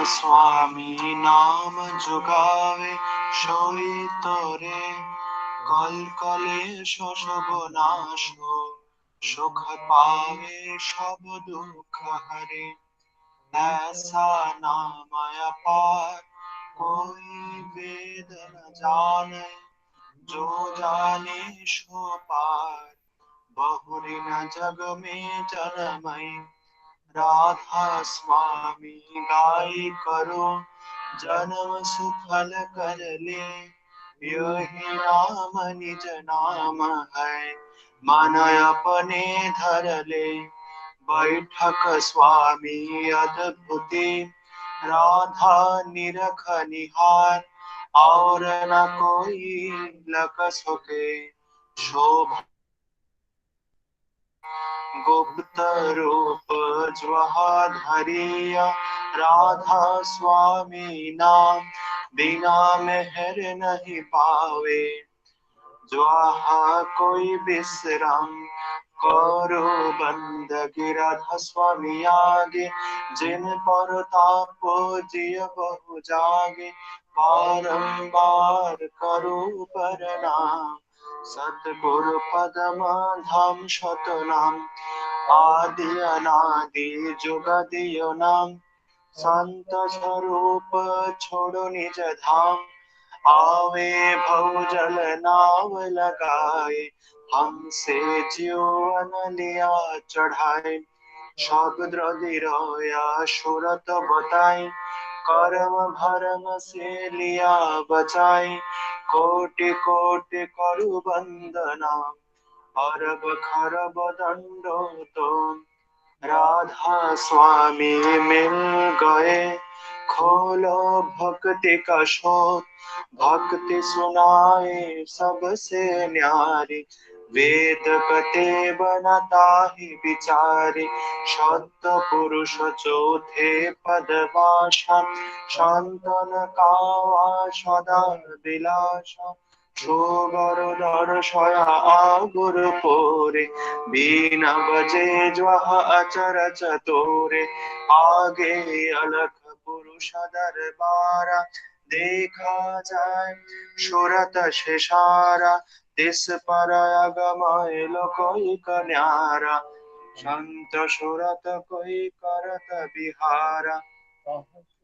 स्वामी नाम जुगावे सोई तोरे कल कलेश सब नाश सुख पावे सब दुख हरे ऐसा नाम अपार कोई वेद न जाने जो जाने सो पार बहुरी न जग में जनमय राधा स्वामी गाई करो जन्म सुफल कर ले यही नाम निज नाम है मन अपने धर ले बैठक स्वामी अद्भुति राधा निरख निहार और न कोई लग सके शोभा गुप्त रूप ज्वाहा धरिया राधा स्वामी नाम बिना मेहर नहीं पावे ज्वाहा कोई विश्राम करो बंदगी राधा स्वामी आगे जिन पर ताप जिय बहु जागे बारंबार करो प्रणाम सतगुरु पदमा धाम शतनाम आदि अनादि जुगदियो नाम संत स्वरूप छोड़ो निज धाम आवे भव जल नाव लगाए हमसे जीवन लिया चढ़ाए शब्द रोया सुरत बताई कर्म भरम से लिया बचाई कोटि कोटि करु वंदना अरब खरब दंडो तो राधा स्वामी मिल गए खोलो भक्ति का शोध भक्ति सुनाए सबसे न्यारी वेद कते बनता ही विचारी सत्य पुरुष चौथे पदवाशा शांतन कावा सदा विलासा सोगर दर्शया आगुर पोरे बीना बजे ज्वाह अचर चतोरे आगे अलख पुरुष दरबारा देखा जाए सुरत शेषारा तिस पर अगमय कोई कन्यारा संत सुरत कोई करत बिहारा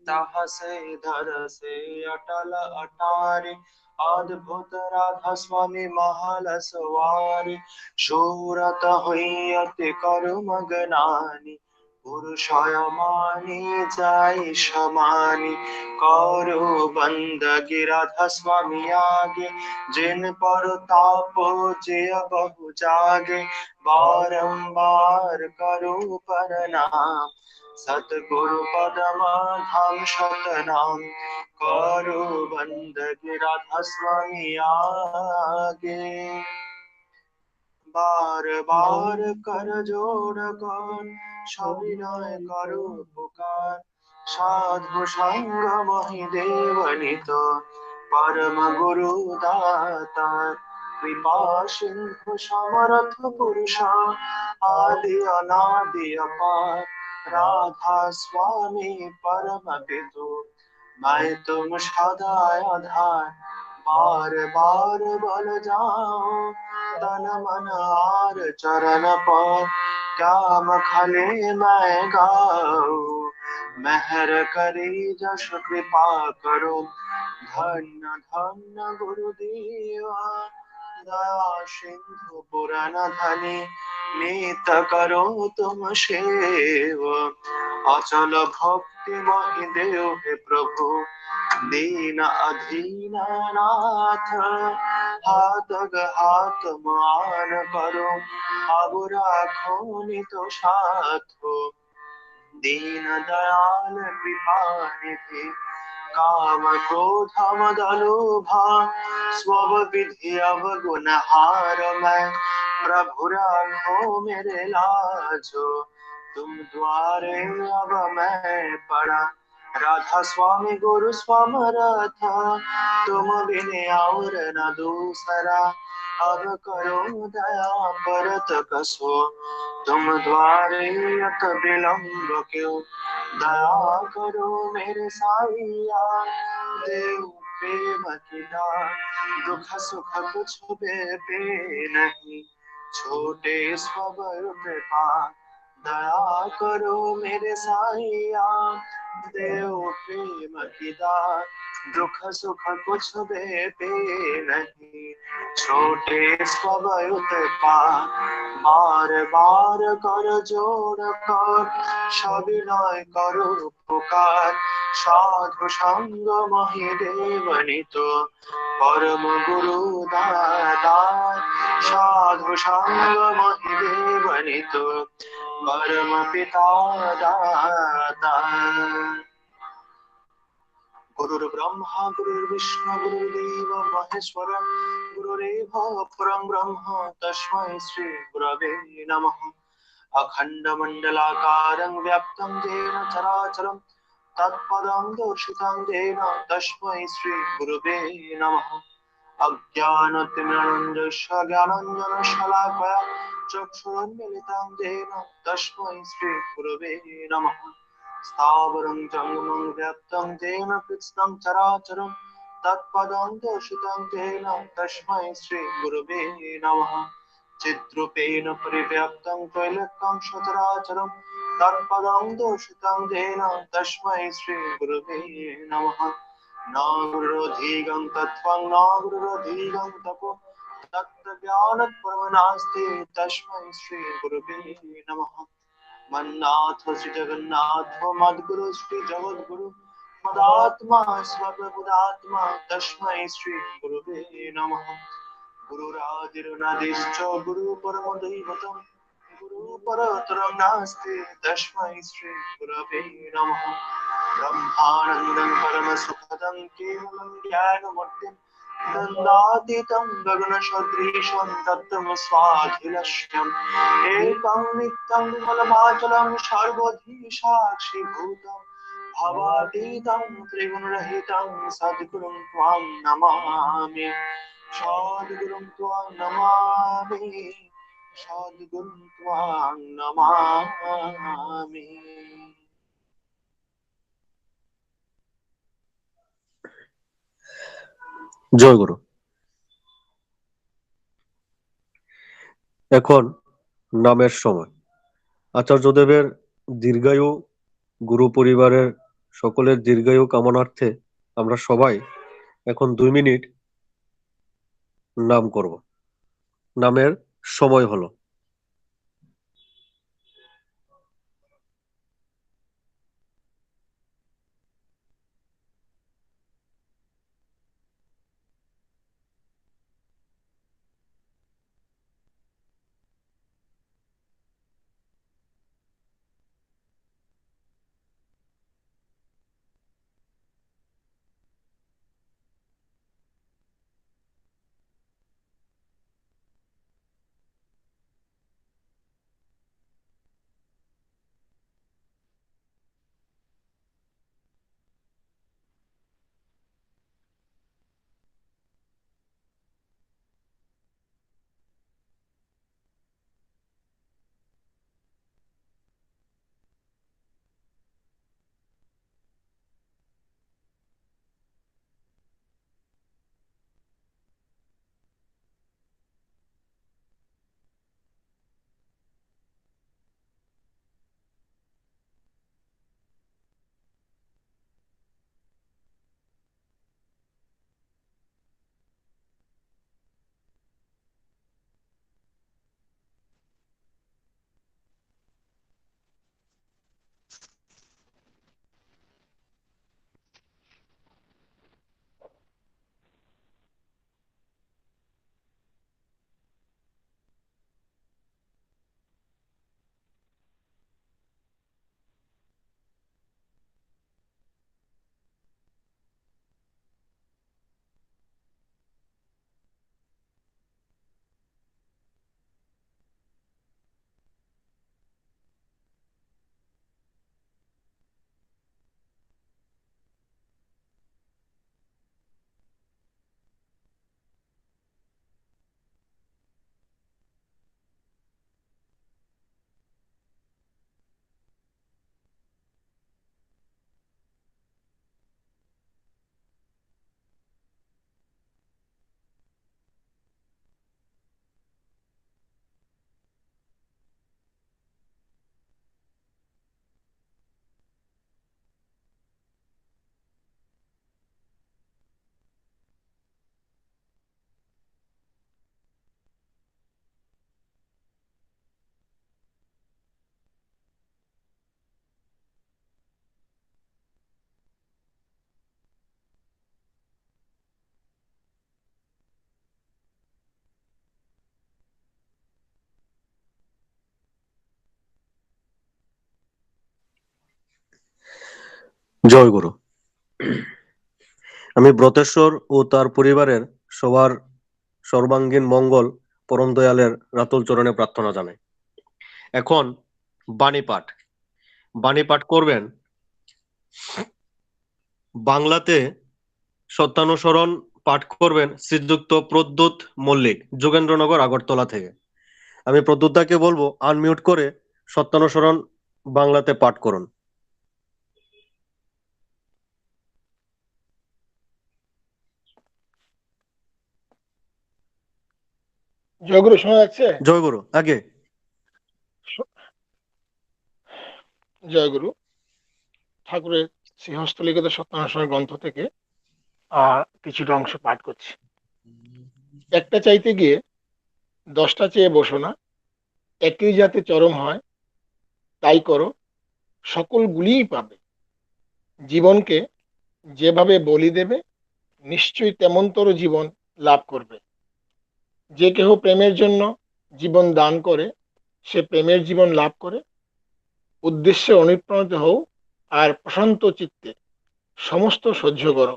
ताह से धर से अटल अटारी अद्भुत राधा स्वामी महल सवारी शूरत हुई अति कर्म गनानी पुरुषय मानी जाय समानी करो बंदगी राधा स्वामी आगे जिन पर ताप जय बहु जागे बारंबार करो प्रणाम सतगुरु पदमा धाम शतनाम करो बंदगी राधा स्वामी आगे बार बार कर जोड़ कर सविनय करो पुकार साधु संग महि देवनित परम गुरु दाता कृपा सिंधु समर्थ पुरुष आदि अनादि अपार राधा स्वामी परम पितु मैं तुम सदा आधार बार बार बल जाओ तन मन आर चरण पर काम खले मैं गाऊं मेहर करी जस कृपा करो धन्य धन्य गुरुदेवा दया सिंधु पुराण धनी नीत करो तुम सेव अचल भक्ति महि देव हे प्रभु दीन अधीन नाथ हाथ हाथ मान करो अब राखो नित साथ दीन दयाल कृपा निधि काम क्रोध मद लोभा स्व विधि अवगुण हार मैं प्रभु राखो मेरे लाजो तुम द्वारे अब मैं पड़ा राधा स्वामी गुरु समर्थ तुम बिन और न दूसरा अब करो दया परत कसो तुम द्वारे अत विलंब क्यों दया करो मेरे साईया, देव प्रेम की दान, दुख सुख कुछ बेटे नहीं, छोटे स्वभाव कृपा। दया करो मेरे साईया, देव प्रेम की दान, दुख सुख कुछ बेटे नहीं, छोटे स्वभाव कृपा। बार बार कर जोड़ कर সবিনয় করো উপকার, সাধু সঙ্গ মহিদেব নিত পরম গুরু দাতার, সাধু সঙ্গ মহিদেব নিত পরম পিতা দাতার। गुरुर् ब्रह्मा गुरुर्विष्णु गुरुर्देव महेश्वर, गुरुरेव परं ब्रह्म तस्मै श्री गुरवे नमः। अखण्डमण्डलाकारं व्याप्तं येन चराचरं तत्पदं दर्शितं येन तस्मै श्री गुरवे नमः। अज्ञानतिमिरञ्जस्य ज्ञानाञ्जनशलाकया चक्षुरुन्मीलितं येन तस्मै श्री गुरवे नमः। स्थावरं जङ्गमं व्याप्तं येन कृत्स्नं चराचरं तत्पदं दर्शितं येन तस्मै श्री गुरवे नमः। चिद्रूपेण परिव्याप्तं त्रैलोक्यं सचराचरं तत्पदं दर्शितं येन तस्मै श्री गुरवे नमः। न गुरुरधिगं तत्त्वं न गुरुरधिगं तपो, तत्त्वज्ञानपरमो नास्ति तस्मै श्री गुरवे नमः। मन्नाथ श्री जगन्नाथ मद्गुरु श्री जगद्गुरु मदात्मा सर्वबुधात्मा तस्मै श्री गुरुवे नमः। गुरुरादिरनादिश्च गुरु परमो दैवतं, गुरु परतरं नास्ति तस्मै श्री गुरवे नमः। ब्रह्मानन्दं परमसुखदं केवलं ज्ञानमूर्तिं, नन्दातीतं गगनसदृशं तत्त्वमस्वाखिलक्ष्यम्, एकं नित्यं मलमाचलं सर्वधी साक्षिभूतं, भवातीतं त्रिगुणरहितं सद्गुरुं त्वां नमामि, सद्गुरुं त्वां नमामि, सद्गुरुं त्वां नमामि। জয় গুরু। এখন নামের সময়। আচার্যদেবের দীর্ঘায়ু, গুরু পরিবারের সকলের দীর্ঘায়ু কামনার্থে আমরা সবাই এখন 2 মিনিট নাম করব। নামের সময় হলো। জয় গুরু। আমি ব্রতেশ্বর ও তার পরিবারের সবার সর্বাঙ্গীন মঙ্গল পরম দয়ালের রাতুল চরণে প্রার্থনা জানাই। এখন বাণী পাঠ করবেন বাংলাতে সত্যানুসরণ পাঠ করবেন শ্রীযুক্ত প্রদ্যুৎ মল্লিক, যোগেন্দ্রনগর, আগরতলা থেকে। আমি প্রদ্যুৎদাকে বলবো আনমিউট করে সত্যানুসরণ বাংলাতে পাঠ করুন। জয়গুরু শোনা যাচ্ছে? জয়গুরু। আগে জয়গুরু। ঠাকুরের শ্রীহস্তলিখিত সত্যানুসরণ গ্রন্থ থেকে কিছুটা অংশ পাঠ করছি। একটা চাইতে গিয়ে 10টা চেয়ে বসো না, একই যাতে চরম হয় তাই করো, সকলগুলিই পাবে। জীবনকে যেভাবে বলি দেবে নিশ্চয়ই তেমনতর জীবন লাভ করবে। যে কেহ প্রেমের জন্য জীবন দান করে সে প্রেমের জীবন লাভ করে। উদ্দেশ্যে অনুপ্রাণিত হও আর প্রশান্ত চিত্তে সমস্ত সহ্য করো,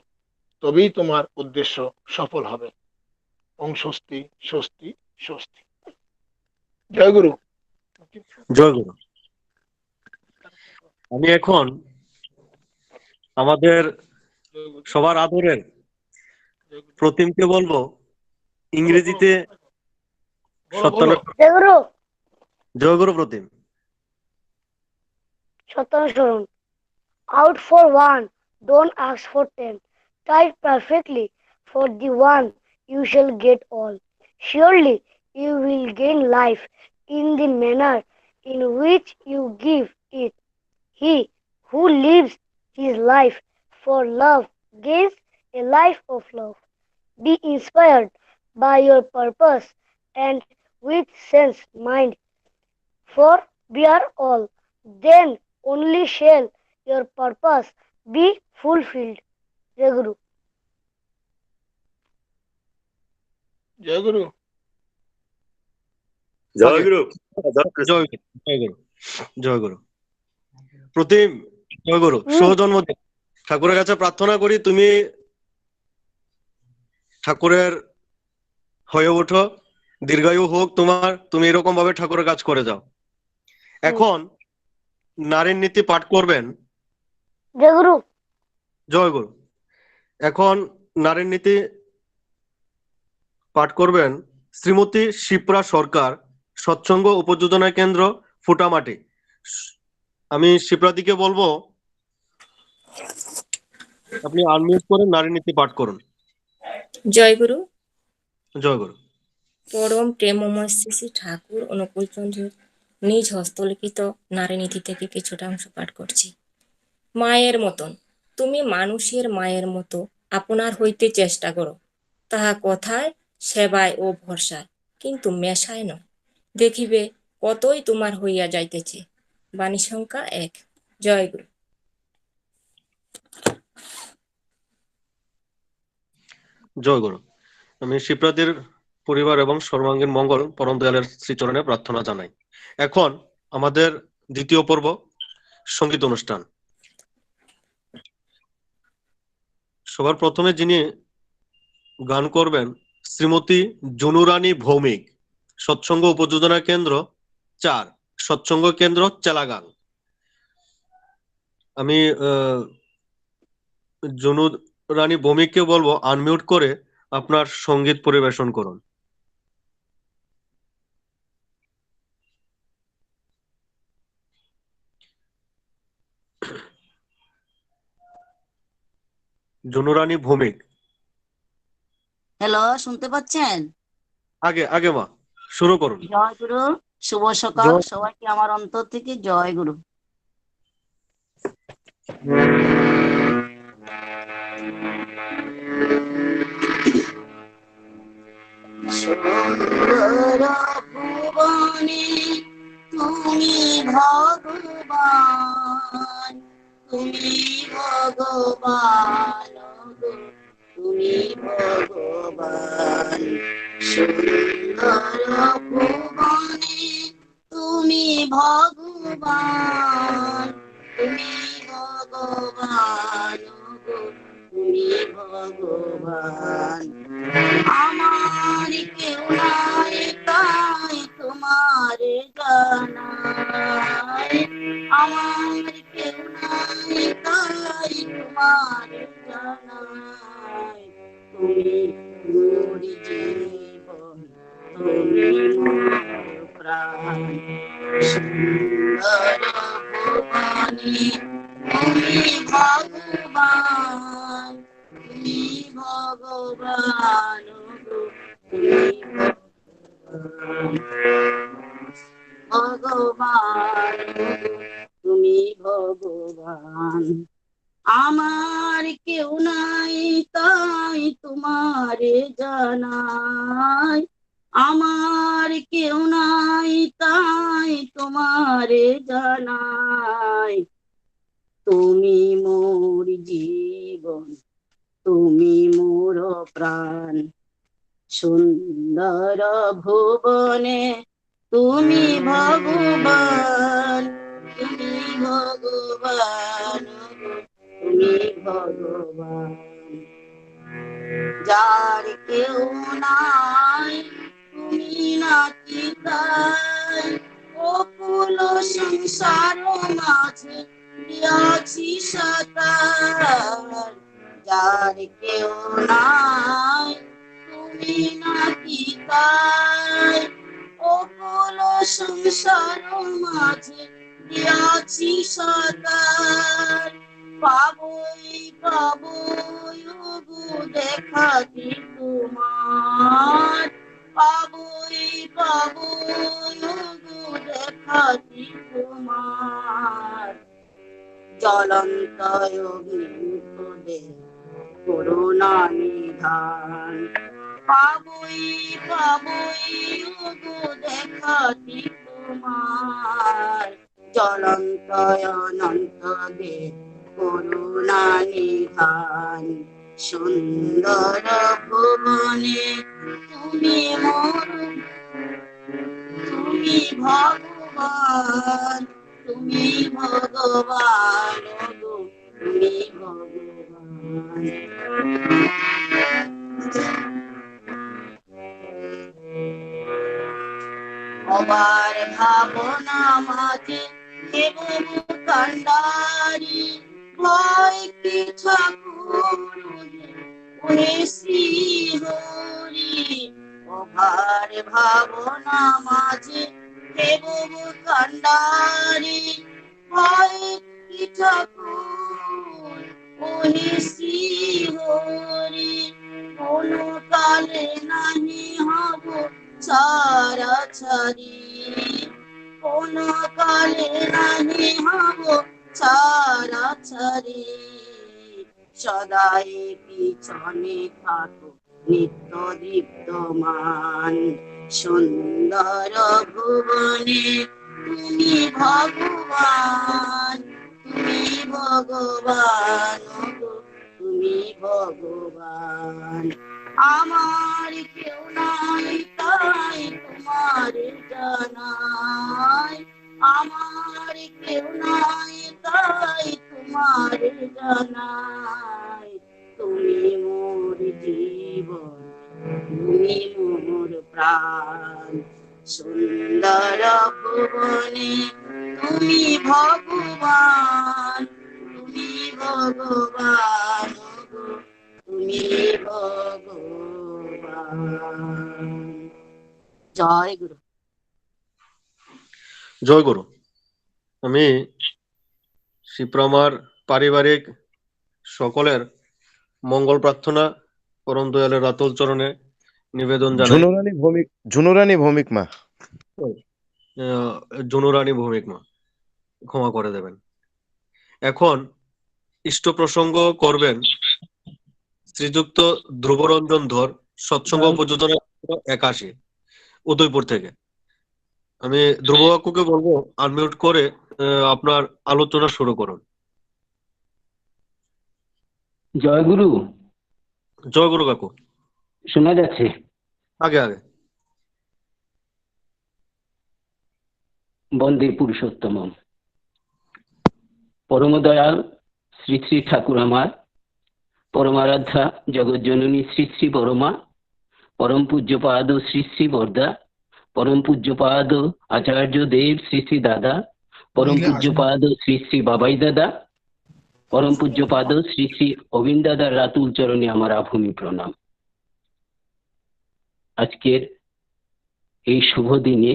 তবেই তোমার উদ্দেশ্য সফল হবে। ওং স্বস্তি স্বস্তি স্বস্তি। জয়গুরু। জয়গুরু। আমি এখন আমাদের সবার আদরের প্রতিমকে বলবো ইংরেজিতে জয়গুরু। জয়গুরু প্রতিম। সত্যানুসরণ। Out for one, don't ask for 10. Try perfectly for the one, you shall get all. Surely you will gain life in the manner in which you give it. He who lives his life for love gains a life of love. Be inspired by your purpose and with sense mind, for we are all. Then only shall your purpose be fulfilled. Jai Guru. জয়গুরু। জয়গুরু। জয়গুরু। জয়গুরু। প্রতিম জয়গুরু, শুভ জন্মদিন। ঠাকুরের কাছে প্রার্থনা করি তুমি ঠাকুরের হয়ে ওঠো, দীর্ঘায়ু হোক তোমার, তুমি এরকম ভাবে ঠাকুরের কাজ করে যাও। এখন নারীর নীতি পাঠ করবেন। জয় গুরু। জয়গুরু। এখন নারীর নীতি পাঠ করবেন শ্রীমতী শিপ্রা সরকার, সৎসঙ্গ উপযোজনা কেন্দ্র, ফুটামাটি। আমি শিপ্রাদিকে বলবো আপনি আনমিউট করে নারী নীতি পাঠ করুন। জয়গুরু। জয়গুরু। পরম প্রেমময় শ্রী ঠাকুর অনুকূলচন্দ্রের নিজ হস্তলিখিত নারী নীতি থেকে কিছুটা অংশ পাঠ করছি। মায়ের মতন তুমি মানুষের মায়ের মতো আপনার হইতে চেষ্টা করো, তাহা কথায়, সেবায় ও ভরসায়, কিন্তু মেশায় নয়। দেখিবে কতই তোমার হইয়া যাইতেছে। বাণী সংখ্যা 1। জয়গুরু। জয়গুরু। আমি শিপ্রাদির পরিবার এবং সর্বাঙ্গীন মঙ্গল পরম দয়ালের শ্রীচরণে প্রার্থনা জানাই। এখন আমাদের দ্বিতীয় পর্ব সঙ্গীত অনুষ্ঠান। সবার প্রথমে যিনি গান করবেন শ্রীমতী জুনুরানী ভৌমিক, সৎসঙ্গ উপযোজনা কেন্দ্র 4, সৎসঙ্গ কেন্দ্র চেলাগাং। আমি জুনুরানী ভৌমিককে বলবো আনমিউট করে আপনার সঙ্গীত পরিবেশন করুন। জুনুরানী ভৌমিক। হ্যালো, শুনতে পাচ্ছেন? আগে আগে মা শুরু করুন। জয় গুরু। শুভ সকাল সবাইকে আমার অন্তর থেকে জয় গুরু। সুন্দর ভুবনে তুমি ভগবান, তুমি ভগবান, তুমি ভগবান। সুন্দর ভুবনে তুমি ভগবান, তুমি ভগবান। ভগবান আমার কেউ নাই তাই তোমার জানাই আমার কেউ নাই তাই তোমার জানাই তুমি মোর জীবন তুমি মোর প্রাণ সুন্দর ভুবনে তুমি ভগবান তুমি ভগবান তুমি ভগবান তুমি ভগবান আমার কেউ নাই তাই তোমার জানাই আমার কেউ নাই তাই তোমার জানাই তুমি মোর জীবন তুমি মোর প্রাণ সুন্দর ভুবনে তুমি ভগবান তুমি ভগবান তুমি ভগবান যার কেউ নাই তুমি নাকি তাই অকুল সংসার মাঝে দিয়াছি সাতার যার কেউ নাই তুমি নাকি তাই অকুল সংসার মাঝে দিয়াছি সাতার পাবই পাবই গো দেখাতি তোমার পাবই পাবই গো দেখাতি তোমার জ্বলন্ত অগ্নিপদে করুণা নিধান পাবই পাবই গো দেখাতি তোমার জ্বলন্ত অনন্ত দে করুণা নিধান সুন্দর ভুবনে তুমি মোর তুমি ভগবান তুমি ভগবান গো তুমি ভগবান অবার ভাবনা মাঝে দেবু কান্ডারি ভয় কি ঠাকুর ওহে শ্রী হরি অভার ভাবনা মাঝে দেবু কান্ডারি ভয় কি ঠাকুর ওহে শ্রী হরি কোন কালে নাহি হব ছাড়া ছাড়ি কোন কালে নাহি হব ছাড়া ছাড়ি সদাই পিছনে থাকো নিত্য দীপ্তমান সুন্দর ভুবনে তুমি ভগবান তুমি ভগবান তুমি ভগবান আমার কেউ নাই তাই তোমার জানাই আমার কেউ নাই তাই তোমার জানাই তুমি মোর জীবন তুমি মোর প্রাণ সুন্দর ভুবনে তুমি ভগবান তুমি ভগবান তুমি ভগবান জয় গুরু জয় গুরু। আমি শিবরামার পারিবারিক সকলের মঙ্গল প্রার্থনা পরম দয়ালের রাতুল চরণে নিবেদন জানাই। ঝুনুরানী ভৌমিক মা জুনুরানী ভৌমিক মা ক্ষমা করে দেবেন। এখন ইষ্ট প্রসঙ্গ করবেন শ্রীযুক্ত ধ্রুবরঞ্জন ধর, সৎসঙ্গ উপযোজনা 81 উদয়পুর থেকে। আমি ধ্রুব কাকুকে বলবো আনমিউট করে আপনার আলোচনা শুরু করুন। জয় গুরু। জয় গুরু কাকু। শোনা যাচ্ছে? আগে আগে। বন্দে পুরুষোত্তম। পরম দয়াল শ্রী শ্রী ঠাকুর আমার পরমারাধ্যা জগজ্জননী শ্রী শ্রী পরমা, পরম পূজ্যপাদ শ্রী শ্রী বরদা, পরম পূজ্যপাদ আচার্য দেব শ্রী শ্রী দাদা, পরম পূজ্যপাদ শ্রী শ্রী বাবাই দাদা, পরম পূজ্যপাদ শ্রী শ্রী অবিন্দ দাদার রাতুল চরণে আমার আভূমি প্রণাম। আজকের এই শুভ দিনে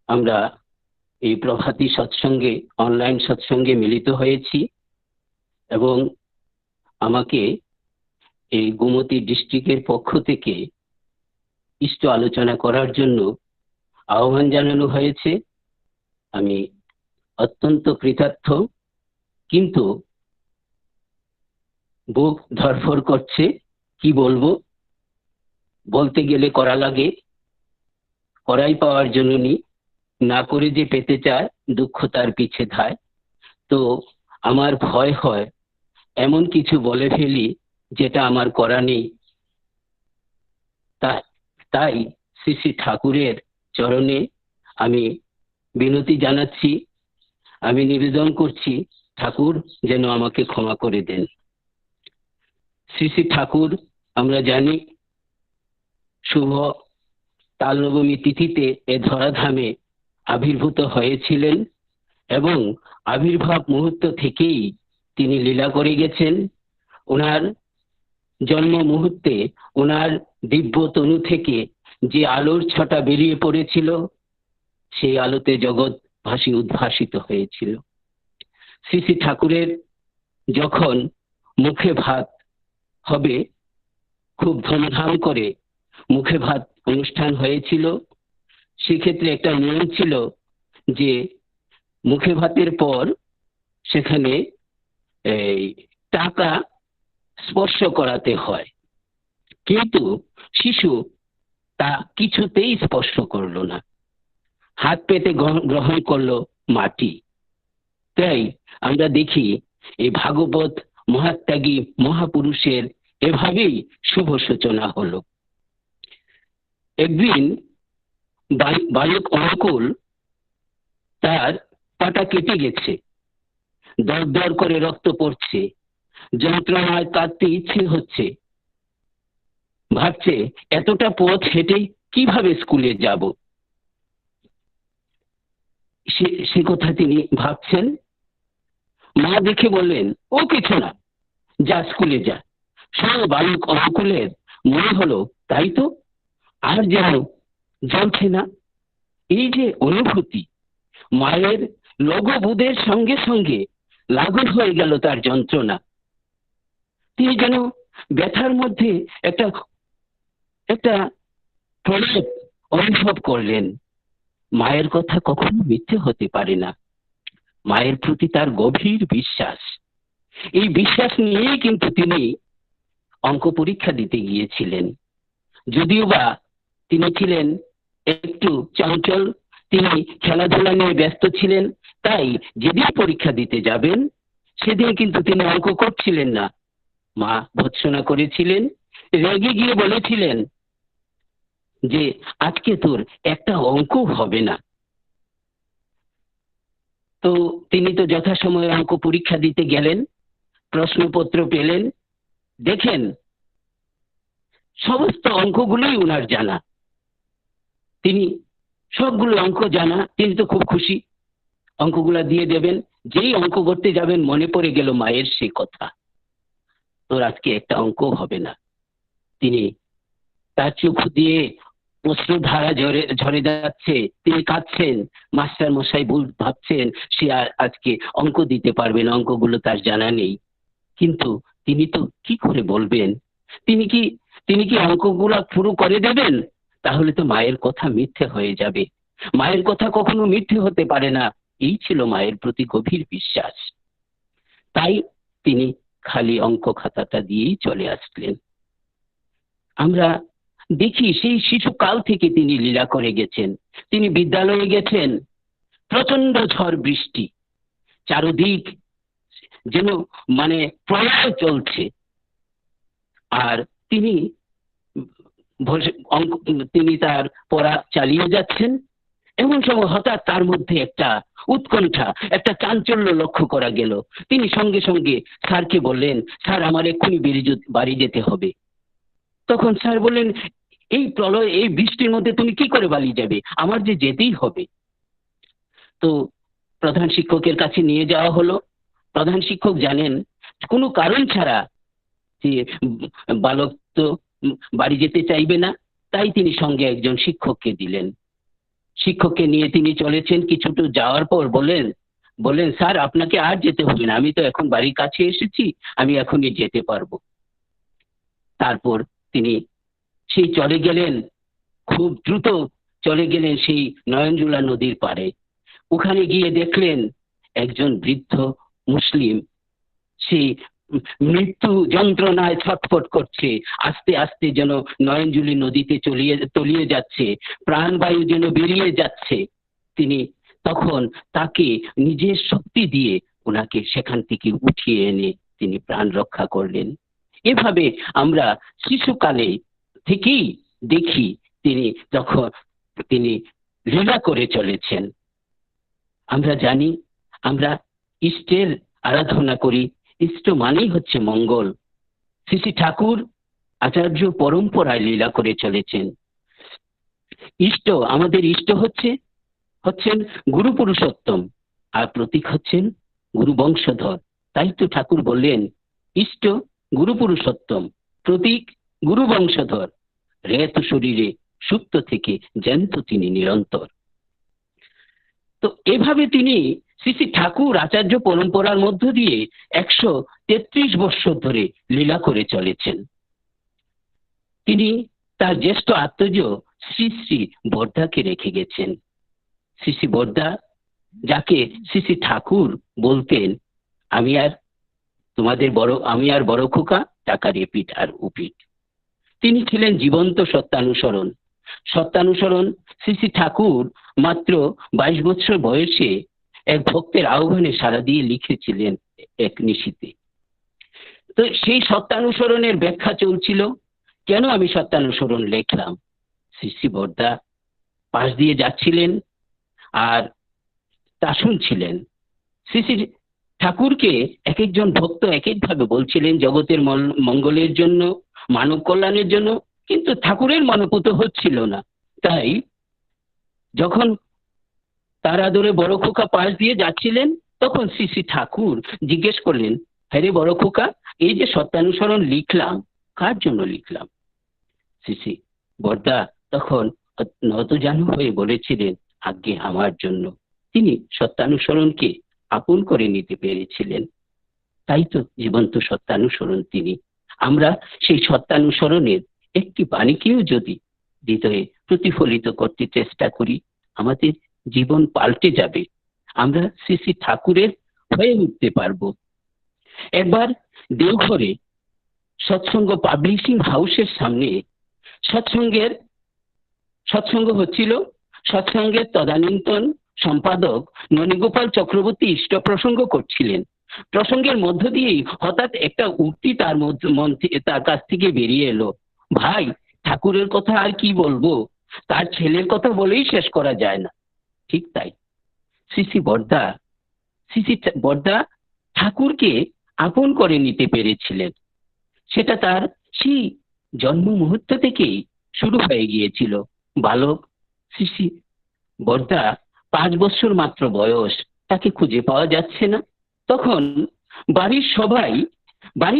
আমরা এই প্রভাতী সৎসঙ্গে, অনলাইন সৎসঙ্গে মিলিত হয়েছি এবং আমাকে এই গোমতী ডিস্ট্রিক্টের পক্ষ থেকে ইষ্ট আলোচনা করার জন্য আহ্বান জানানো হয়েছে। আমি অত্যন্ত কৃতার্থ, কিন্তু বুক ধড়ফড় করছে। কি বলবো, বলতে গেলে করা লাগে, করাই পাওয়ার জন্য নি, না করে যে পেতে চায় দুঃখ তার পিছে ধায়। তো আমার ভয় হয় এমন কিছু বলে ফেলি যেটা আমার করা নেই। তাই শ্রী শ্রী ঠাকুরের চরণে আমি বিনতি জানাচ্ছি, আমি নিবেদন করছি ঠাকুর যেন আমাকে ক্ষমা করে দেন। শ্রী শ্রী ঠাকুর আমরা জানি শুভ তালনবমী তিথিতে এ ধরাধামে আবির্ভূত হয়েছিলেন এবং আবির্ভাব মুহূর্ত থেকেই তিনি লীলা করে গেছেন। ওনার জন্ম মুহূর্তে ওনার দিব্য তনু থেকে যে আলোর ছটা বেরিয়ে পড়েছিল, সেই আলোতে জগৎ উদ্ভাসিত হয়েছিল। শ্রী শ্রী ঠাকুরের যখন মুখে ভাত হবে, খুব ধুমধাম করে মুখে ভাত অনুষ্ঠান হয়েছিল। সেক্ষেত্রে একটা নিয়ম ছিল যে মুখে ভাতের পর সেখানে টাকা স্পর্শ করাতে হয়, কিন্তু শিশু তা কিছুতেই স্পর্শ করলো না, হাত পেতে গ্রহণ করলো মাটি। তাই আমরা দেখি এই ভাগবত মহাত্যাগী মহাপুরুষের এভাবেই শুভ সূচনা হলো। একদিন বালক অনুকূল, তার পাটা কেটে গেছে, দর দর করে রক্ত পড়ছে, যন্ত্রণায় কাঁদতে ইচ্ছে হচ্ছে। ভাবছে এতটা পথ হেঁটে কিভাবে স্কুলে যাব। সে কথা তিনি ভাবছেন। মা দেখে বললেন, ও কিছু না, যা স্কুলে যা। সব বালক অনুকূলের মনে হলো তাই তো, আর যেন জ্বলছে না। এই যে অনুভূতি, মায়ের লঘুবোধের সঙ্গে সঙ্গে লাঘব হয়ে গেল তার যন্ত্রণা। তিনি যেন ব্যথার মধ্যে একটা প্রলেপ অনুভব করলেন। মায়ের কথা কখনো মিথ্যে হতে পারে না। মায়ের প্রতি তার গভীর বিশ্বাস, এই বিশ্বাস নিয়েই কিন্তু তিনি অঙ্ক পরীক্ষা দিতে গিয়েছিলেন। যদিও বা তিনি ছিলেন একটু চঞ্চল, তিনি খেলাধুলা নিয়ে ব্যস্ত ছিলেন, তাই যেদিন পরীক্ষা দিতে যাবেন সেদিন কিন্তু তিনি অঙ্ক করছিলেন না। মা ভৎসনা করেছিলেন, রেগে গিয়ে বলেছিলেন যে আজকে তোর একটা অঙ্ক হবে না। তো তিনি তো যথাসময়ে অঙ্ক পরীক্ষা দিতে গেলেন, প্রশ্নপত্র পেলেন, দেখেন সমস্ত অঙ্কগুলোই ওনার জানা, তিনি সবগুলো অঙ্ক জানা। তিনি তো খুব খুশি, অঙ্কগুলা দিয়ে দেবেন। যেই অঙ্ক করতে যাবেন মনে পড়ে গেল মায়ের সে কথা, তোর আজকে একটা অঙ্ক হবে না। তিনি, তার চোখ দিয়ে অশ্রুধারা ঝরে যাচ্ছে, তিনি কাঁদছেন। মাস্টার মশাই ভাবছেন সে আজকে অঙ্ক দিতে পারবে না, অঙ্কগুলো তার জানা নেই। কিন্তু তিনি তো কি করে বলবেন? তিনি কি অঙ্কগুলা পুরো করে দেবেন? তাহলে তো মায়ের কথা মিথ্যে হয়ে যাবে। মায়ের কথা কখনো মিথ্যে হতে পারে না, এই ছিল মায়ের প্রতি গভীর বিশ্বাস। তাই তিনি খালি অঙ্ক খাতাটা দিয়েই চলে আসলেন। আমরা দেখি সেই শিশুকাল থেকে তিনি লীলা করে গেছেন। তিনি বিদ্যালয়ে গেছেন, প্রচন্ড ঝড় বৃষ্টি, চারদিক যেন প্রলয় চলছে, আর তিনি তার পড়া চালিয়ে যাচ্ছেন। এমন সময় হঠাৎ তার মধ্যে একটা উৎকণ্ঠা, একটা চাঞ্চল্য লক্ষ্য করা গেল। তিনি সঙ্গে সঙ্গে স্যারকে বললেন, স্যার আমার এক্ষুনি বাড়ি যেতে হবে। তখন স্যার বললেন, এই প্রলয়, এই বৃষ্টির মধ্যে তুমি কি করে বাড়ি যাবে? আমার যে যেতেই হবে। তো প্রধান শিক্ষকের কাছে নিয়ে যাওয়া হলো। প্রধান শিক্ষক জানেন কোনো কারণ ছাড়া যে বালক তো বাড়ি যেতে চাইবে না, তাই তিনি সঙ্গে একজন শিক্ষককে দিলেন। শিক্ষককে নিয়ে তিনি চলেছেন। কিছুটা যাওয়ার পর বলেন স্যার আপনাকে আর যেতে হবে না, আমি তো এখন বাড়ির কাছে এসেছি, আমি এখনই যেতে পারবো। তারপর তিনি সেই চলে গেলেন, খুব দ্রুত চলে গেলেন সেই নয়নজুলা নদীর পাড়ে। ওখানে গিয়ে দেখলেন একজন বৃদ্ধ মুসলিম, সেই মৃত্যু যন্ত্রণায় ছটফট করছে, আস্তে আস্তে যেন নয়নজুলি নদীতে তলিয়ে যাচ্ছে, প্রাণবায়ু যেন বেরিয়ে যাচ্ছে। তিনি তখন তাকে নিজের শক্তি দিয়ে ওনাকে সেখান থেকে উঠিয়ে এনে তিনি প্রাণ রক্ষা করলেন। এভাবে আমরা শিশুকালে থেকেই দেখি তিনি লীলা করে চলেছেন। আমরা জানি, আমরা ইষ্টের আরাধনা করি, ইষ্ট মানেই হচ্ছে মঙ্গল। শ্রী শ্রী ঠাকুর আচার্য পরম্পরায় লীলা করে চলেছেন। ইষ্ট, আমাদের ইষ্ট হচ্ছেন গুরু পুরুষোত্তম, আর প্রতীক হচ্ছেন গুরু বংশধর। তাই তো ঠাকুর বললেন, ইষ্ট গুরু পুরুষোত্তম, প্রতীক গুরু বংশধর, রেত শরীরে সুপ্ত থেকে জ্যান্ত তিনি নিরন্তর। তো এভাবে তিনি শ্রী শ্রী ঠাকুর আচার্য পরম্পরার মধ্য দিয়ে 133 বৎসর ধরে লীলা করে চলেছেন। তিনি তার জ্যেষ্ঠ আত্মজ শ্রী শ্রী বর্দাকে রেখে গেছেন। শ্রী শ্রী বর্দা, যাকে শ্রী শ্রী ঠাকুর বলতেন, আমি আর বড় খোকা, টাকার এপিঠ আর উপিঠ। তিনি ছিলেন জীবন্ত সত্যানুসরণ। শ্রী শ্রী ঠাকুর মাত্র 22 বছর বয়সে এক ভক্তের আহ্বানে সাড়া দিয়ে লিখেছিলেন এক নিশীতে। তো সেই সত্যানুসরণের ব্যাখ্যা চলছিল। কেন আমি সত্যানুসরণ লিখলাম? শ্রী শ্রী বর্দা পাশ দিয়ে যাচ্ছিলেন আর তা শুনছিলেন। শ্রী শ্রী ঠাকুরকে এক একজন ভক্ত এক একভাবে বলছিলেন জগতের মঙ্গলের জন্য, মানব কল্যাণের জন্য, কিন্তু ঠাকুরের মনোপুত হচ্ছিল না। তাই যখন তার আদরে বড় খোকা পাশ দিয়ে যাচ্ছিলেন, তখন শ্রী শ্রী ঠাকুর জিজ্ঞেস করলেন, হ্যাঁ রে বড় খোকা, এই যে সত্যানুসরণ লিখলাম, কার জন্য লিখলাম? শ্রী শ্রী বর্দা তখন নতজানু হয়ে বলেছিলেন, আজ্ঞে আমার জন্য। তিনি সত্যানুসরণকে আপন করে নিতে পেরেছিলেন। তাই তো জীবন্ত সত্যানুসরণ তিনি। আমরা সেই সত্যানুসরণের একটি বাণীকেও যদি হৃদয়ে প্রতিফলিত করতে চেষ্টা করি, আমাদের জীবন পাল্টে যাবে। আমরা শ্রী শ্রী ঠাকুরের হয়ে উঠতে পারবো। একবার দেওঘরে সৎসঙ্গ পাবলিশিং হাউসের সামনে সৎসঙ্গ হচ্ছিল। সৎসঙ্গের তদানীন্তন সম্পাদক ননীগোপাল চক্রবর্তী ইষ্ট প্রসঙ্গ করছিলেন। প্রসঙ্গের মধ্য দিয়েই হঠাৎ একটা উক্তি তার কাছ থেকে বেরিয়ে এলো, ভাই ঠাকুরের কথা আর কি বলবো, তার ছেলের কথা বলেই শেষ করা যায় না। ঠিক তাই, শ্রী শ্রী বর্দা ঠাকুরকে আপন করে নিতে পেরেছিলেন। সেটা তার সেই জন্ম মুহূর্ত থেকেই শুরু হয়ে গিয়েছিল। বালক শ্রী শ্রী বর্দা 5 বছর মাত্র বয়স, তাকে খুঁজে পাওয়া যাচ্ছে না। তখন বাড়ির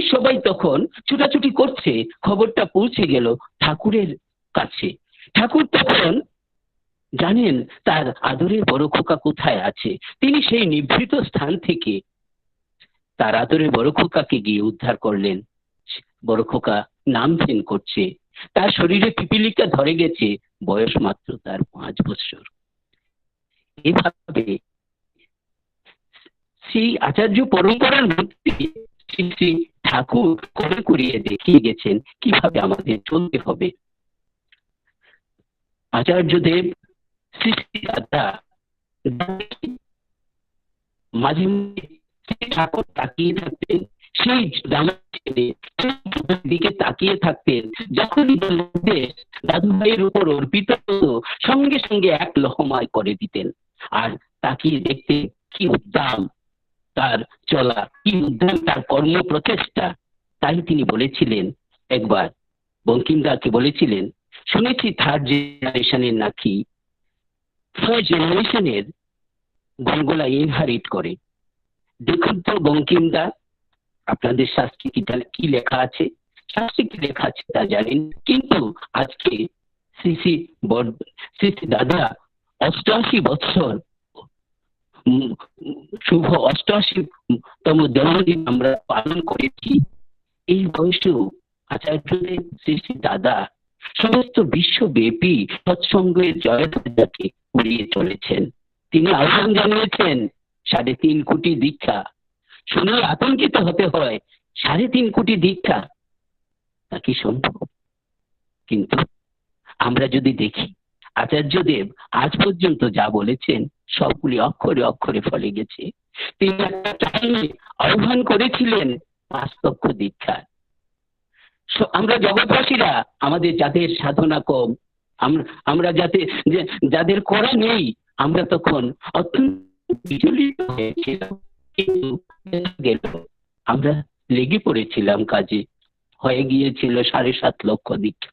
সবাই তখন ছুটাছুটি করছে, খবরটা পৌঁছে গেল ঠাকুরের কাছে। ঠাকুর তখন জানেন তার আদরের বড় খোকা কোথায় আছে। তিনি সেই নিভৃত স্থান থেকে তার আদরের বড় খোকাকে গিয়ে উদ্ধার করলেন। বড় খোকা নামধেন করছে, তার শরীরে পিপিলিকা ধরে গেছে, বয়স মাত্র তার 5 বছর। এভাবে সেই আচার্য পরম্পরার মধ্যে শ্রী শ্রী ঠাকুর করে করিয়ে দেখিয়ে গেছেন কিভাবে আমাদের চলতে হবে। আচার্যদেব শ্রী শ্রী দাদা মাঝে মাঝে ঠাকুর তাকিয়ে থাকতেন, সেই দিকে তাকিয়ে থাকতেন। যখনই নির্দেশ দাদু ভাইয়ের উপর অর্পিত হতো সঙ্গে সঙ্গে এক লহমায় করে দিতেন। আর তাকিয়ে দেখতে কি উদ্দাম তার চলা, কি উদ্দাম তার কর্ম প্রচেষ্টা। তাই তিনি বলেছিলেন, একবার বঙ্কিমদাকে বলেছিলেন, শুনেছি থার্ড জেনারেশনের নাকি ফার্স্ট জেনারেশনের গুণগুলা ইনহারিট করে। দেখুন তো বঙ্কিমদা, আপনাদের শাস্ত্রে কি লেখা আছে, শাস্ত্রে কি লেখা আছে তা জানেন, কিন্তু আজকে শ্রী শ্রী দাদা 88 বৎসর শুভ 88তম জন্মদিন আমরা পালন করেছি। এই বয়সেও আচার্যদেব শ্রী শ্রী দাদা সমস্ত বিশ্বব্যাপী সৎসঙ্গের জয়ধ্বজাকে উড়িয়ে চলেছেন। তিনি আহ্বান জানিয়েছেন 3.5 কোটি দীক্ষা। শুনে আতঙ্কিত হতে হয়, 3.5 কোটি দীক্ষা নাকি সম্ভব? কিন্তু আমরা যদি দেখি আচার্যদেব আজ পর্যন্ত যা বলেছেন সবগুলি অক্ষরে অক্ষরে ফলে গেছে। তিনি একটা টাইমে আহ্বান করেছিলেন 5 লক্ষ দীক্ষা। আমরা জগৎবাসীরা আমাদের যাদের সাধনা কম, আমরা যাদের করা নেই, আমরা তখন অত্যন্ত বিচলিত হয়েছিলাম। কিন্তু আমরা লেগে পড়েছিলাম কাজে, হয়ে গিয়েছিল 7.5 লক্ষ দীক্ষা।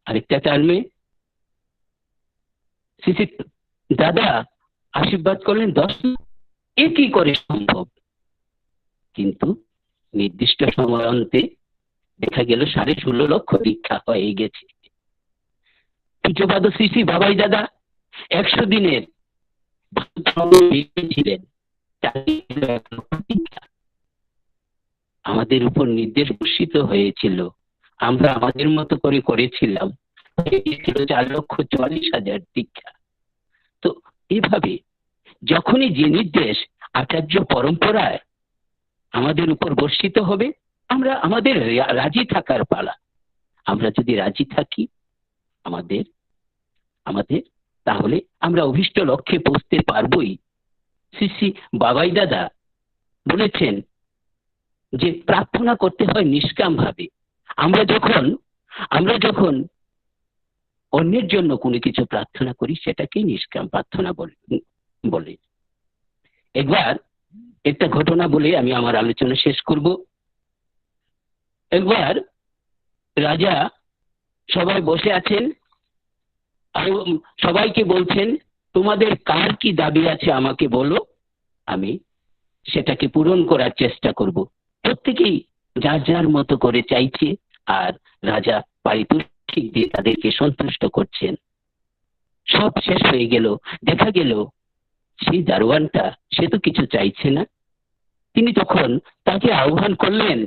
আরেকটা টার্মে দাদা আশীর্বাদ করলেন 10 লাখ। এ কি করে সম্ভব? কিন্তু নির্দিষ্ট সময় অন্তে দেখা গেল 16.5 লক্ষ দীক্ষা হয়ে গেছে। পূজ্যপাদ শ্রী শ্রী বাবাই দাদা 100 দিনের ছিলেন, আমাদের উপর নির্দেশ বর্ষিত হয়েছিল, আমরা আমাদের মতো করে করেছিলাম, 4,44,000 দীক্ষা। তো এভাবে যখনই যে নির্দেশ আচার্য পরম্পরায় আমাদের উপর বর্ষিত হবে, আমাদের রাজি থাকার পালা। আমরা যদি রাজি থাকি আমাদের তাহলে আমরা অভিষ্ট লক্ষ্যে পৌঁছতে পারবই। শ্রী শ্রী বাবাই দাদা বলেছেন যে প্রার্থনা করতে হয় নিষ্কাম ভাবে। আমরা যখন অন্যের জন্য কোনো কিছু প্রার্থনা করি সেটাকেই নিষ্কাম প্রার্থনা বলে। একবার একটা ঘটনা বলে আমি আমার আলোচনা শেষ করব। একবার রাজা সবাই বসে আছেন আর সবাইকে বলছেন, তোমাদের কার কি দাবি আছে আমাকে বলো, আমি সেটাকে পূরণ করার চেষ্টা করব। প্রত্যেকেই যার যার মতো করে চাইছে, আর রাজা পারিতোষিক দিয়ে তাদেরকে সন্তুষ্ট করছেন। সব শেষ হয়ে গেল, দেখা গেল সেই দারোয়ানটা সে তো কিছু চাইছে না। তিনি তখন তাকে আহ্বান করলেন,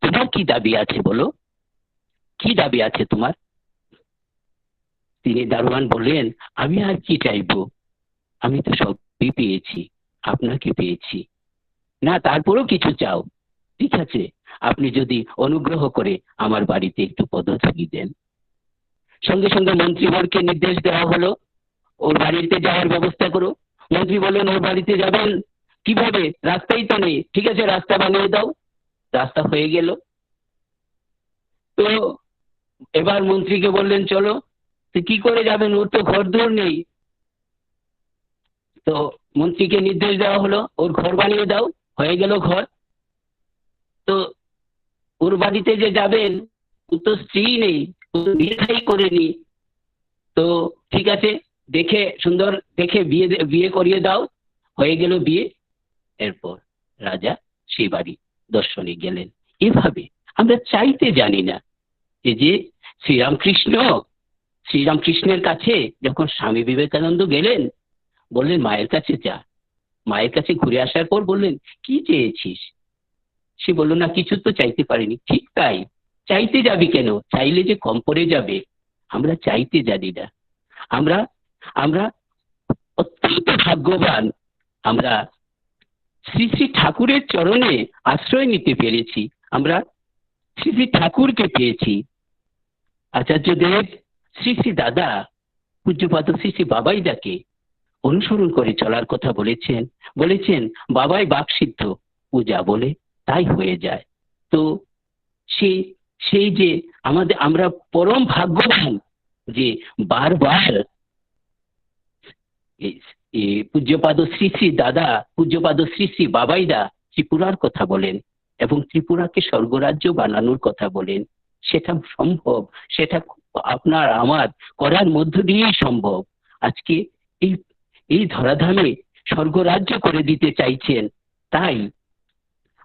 তোমার কি দাবি আছে বলো, কি দাবি আছে তোমার? তিনি দারোয়ান বললেন, আমি আর কি চাইবো, আমি তো সবই পেয়েছি, আপনাকে পেয়েছি। না, তারপরেও কিছু চাও? ঠিক আছে, আপনি যদি অনুগ্রহ করে আমার বাড়িতে একটু পদধূলি দেন। সঙ্গে সঙ্গে মন্ত্রীবরকে নির্দেশ দেওয়া হলো, ওর বাড়িতে যাওয়ার ব্যবস্থা করো। মন্ত্রী বললেন, ওর বাড়িতে যাবেন কিভাবে, রাস্তাই তো নেই। ঠিক আছে, রাস্তা বানিয়ে দাও। রাস্তা হয়ে গেল। তো এবার মন্ত্রীকে বললেন, চলো। তো কি করে যাবেন, ওর তো ঘর দূর নেই। তো মন্ত্রীকে নির্দেশ দেওয়া হলো, ওর ঘর বানিয়ে দাও। হয়ে গেল ঘর। তো ওর বাড়িতে যে যাবেন, ও তো স্ত্রী নেই, ও তো বিয়ে করেনি। তো ঠিক আছে, দেখে সুন্দর দেখে বিয়ে করিয়ে দাও। হয়ে গেল বিয়ে। এরপর রাজা সেই বাড়ি দর্শনে গেলেন। এভাবে আমরা চাইতে জানি না। এই যে শ্রীরামকৃষ্ণের কাছে যখন স্বামী বিবেকানন্দ গেলেন, বললেন মায়ের কাছে যা। মায়ের কাছে ঘুরে আসার পর বললেন, কি চেয়েছিস? সে বলল, না কিছু তো চাইতে পারিনি। ঠিক তাই, চাইতে যাবি কেন? চাইলে যে কম পড়ে যাবে। আমরা চাইতে জানি না। আমরা অত্যন্ত ভাগ্যবান, আমরা শ্রী শ্রী ঠাকুরের চরণে আশ্রয় নিতে পেরেছি। আমরা শ্রী শ্রী ঠাকুরকে পেয়েছি। আচার্যদেব শ্রী শ্রী দাদা পূজ্যপাদ শ্রী শ্রী বাবাইদাকে অনুসরণ করে চলার কথা বলেছেন। বাবাই বাকসিদ্ধ, ও যা বলে তাই হয়ে যায়। তো সেই যে আমরা পরম ভাগ্যবান যে বারবার পূজ্যপাদ শ্রী শ্রী দাদা, পূজ্যপাদ শ্রী শ্রী বাবাইদা ত্রিপুরার কথা বলেন এবং ত্রিপুরাকে স্বর্গরাজ্য বানানোর কথা বলেন। সেটা সম্ভব, সেটা আপনার আমার করার মধ্য দিয়েই সম্ভব। আজকে এই ধরাধামে স্বর্গরাজ্য করে দিতে চাইছেন। তাই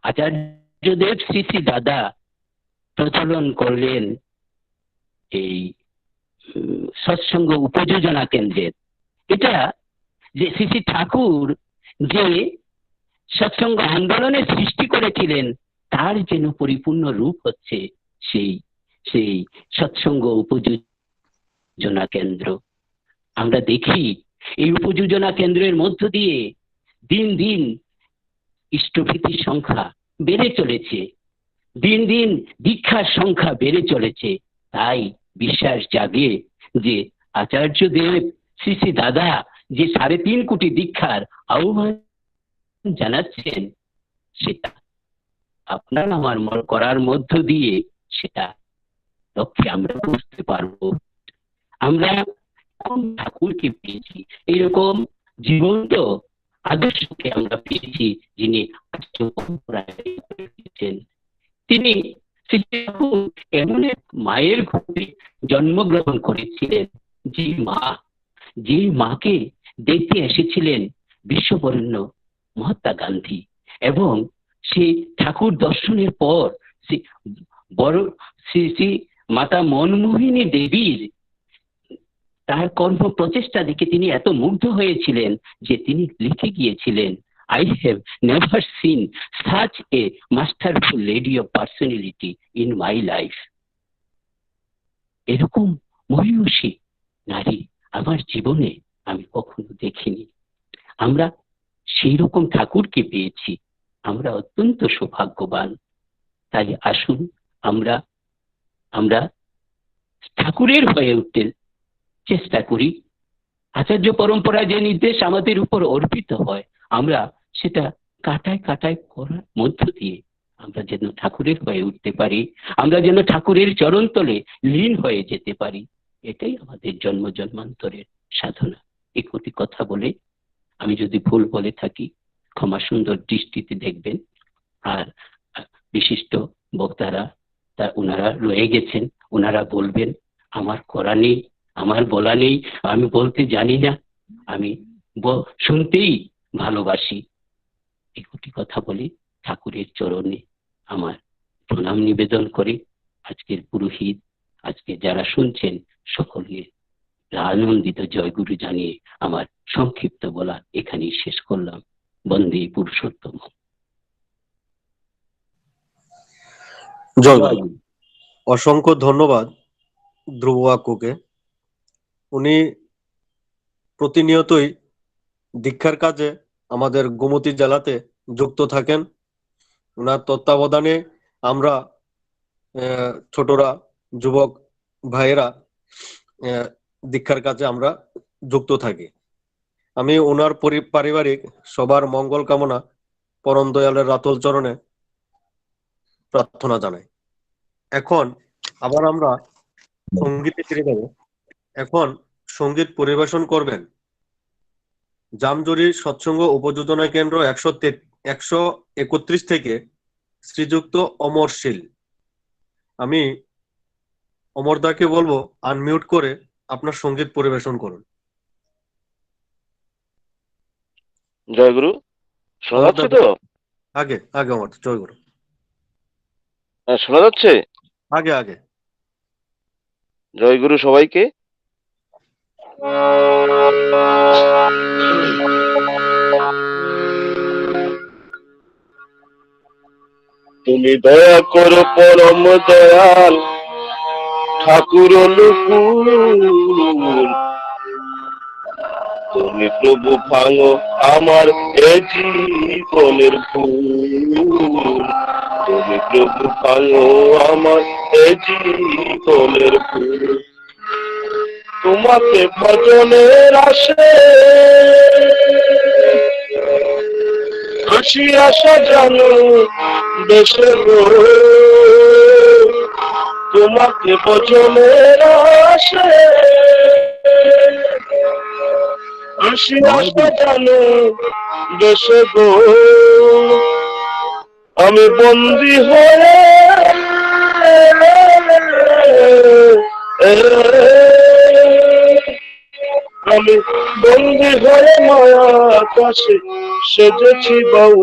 আচার্যদেব শ্রী শ্রী দাদা প্রচলন করলেন এই সৎসঙ্গ উপযোজনা কেন্দ্রের। এটা যে শ্রী শ্রী ঠাকুর যে সৎসঙ্গ আন্দোলনের সৃষ্টি করেছিলেন তার যেন পরিপূর্ণ রূপ হচ্ছে সেই সৎসঙ্গ উপযোজনা কেন্দ্র। আমরা দেখি এই উপযোজনা কেন্দ্রের মধ্য দিয়ে দিন দিন ইষ্টভীতির সংখ্যা বেড়ে চলেছে, দিন দিন দীক্ষার সংখ্যা বেড়ে চলেছে। তাই বিশ্বাস জাগে যে আচার্যদেব শ্রী শ্রী দাদা যে 3.5 কোটি দীক্ষার আহ্বান জানাচ্ছেন, সেটা আপনার আমার করার মধ্য দিয়ে সেটা লক্ষ্যে আমরা বুঝতে পারবো। আমরা ঠাকুরকে পেয়েছি, এইরকম জীবন্ত আদর্শকে আমরা পেয়েছি যিনি তিনি এমন এক মায়ের ঘরে জন্মগ্রহণ করেছিলেন যে মাকে দেখতে এসেছিলেন বিশ্ববরেণ্য মহাত্মা গান্ধী, এবং সেই ঠাকুর দর্শনের পর শ্রী শ্রী মাতা মনমোহিনী দেবীর তার কর্ম প্রচেষ্টা দেখে তিনি এত মুগ্ধ হয়েছিলেন যে তিনি লিখে গিয়েছিলেন, I have never seen such a masterful lady of personality in my life. এরকম মহিয়সী নারী আমার জীবনে আমি কখনো দেখিনি। আমরা সেই রকম ঠাকুরকে পেয়েছি, আমরা অত্যন্ত সৌভাগ্যবান। তাই আসুন আমরা ঠাকুরের হয়ে উঠতে চেষ্টা করি। আচার্য পরম্পরায় যে নির্দেশ আমাদের উপর অর্পিত হয়, আমরা সেটা কাটায় করার মধ্য দিয়ে আমরা যেন ঠাকুরের হয়ে উঠতে পারি, আমরা যেন ঠাকুরের চরণতলে লীন হয়ে যেতে পারি। এটাই আমাদের জন্ম জন্মান্তরের সাধনা। এই কোটি কথা বলে আমি যদি ভুল বলে থাকি ক্ষমা সুন্দর দৃষ্টিতে দেখবেন। আর বিশিষ্ট বক্তারা ওনারা রয়ে গেছেন, ওনারা বলবেন। আমার করা নেই, আমার বলা নেই, আমি বলতে জানি না, আমি শুনতেই ভালোবাসি। এই কোটি কথা বলে ঠাকুরের চরণে আমার প্রণাম নিবেদন করে আজকের পুরোহিত, আজকে যারা শুনছেন সকলকে আনন্দিত জয়গুরু জানিয়ে আমার সংক্ষিপ্ত বলা এখানেই শেষ করলাম। বন্দে পুরুষোত্তম। জয়গুরু। অসংখ্য ধন্যবাদ ধ্রুব আকুকে। উনি প্রতিনিয়তই দীক্ষার কাজে আমাদের গোমতী জেলাতে যুক্ত থাকেন। ওনার তত্ত্বাবধানে আমরা ছোটরা, যুবক ভাইয়েরা দীক্ষার কাজে আমরা যুক্ত থাকি। আমি ওনার পারিবারিক সবার মঙ্গল কামনা পরম দয়ালের রাতুল চরণে প্রার্থনা জানাই। এখন আবার আমরা সঙ্গীতে ফিরে যাব। এখন সঙ্গীত পরিবেশন করবেন জামজুরি সৎসঙ্গ উপযোজনা কেন্দ্র 131 থেকে শ্রীযুক্ত অমরশীল। আমি অমরদাকে বলবো আনমিউট করে আপনার সঙ্গীত পরিবেশন করুন। জয়গুরু, শোনা যাচ্ছে তো? আগে অমর, জয়গুরু। শোনা যাচ্ছে? আগে জয়গুরু সবাইকে। তুমি দয়া করো পরম দয়াল ঠাকুর অনুকূল, তুমি প্রভু ভাঙো আমার এ জীবনের ভুল, তুমি প্রভু ভাঙো আমার এ জীবনের ভুল। তোমাকে ভজনের আসে হাসি আশা জানো দেশে গো তোমাকে বচনের আসে আসি আসা জানো দেশে গো আমি বন্দী হয়ে আমি বন্দী হয়ে মায়া আকাশে সেজেছি বাউ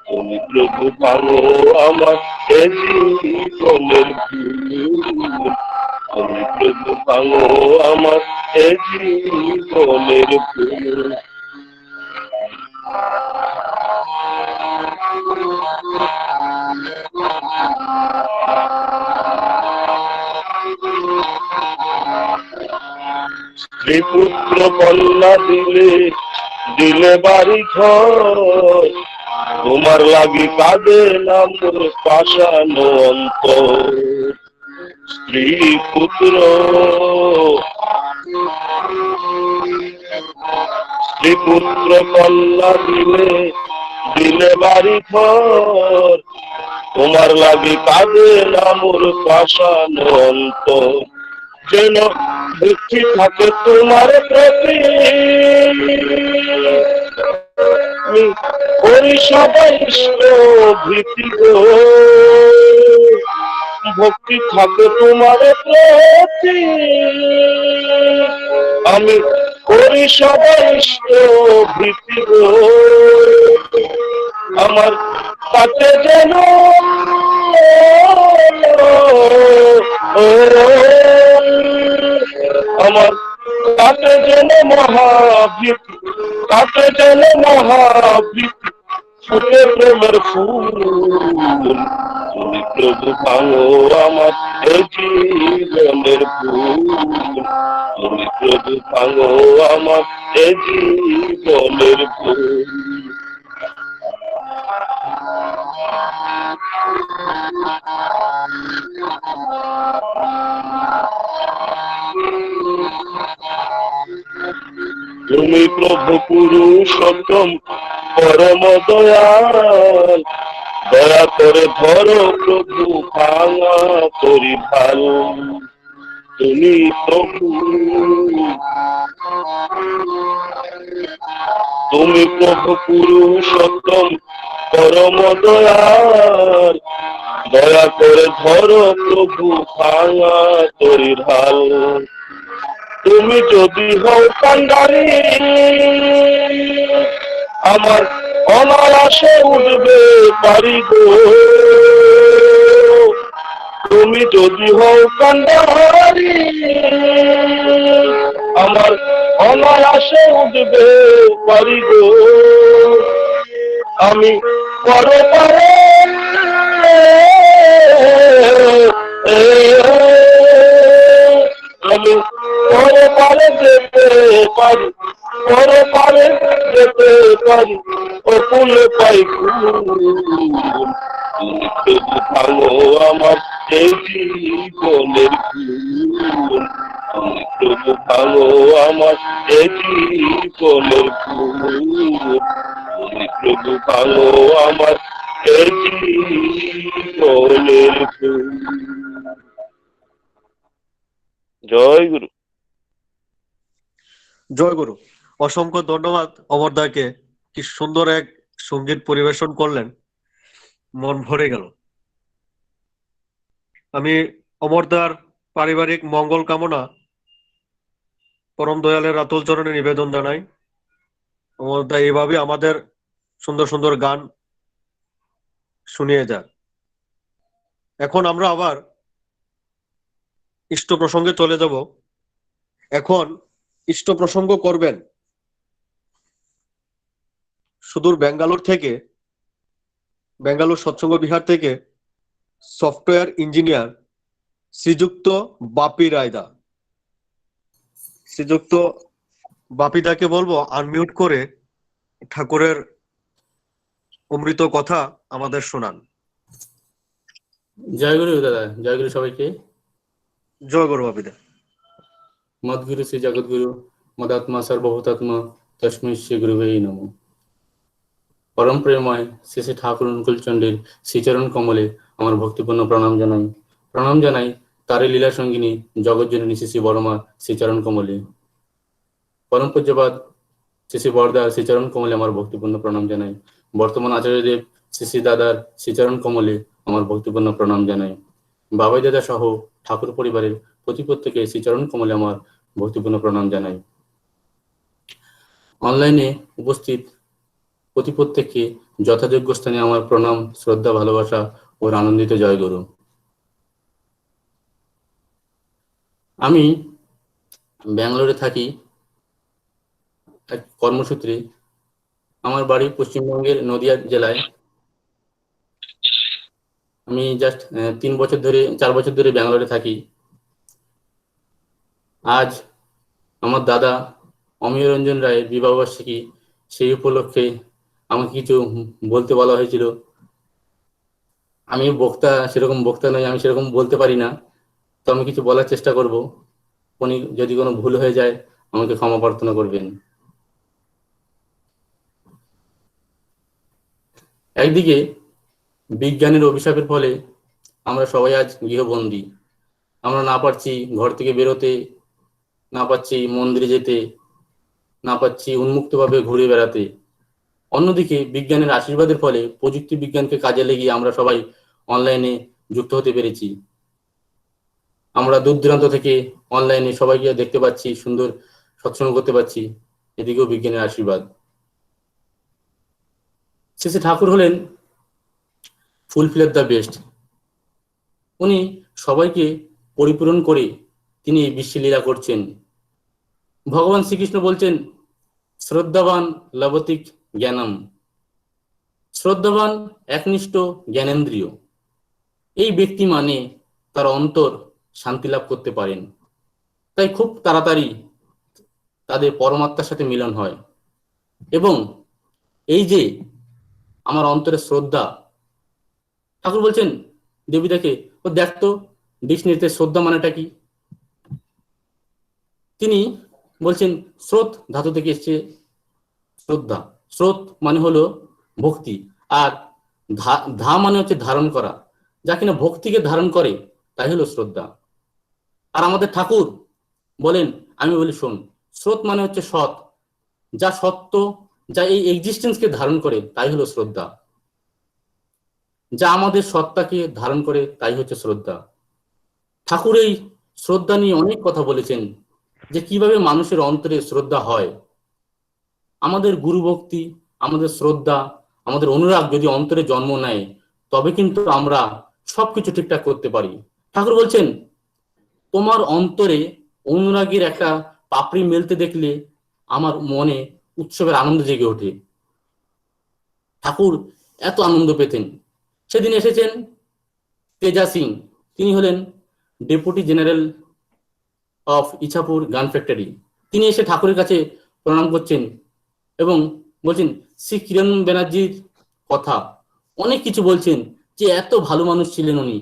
তুমি প্রভু ভালো আমার এ জীবনের ভুল তুমি প্রভু ভালো আমার এ জীবনের ভুল স্ত্রী পুত্র কন্যা দিলে দিলে বাড়ি ঘর তোমার লাগি কাঁদে না মোর পাষানো অন্তর স্ত্রী পুত্র কন্যা দিলে দিলে বাড়ি ঘর তোমার লাগি কাঁদে না মোর পাষানো অন্তর যেন দুঃখী থাকে তোমার প্রতি ওই সবাই ভীতি গো ভক্তি থাকে তোমার প্রতি আমি করি সবাই ভীতি গো আমার কাছে যেন আমার কাছে যেন মহাভীতি কাছে যেন মহাভীতি ফুটে প্রেমের ফুল তুমি প্রভু ভাঙো আমার এই জীবনের ফুল তুমি প্রভু ভাঙো আমার এই জীবনের ফুল তুমি প্রভু পুরুষোত্তম পরম দয়াল দয়া করে ধরো প্রভু ভাঙা করি ভালো তুমি প্রভু পুরুষোত্তম পরম দয়াল দয়া করে ধরো প্রভু ভাঙা করি ভালো তুমি যদি হও কান্ডারি আমার অনায়াসে উঠবে পারি গো তুমি যদি হও কান্ডারি আমার অনায়াসে উঠবে পারি গো আমি পরে পারে আমি পরে পারে যেতে পারি পরে পারে যেতে পারি অকুল পাই তুমি প্রভু ভালো আমার এই জীবনের ফুল তুমি প্রভু ভালো আমার এই জীবনের ফুল তুমি প্রভু ভালো আমার এই জীবনের ফুল জয় গুরু জয় গুরু। অসংখ্য ধন্যবাদ অমরদাকে, কি সুন্দর এক সঙ্গীত পরিবেশন করলেন, মন ভরে গেল। আমি অমরদার পারিবারিক মঙ্গল কামনা পরম দয়ালের আতুল চরণে নিবেদন জানাই। অমরদা এইভাবে আমাদের সুন্দর সুন্দর গান শুনিয়ে যাক। এখন আমরা আবার ইষ্ট প্রসঙ্গে চলে যাব। এখন ইষ্ট প্রসঙ্গ করবেন সুদূর বেঙ্গালুর সৎসঙ্গ বিহার থেকে সফটওয়্যার ইঞ্জিনিয়ার শ্রীযুক্ত বাপি রায়দা। শ্রীযুক্ত বাপিদাকে বলবো আনমিউট করে ঠাকুরের অমৃত কথা আমাদের শোনান। জয় গুরু দাদা, জয় গুরু সবাইকে। জয় গুরু বাপিদা। মদ্গুরু শ্রী জগৎগুরু মদাত্মা সর্বভূতাত্মা তস্मै শ্রী গুরুবে নমঃ। পরম প্রেমময় শ্রী শ্রী ঠাকুর অনুকূল চন্ডীর শ্রীচরণ কমলে আমার ভক্তিপূর্ণ প্রণাম জানাই তারই লীলা সঙ্গিনী জগৎজননী শ্রী শ্রী বড়মা শ্রীচরণ কমলে। পরম পূজ্যপাদ শ্রী শ্রী বরদার শ্রীচরণ কমলে আমার ভক্তিপূর্ণ প্রণাম জানাই। বর্তমান আচার্যদেব শ্রী শ্রী দাদার শ্রীচরণ কমলে আমার ভক্তিপূর্ণ প্রণাম জানাই। বাবাই দাদা সহ ঠাকুর পরিবারের প্রত্যেকে শ্রীচরণ কমলে আমার ভক্তিপূর্ণ প্রণাম জানাই। অনলাইনে উপস্থিত প্রত্যেককে যথাযোগ্য স্থানে আমার প্রণাম, শ্রদ্ধা, ভালোবাসা ও আনন্দিত জয়গুরু। আমি ব্যাঙ্গালোরে থাকি এক কর্মসূত্রে। আমার বাড়ি পশ্চিমবঙ্গের নদিয়া জেলায়। আমি জাস্ট 4 বছর ধরে ব্যাঙ্গালোরে থাকি। আজ আমার দাদা অমিয় রঞ্জন রায়ের বিবাহ বার্ষিকী, সেই উপলক্ষে আমাকে কিছু বলতে বলা হয়েছিল। আমি সেরকম বক্তা নই, আমি সেরকম বলতে পারি না, তো আমি কিছু বলার চেষ্টা করব। উনি যদি কোনো ভুল হয়ে যায় আমাকে ক্ষমা প্রার্থনা করবেন। একদিকে বিজ্ঞানের অভিশাপের ফলে আমরা সবাই আজ গৃহবন্দী। আমরা না পারছি ঘর থেকে বেরোতে, না পারছি মন্দিরে যেতে, না পারছি উন্মুক্তভাবে ঘুরে বেড়াতে। অন্যদিকে বিজ্ঞানের আশীর্বাদের ফলে প্রযুক্তি বিজ্ঞানকে কাজে লাগিয়ে আমরা সবাই অনলাইনে যুক্ত হতে পেরেছি। আমরা দূর দূরান্ত থেকে অনলাইনে সবাইকে দেখতে পাচ্ছি, সুন্দর সৎসঙ্গ করতে পারছি। এদিকেও বিজ্ঞানের আশীর্বাদ। শ্রী শ্রী ঠাকুর হলেন ফুলফিলার দ্য বেস্ট। উনি সবাইকে পরিপূরণ করে তিনি এই বিশ্বে লীলা করছেন। ভগবান শ্রীকৃষ্ণ বলছেন, শ্রদ্ধাবান লবতিক জ্ঞানম। শ্রদ্ধাবান একনিষ্ঠ জ্ঞানেন্দ্রিয়। এই ব্যক্তি মানে তার অন্তর শান্তি লাভ করতে পারেন। তাই খুব তাড়াতাড়ি তাদের পরমাত্মার সাথে মিলন হয়। এবং এই যে আমার অন্তরে শ্রদ্ধা, ঠাকুর বলছেন দেবীদাকে, ও দেখতো ডিকশনারিতে শ্রদ্ধা মানেটা কি। তিনি বলছেন স্রোত ধাতু থেকে এসছে শ্রদ্ধা। স্রোত মানে হলো ভক্তি, আর ধা মানে হচ্ছে ধারণ করা। যা কিনা ভক্তিকে ধারণ করে তাই হলো শ্রদ্ধা। আর আমাদের ঠাকুর বলেন, আমি বলি শোন, স্রোত মানে হচ্ছে সৎ, যা সত্য, যা এই এক্সিস্টেন্সকে ধারণ করে তাই হলো শ্রদ্ধা। যা আমাদের সত্তাকে ধারণ করে তাই হচ্ছে শ্রদ্ধা। ঠাকুর এই শ্রদ্ধা নিয়ে অনেক কথা বলেছেন, যে কিভাবে মানুষের অন্তরে শ্রদ্ধা হয়। আমাদের গুরু ভক্তি, আমাদের শ্রদ্ধা, আমাদের অনুরাগ যদি অন্তরে জন্ম নেয়, তবে কিন্তু আমরা সবকিছু ঠিকঠাক করতে পারি। ঠাকুর বলছেন, তোমার অন্তরে অনুরাগের একটা পাপড়ি মেলতে দেখলে আমার মনে উৎসবের আনন্দ জেগে ওঠে। ঠাকুর এত আনন্দ পেতেন। সেদিন এসেছেন তেজা সিং, তিনি হলেন ডেপুটি জেনারেল অফ ইছাপুর গান ফ্যাক্টরি। তিনি এসে ঠাকুরের কাছে প্রণাম করছেন এবং বলছেন শ্রী কিরণ ব্যানার্জির কথা, অনেক কিছু বলছেন, যে এত ভালো মানুষ ছিলেন উনি।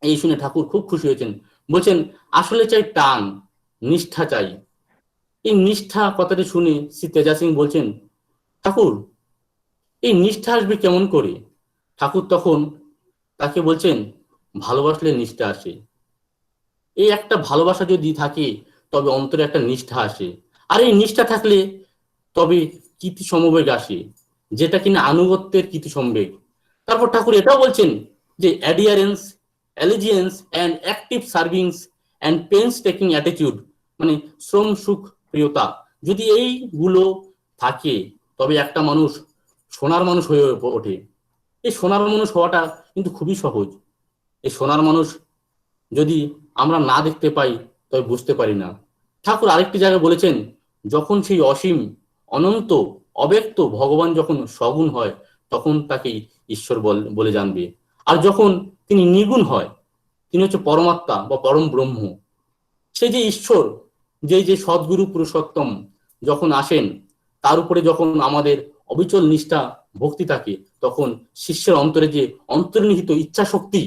এই শুনে ঠাকুর খুব খুশি হয়েছেন। বলছেন আসলে চাই টান, নিষ্ঠা চাই। এই নিষ্ঠা কথাটি শুনে শ্রী তেজা সিং বলছেন, ঠাকুর এই নিষ্ঠা আসবে কেমন করে? ঠাকুর তখন তাকে বলছেন, ভালোবাসলে নিষ্ঠা আসে। এই একটা ভালোবাসা যদি থাকে তবে অন্তরে একটা নিষ্ঠা আসে। আর এই নিষ্ঠা থাকলে তবে কীর্তি সমবেগ আসে, যেটা কিনা আনুগত্যের কীর্তি সমবেগ। তারপর ঠাকুর এটাও বলছেন যে adherence, allegiance and active servings and painstaking attitude, মানে শ্রম সুখ প্রিয়তা, যদি এইগুলো থাকে তবে একটা মানুষ সোনার মানুষ হয়ে ওঠে। এই সোনার মানুষ হওয়াটা কিন্তু খুবই সহজ। এই সোনার মানুষ যদি আমরা না দেখতে পাই তবে বুঝতে পারি না। ঠাকুর আরেকটি জায়গায় বলেছেন, যখন সেই অসীম, অনন্ত, অব্যক্ত ভগবান যখন সগুণ হয় তখন তাকে ঈশ্বর বলে জানবে। আর যখন তিনি নির্গুণ হয়, তিনি হচ্ছে পরমাত্মা বা পরম ব্রহ্ম। সেই যে ঈশ্বর, যে সদ্গুরু পুরুষোত্তম যখন আসেন, তার উপরে যখন আমাদের অবিচল নিষ্ঠা ভক্তি থাকে, তখন শিষ্যের অন্তরে যে অন্তর্নিহিত ইচ্ছা শক্তি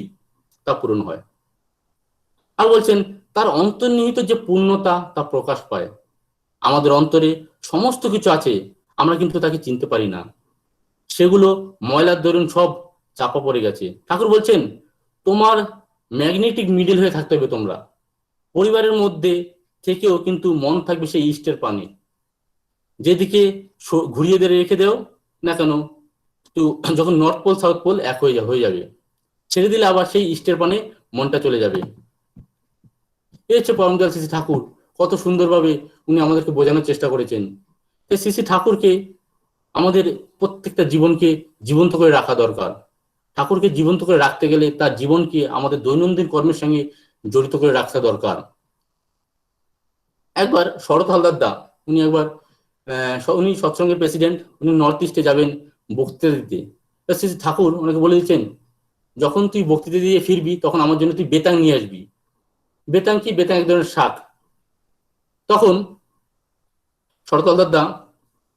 তা পূরণ হয়। আর বলছেন তার অন্তর্নিহিত যে পূর্ণতা তা প্রকাশ পায়। আমাদের অন্তরে সমস্ত কিছু আছে, আমরা কিন্তু তাকে চিনতে পারি না। সেগুলো ময়লার দরুন সব চাপা পড়ে গেছে। ঠাকুর বলছেন তোমার ম্যাগনেটিক মিডিল হয়ে থাকতে হবে তোমরা। পরিবারের মধ্যে থেকেও কিন্তু মন থাকবে সেই ইস্টের পানে, যেদিকে ঘুরিয়ে দিয়ে রেখে দেও না কেন, তো যখন নর্থ পোল সাউথ পোল এক হয়ে যাবে, ছেড়ে দিলে আবার সেই ইস্টের পানে মনটা চলে যাবে। এই হচ্ছে পরমদয়াল শ্রী শ্রী ঠাকুর, কত সুন্দরভাবে উনি আমাদেরকে বোঝানোর চেষ্টা করেছেন। শ্রী শ্রী ঠাকুরকে আমাদের প্রত্যেকটা জীবনকে জীবন্ত করে রাখা দরকার। ঠাকুরকে জীবন্ত করে রাখতে গেলে তার জীবনকে আমাদের দৈনন্দিন কর্মের সঙ্গে জড়িত করে রাখা দরকার। একবার শরৎ হালদার দা উনি সৎসঙ্গের প্রেসিডেন্ট, উনি নর্থ ইস্টে যাবেন বক্তৃতা দিতে। শ্রী শ্রী ঠাকুর ওনাকে বলে দিচ্ছেন, যখন তুই বক্তৃতা দিয়ে ফিরবি তখন আমার জন্য তুই বেতাং নিয়ে আসবি। বেতাং কি? বেতাং এক ধরনের শাক। তখন শরৎ হালদার দা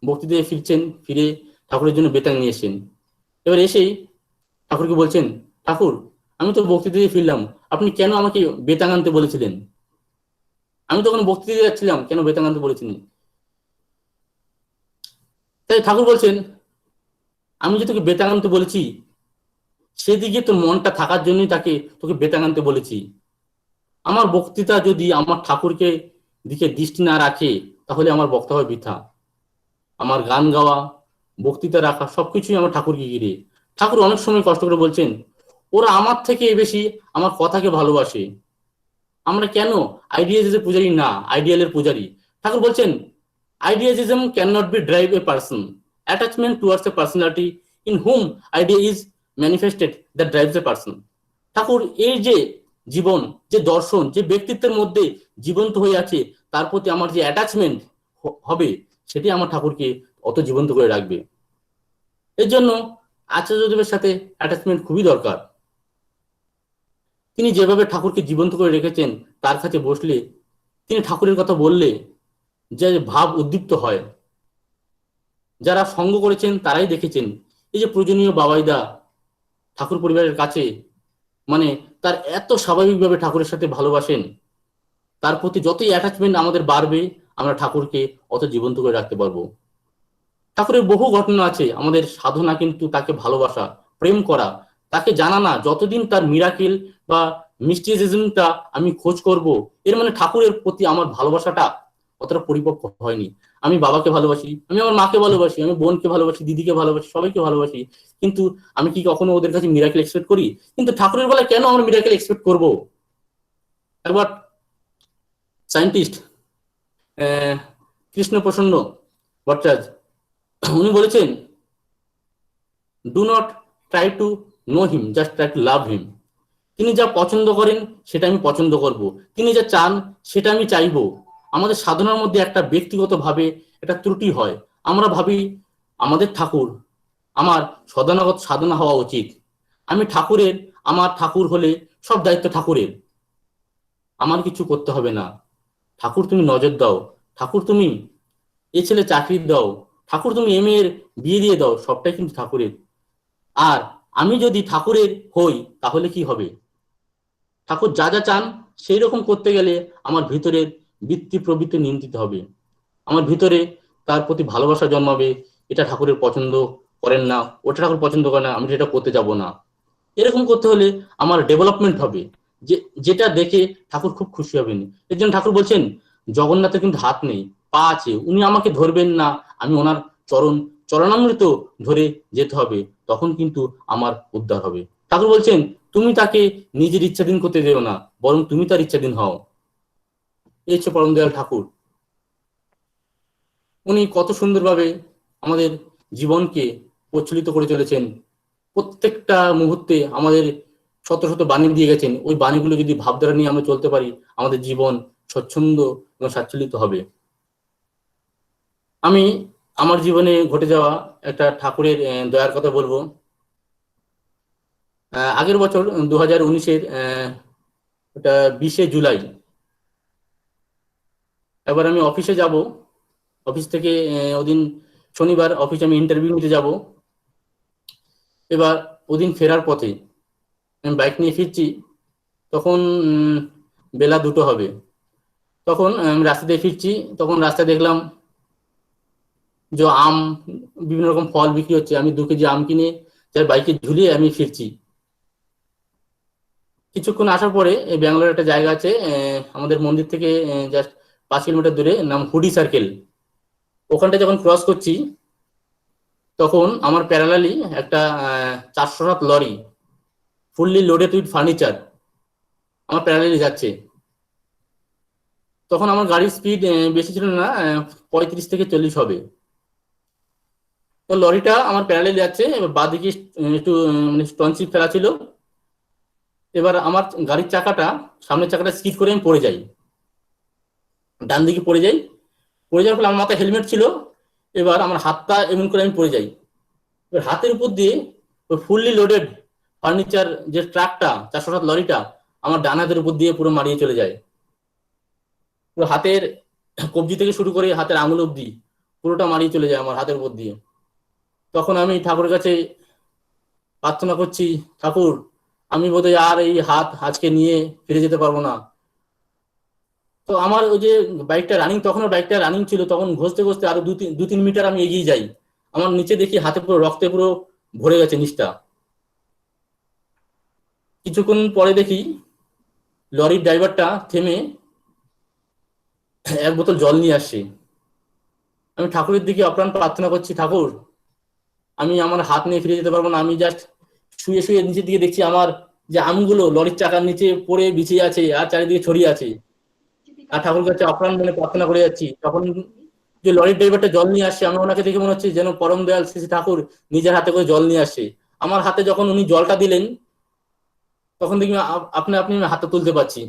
বক্তৃতা দিয়ে ফিরছেন, ফিরে ঠাকুরের জন্য বেতাং নিয়ে এসেছেন। এবার এসেই ঠাকুরকে বলছেন, ঠাকুর আমি তো বক্তৃতা দিয়ে ফিরলাম, আপনি কেন আমাকে বেতাং আনতে বলেছিলেন? আমি তখন বক্তৃতা দিয়ে যাচ্ছিলাম, কেন বেতাং আনতে বলেছিলেন? তাই ঠাকুর বলছেন, আমি যে তোকে বেতাং আনতে বলেছি সেদিকে তোর মনটা থাকার জন্যই তোকে বেতাং আনতে বলেছি। আমার বক্তৃতা যদি আমার ঠাকুরকে দিকে দৃষ্টি না রাখে তাহলে আমার বক্তব্য বৃথা। আমার গান গাওয়া, বক্তৃতা রাখা সবকিছুই আমার ঠাকুরকে ঘিরে। ঠাকুর অনেক সময় কষ্ট করে বলছেন, ওরা আমার থেকে বেশি আমার কথাকে ভালোবাসে। আমরা কেন আইডিয়ালিজমের পূজারী না, আইডিয়ালের পূজারী? ঠাকুর বলছেন, idealism can not be drive a person, attachment towards a personality in whom idea is manifested that drives a person. Thakur এই যে জীবন, যে দর্শন, যে ব্যক্তিত্বের মধ্যে জীবন্ত হয়ে আছে, তার প্রতি আমার যে অ্যাটাচমেন্ট হবে সেটি আমার ঠাকুরকে অত জীবন্ত করে রাখবে। এর জন্য আচার্যদেবের সাথে অ্যাটাচমেন্ট খুবই দরকার। তিনি যেভাবে ঠাকুরকে জীবন্ত করে রেখেছেন, তার কাছে বসলে, তিনি ঠাকুরের কথা বললে যে ভাব উদ্দীপ্ত হয়। যারা সঙ্গ করেছেন তারাই দেখেছেন, এই যে পূজনীয় বাবাইদা ঠাকুর পরিবারের কাছে মানে তার এত স্বাভাবিকভাবে ঠাকুরের সাথে ভালোবাসেন, তার প্রতি যতই অ্যাটাচমেন্ট আমাদের বাড়বে আমরা ঠাকুরকে অত জীবন্ত করে রাখতে পারবো। ঠাকুরের বহু ঘটনা আছে। আমাদের সাধনা কিন্তু তাকে ভালোবাসা, প্রেম করা, তাকে জানা না। যতদিন তার মিরাকেল বা মিস্টিসিজমটা আমি খোঁজ করব, এর মানে ঠাকুরের প্রতি আমার ভালোবাসাটা অতটা পরিপক্ক হয়নি। আমি বাবাকে ভালোবাসি, আমি আমার মাকে ভালোবাসি, আমি বোনকে ভালোবাসি, দিদিকে ভালোবাসি, সবাইকে ভালোবাসি, কিন্তু আমি কি কখনো ওদের কাছে মিরাকেল এক্সপেক্ট করি? কিন্তু ঠাকুরের বেলায় কেন আমরা মিরাকেল এক্সপেক্ট করব? একবার সায়েন্টিস্ট কৃষ্ণ প্রসন্ন ভট্টাচার্য উনি বলেছেন, do not try to know him, just try to love him. তিনি যা পছন্দ করেন সেটা আমি পছন্দ করব, তিনি যা চান সেটা আমি চাইবো। আমাদের সাধনার মধ্যে একটা ব্যক্তিগত ভাবে একটা ত্রুটি হয়। আমরা ভাবি আমাদের ঠাকুর, আমার সদানগত সাধনা হওয়া উচিত, আমি ঠাকুরের, আমার ঠাকুর হলে সব দায়িত্ব ঠাকুরের, আমার কিছু করতে হবে না। ঠাকুর তুমি নজর দাও, ঠাকুর তুমি এ ছেলে চাকরি দাও, ঠাকুর তুমি এর বিয়ে দিয়ে দাও, সবটাই কিন্তু ঠাকুরের। আর আমি যদি ঠাকুরের হই তাহলে কি হবে? ঠাকুর যা যা চান সেই রকম করতে গেলে আমার ভিতরের বৃত্তি প্রবৃত্তি নিয়ন্ত্রিত হবে, আমার ভিতরে তার প্রতি ভালোবাসা জন্মাবে। এটা ঠাকুরের পছন্দ করেন না, ওটা ঠাকুর পছন্দ করে না, আমি সেটা করতে যাব না। এরকম করতে হলে আমার ডেভেলপমেন্ট হবে, যেটা দেখে ঠাকুর খুব খুশি হবেন। এর জন্য ঠাকুর বলছেন, জগন্নাথের কিন্তু হাত নেই, পা আছে, উনি আমাকে ধরবেন না, আমি ওনার চরণামৃত ধরে যেতে হবে, তখন কিন্তু আমার উদ্ধার হবে। ঠাকুর বলছেন, তুমি তাকে নিজের ইচ্ছাধীন করতে দেও না, বরং তুমি তার ইচ্ছাধীন হও। এই হচ্ছে পরম দয়াল ঠাকুর। উনি কত সুন্দরভাবে আমাদের জীবনকে প্রচলিত করে চলেছেন। প্রত্যেকটা মুহূর্তে আমাদের শত শত বাণী দিয়ে গেছেন। ওই বাণীগুলো যদি ভাবধারা নিয়ে আমরা চলতে পারি, আমাদের জীবন স্বচ্ছন্দ এবং স্বাচ্ছন্দিত হবে। আমি আমার জীবনে ঘটে যাওয়া একটা ঠাকুরের দয়ার কথা বলবো। আগের বছর 2019-এর ওটা 20শে জুলাই, এবার আমি অফিসে যাব, অফিস থেকে ওদিন শনিবার অফিসে আমি ইন্টারভিউ নিতে যাব। এবার ওদিন ফেরার পথে আমি বাইক নিয়ে ফিরছি, তখন বেলা 2টো হবে। তখন আমি রাস্তা দিয়ে ফিরছি, তখন রাস্তায় দেখলাম যে আম, বিভিন্ন রকম ফল বিক্রি হচ্ছে, আমি 2 কেজি আম কিনে যার বাইকে ঝুলিয়ে আমি ফিরছি। কিছুক্ষণ আসার পরে এই ব্যাঙ্গালোর একটা জায়গা আছে, আমাদের মন্দির থেকে জাস্ট 5 কিলোমিটার দূরে, নাম হুডি সার্কেল। ওখানটা যখন ক্রস করছি তখন আমার প্যারালালি একটা 407 lorry fully loaded with furniture আমার প্যারালালি যাচ্ছে। তখন আমার গাড়ির স্পিড বেশি ছিল না, 35 থেকে 40 হবে। তো লরিটা আমার প্যারালালি যাচ্ছে, এবার বাঁদিকে একটু মানে স্টনচিপ ফেলা ছিল। এবার আমার গাড়ির চাকাটা, সামনের চাকাটা স্কিড করে আমি পড়ে যাই, ডান দিকে পড়ে যাই। পড়ে যাওয়ার ফলে আমার মাথায় হেলমেট ছিল, এবার আমার হাতটা এমন করে আমি পড়ে যাই। এবার হাতের উপর দিয়ে ওই ফুললি লোডেড ফার্নিচার যে ট্রাকটা, 407 লরিটা আমার ডান হাতের উপর দিয়ে পুরো মারিয়ে চলে যায়। পুরো হাতের কবজি থেকে শুরু করে হাতের আঙুল অব্দি পুরোটা মারিয়ে চলে যায় আমার হাতের উপর দিয়ে। তখন আমি ঠাকুরের কাছে প্রার্থনা করছি, ঠাকুর আমি বোধহয় আর এই হাত আজকে নিয়ে ফিরে যেতে পারবো না। তো আমার ওই যে বাইকটা রানিং, তখন বাইকটা রানিং ছিল, তখন ঘষতে ঘষতে আরো 2-3 মিটার আমি এগিয়ে যাই। আমার নিচে দেখি হাতে পুরো রক্তে পুরো ভরে গেছে নিচটা। কিছুক্ষণ পরে দেখি লরির ড্রাইভারটা থেমে 1 বোতল জল নিয়ে আসছে। আমি ঠাকুরের দিকে আপ্রাণ প্রার্থনা করছি, ঠাকুর আমি আমার হাত নিয়ে ফিরে যেতে পারবো না। আমি জাস্ট শুয়ে শুয়ে নিচের দিকে দেখছি আমার যে আমগুলো লরির চাকার নিচে পড়ে বিছিয়ে আছে আর চারিদিকে ছড়িয়ে আছে, আর ঠাকুর কাছে আপ্রাণ মনে প্রার্থনা করে যাচ্ছি। তখন যে লরির ড্রাইভারটা জল নিয়ে আসছে, আমি ওনাকে দেখে মনে হচ্ছে যেন পরম দয়াল শ্রী শ্রী ঠাকুর নিজের হাতে করে জল নিয়ে আসছে। আমার হাতে যখন উনি জলটা দিলেন তখন দেখি আপনি আপনি হাতটা তুলতে পারছি।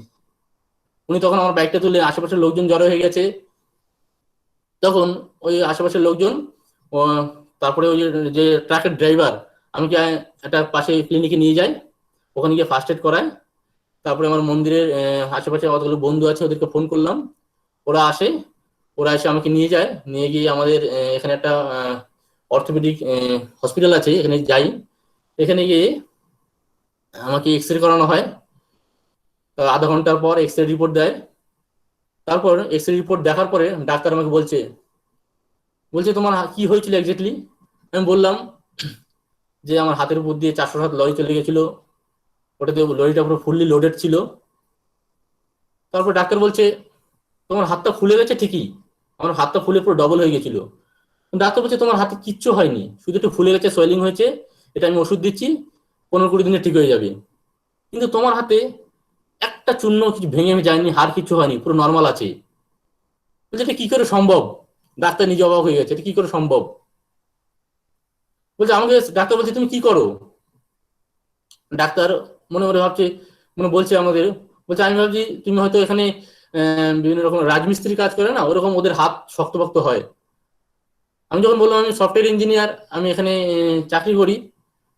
উনি তখন আমার বাইকটা তুলে, আশেপাশের লোকজন জড়ো হয়ে গেছে। তখন ওই আশেপাশের লোকজন তারপরে ওই যে ট্রাকের ড্রাইভার আমাকে একটা পাশে ক্লিনিকে নিয়ে যায়, ওখানে গিয়ে ফার্স্ট এড করায়। তারপরে আমার মন্দিরের আশেপাশে কতগুলো বন্ধু আছে, ওদেরকে ফোন করলাম, ওরা আসে। ওরা এসে আমাকে নিয়ে যায়, নিয়ে গিয়ে আমাদের এখানে একটা অর্থোপেডিক হসপিটাল আছে, এখানে যাই। এখানে গিয়ে আমাকে এক্স রে করানো হয়। আধা ঘন্টার পর এক্স রে রিপোর্ট দেয়। তারপর এক্স রে রিপোর্ট দেখার পরে ডাক্তার আমাকে বলছে তোমার কি হয়েছিল এক্স্যাক্টলি। আমি বললাম যে আমার হাতের উপর দিয়ে 407 লরি চলে গেছিল, ওটাতে লরিটা পুরো ফুললি লোডেড ছিল। তারপর ডাক্তার বলছে তোমার হাতটা ফুলে গেছে ঠিকই, আমার হাতটা ফুলে পুরো ডবল হয়ে গেছিল। ডাক্তার বলছে তোমার হাতে কিচ্ছু হয়নি, শুধু একটু ফুলে গেছে, সোয়েলিং হয়েছে, এটা আমি ওষুধ দিচ্ছি, 15-20 দিনে ঠিক হয়ে যাবে। কিন্তু তোমার হাতে একটা চূর্ণ কিছু ভেঙে যায়নি, হাড় কিছু হয়নি, পুরো নর্মাল আছে। বলছে এটা কি করে সম্ভব? ডাক্তার নিজে অবাক হয়ে গেছে, এটা কি করে সম্ভব। বলছে আমাকে, ডাক্তার বলছে তুমি কি করো? ডাক্তার মনে মনে ভাবছে, মনে বলছে আমাদের, বলছে আমি ভাবছি তুমি হয়তো এখানে বিভিন্ন রকম রাজমিস্ত্রি কাজ করে না, ওরকম ওদের হাত শক্তপোক্ত হয়। আমি যখন বললাম আমি সফটওয়্যার ইঞ্জিনিয়ার, আমি এখানে চাকরি করি,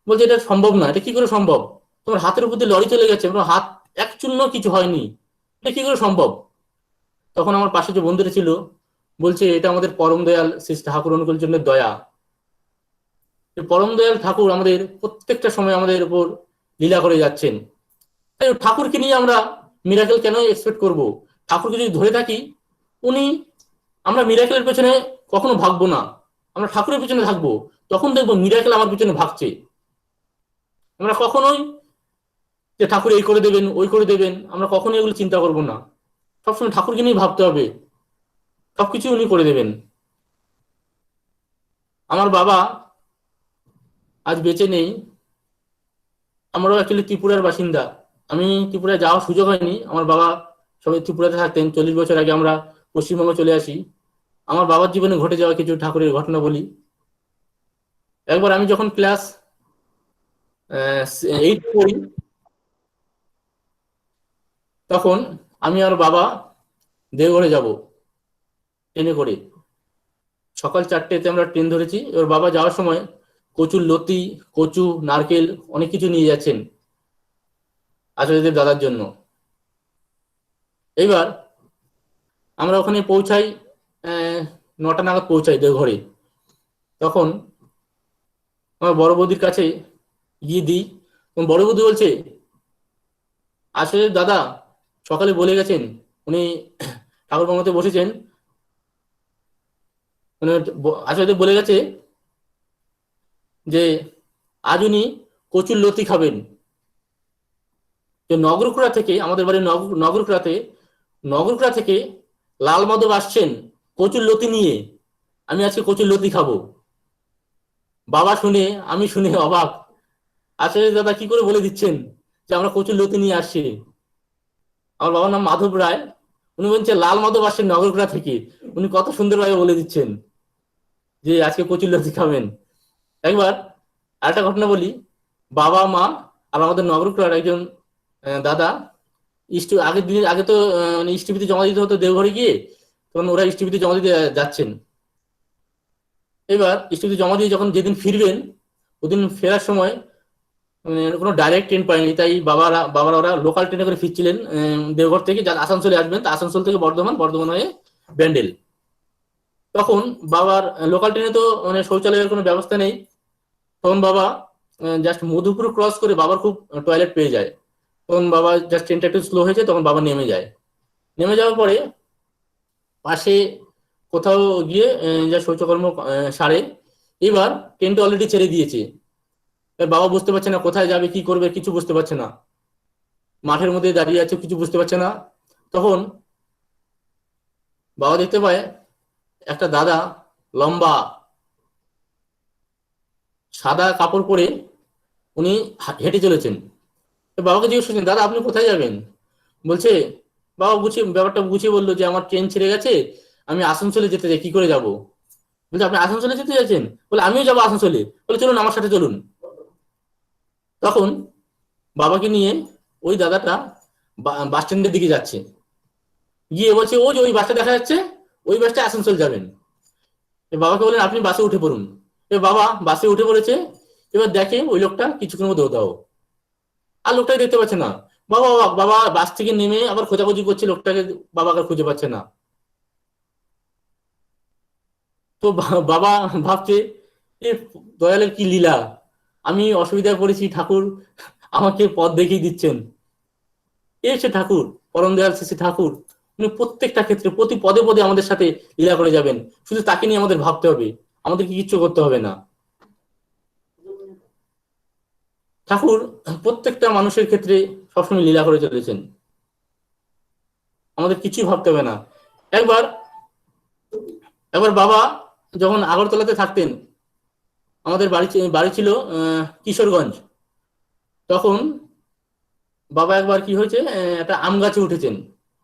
বলছে এটা সম্ভব না, এটা কি করে সম্ভব? তোমার হাতের উপর দিয়ে লরি চলে গেছে, তোমার হাত এক চূর্ণ কিছু হয়নি, এটা কি করে সম্ভব? তখন আমার পাশে যে বন্ধুরা ছিল বলছে এটা আমাদের পরম দয়াল শ্রী ঠাকুর অনুকূল জন্য দয়া। পরম দয়াল ঠাকুর আমাদের প্রত্যেকটা সময় আমাদের উপর লীলা করে যাচ্ছেন। তাই ঠাকুরকে নিয়ে আমরা মিরাকেল কেন এক্সপেক্ট করব? ঠাকুরকে যদি ধরে থাকি, উনি, আমরা মিরাকেলের পেছনে কখনো ভাগবো না, আমরা ঠাকুরের পেছনে থাকবো, তখন দেখবো মিরাকেল আমার পেছনে ভাগছে। আমরা কখনোই যে ঠাকুর এই করে দেবেন ওই করে দেবেন, আমরা কখনোই এগুলো চিন্তা করবো না। সবসময় ঠাকুরকে নিয়ে ভাবতে হবে, সবকিছু উনি করে দেবেন। আমার বাবা আজ বেঁচে নেই, আমরাও অ্যাকচুয়ালি ত্রিপুরার বাসিন্দা। আমি ত্রিপুরায় যাওয়ার সুযোগ হয়নি, আমার বাবা সবাই ত্রিপুরাতে থাকতেন। 40 বছর আগে আমরা পশ্চিমবঙ্গে চলে আসি। আমার বাবার জীবনে ঘটে যাওয়া কিছু ঠাকুরের ঘটনা বলি। একবার আমি যখন ক্লাস 8 পড়ি, তখন আমি আর বাবা দেওঘরে যাব ট্রেনে করে। সকাল 4টেতে আমরা ট্রেন ধরেছি। এবার বাবা যাওয়ার সময় কচুর লতি, কচু, নারকেল অনেক কিছু নিয়ে যাচ্ছেন আচার্যদেব দাদার জন্য। এইবার আমরা ওখানে পৌঁছাই, 9টা নাগাদ পৌঁছাই দেওঘরে। তখন আমার বড় বৌদির কাছে গিয়ে দিই, বড় বৌদি বলছে আসলে দাদা সকালে বলে গেছেন উনি ঠাকুর বাংলাতে বসেছেন, মানে আচার্য বলে গেছে যে আজ উনি কচুর লতি খাবেন। যে নগরকুড়া থেকে, আমাদের বাড়ি নগরকুড়া থেকে লাল মাধব আসছেন কচুর লতি নিয়ে। আমি আজকে কচুর লতি খাবো। বাবা শুনে, আমি শুনে অবাক। আচার্য দাদা কি করে বলে দিচ্ছেন যে আমরা কচুর লতি নিয়ে আসছি? আমার বাবার নাম মাধব রায়। উনি বলছেন লাল মাধব আসছেন নগরকুড়া থেকে। উনি কত সুন্দরভাবে বলে দিচ্ছেন যে আজকে কচুর লতি খাবেন। একবার আরেকটা ঘটনা বলি। বাবা, মা আর আমাদের নগরকুড়ার একজন দাদা আগে তো মানে ইষ্টপিতে জমা দিতে হতো দেওঘরে গিয়ে, তখন ওরা ইষ্টপিতে জমা দিতে যাচ্ছেন। এবার ইষ্টপিতে জমা দিয়ে যখন যেদিন ফিরবেন, ওদিন ফেরার সময় মানে কোনো ডাইরেক্ট ট্রেন পায়নি, তাই বাবারা ওরা লোকাল ট্রেনে করে ফিরছিলেন দেওঘর থেকে। আসানসোলে আসবেন, তা আসানসোল থেকে বর্ধমান হয়ে ব্যান্ডেল। তখন বাবার লোকাল ট্রেনে তো মানে শৌচালয়ের কোনো ব্যবস্থা নেই। তখন বাবা জাস্ট মধুপুর ক্রস করে বাবার খুব টয়লেট পেয়ে যায়। তখন বাবা জাস্ট ট্রেনটা একটু স্লো হয়েছে, তখন বাবা নেমে যায়। নেমে যাওয়ার পরে পাশে কোথাও গিয়ে যা শৌচকর্ম সারে। এবার ট্রেনটা অলরেডি ছেড়ে দিয়েছে। বাবা বুঝতে পারছে না কোথায় যাবে, কি করবে, কিছু বুঝতে পারছে না। মাঠের মধ্যে দাঁড়িয়ে আছে, কিছু বুঝতে পারছে না। তখন বাবা দেখতে পায় একটা দাদা লম্বা সাদা কাপড় পরে উনি হেঁটে চলেছেন। বাবাকে জিজ্ঞেস করছেন, দাদা আপনি কোথায় যাবেন? বলছে, বাবা ব্যাপারটা গুছিয়ে বললো যে আমার ট্রেন ছেড়ে গেছে, আমি আসানসোলে যেতে চাই, কি করে যাব? বলছে, আপনি আসানসোলে যেতে চাইছেন? বলে, আমিও যাবো আসানসোলে। বলে, চলুন আমার সাথে চলুন। তখন বাবাকে নিয়ে ওই দাদাটা বাস স্ট্যান্ডের দিকে যাচ্ছে। গিয়ে বলছে, ও যে ওই বাসটা দেখা যাচ্ছে, ওই বাসটা আসানসোল যাবেন। বাবাকে বলেন, আপনি বাসে উঠে পড়ুন। বাবা বাসে উঠে পড়েছে। এবার দেখে ওই লোকটা কিছুক্ষণের মধ্যে উধাও, আর লোকটাকে দেখতে পাচ্ছে না। বাবা বাস থেকে নেমে আবার খোঁজাখুঁজি করছে লোকটাকে, বাবাকে খুঁজে পাচ্ছে না। তো বাবা ভাবছে, এ দয়ালের কি লীলা, আমি অসুবিধায় পড়েছি, ঠাকুর আমাকে পথ দেখিয়ে দিচ্ছেন। সে ঠাকুর, পরম দয়াল শ্রী ঠাকুর, উনি প্রত্যেকটা ক্ষেত্রে প্রতি পদে পদে আমাদের সাথে লীলা করে যাবেন। শুধু তাকে নিয়ে আমাদের ভাবতে হবে, আমাদেরকে কিচ্ছু করতে হবে না। ঠাকুর প্রত্যেকটা মানুষের ক্ষেত্রে সবসময় লীলা করে চলেছেন, আমাদের কিছুই ভাবতে হবে না। একবার বাবা যখন আগরতলাতে থাকতেন, আমাদের বাড়ি ছিল কিশোরগঞ্জ। তখন বাবা একবার কি হয়েছে, একটা আম গাছে উঠেছেন।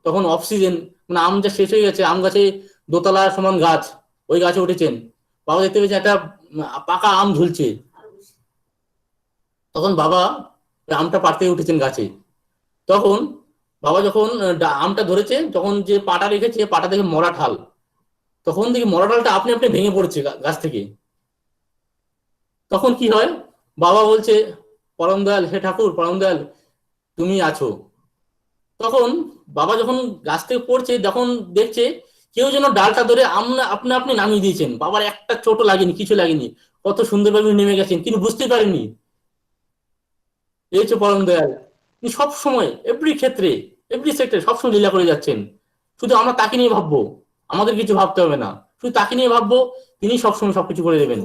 তখন অফ সিজন, মানে আম যা শেষ হয়ে গেছে, আম গাছে দোতলা সমান গাছ, ওই গাছে উঠেছেন। বাবা দেখতে পেয়েছেন একটা পাকা আম ঝুলছে। তখন বাবা আমটা পাড়তে উঠেছেন গাছে। তখন বাবা যখন আমটা ধরেছে, তখন যে পাটা রেখেছে, পাটা দেখে মরা ঠাল। তখন দেখি মরা ঠালটা আপনি আপনি ভেঙে পড়ছে গাছ থেকে। তখন কি হয়, বাবা বলছে, পরম দয়াল, হে ঠাকুর পরম দয়াল, তুমি আছো। তখন বাবা যখন গাছ থেকে পড়ছে, যখন দেখছে কেউ যেন ডালটা ধরে আপনি নামিয়ে দিয়েছেন। বাবার একটা চোট লাগেনি, কিছু লাগেনি, কত সুন্দরভাবে নেমে গেছেন, কিন্তু বুঝতে পারেনি। এই হচ্ছে পরম দয়াল। তিনি সবসময় এভরি ক্ষেত্রে, এভরি সেক্টরে সবসময় লীলা করে যাচ্ছেন। শুধু আমরা তাকে নিয়ে ভাববো, আমাদের কিছু ভাবতে হবে না, শুধু তাকে নিয়ে ভাববো, তিনি সবসময় সবকিছু করে দেবেন।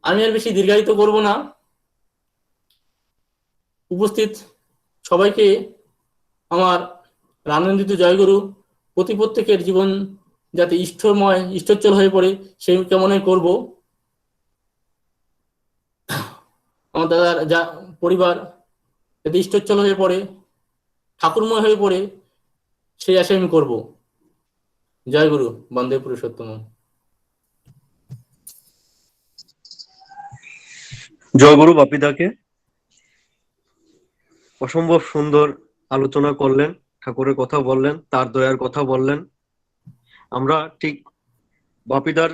আমি আর বেশি দীর্ঘায়িত করব না। উপস্থিত সবাইকে আমার রানন্দিত জয়গুরু। প্রত্যেকের জীবন যাতে ইষ্টচ্ছল হয়ে পড়ে, সেই কামনাই করব। আমার দাদার যা পরিবার যাতে ইষ্টচ্ছল হয়ে পড়ে, ঠাকুরময় হয়ে পড়ে, সেই আশাই আমি করব। জয় গুরু, বন্দে পুরুষোত্তম। জয় গুরু বাপিদাকে অসম্ভব সুন্দর আলোচনা করলেন, ঠাকুরের কথা বললেন, তার দয়ার কথা বললেন। আমরা ঠিক বাপিদার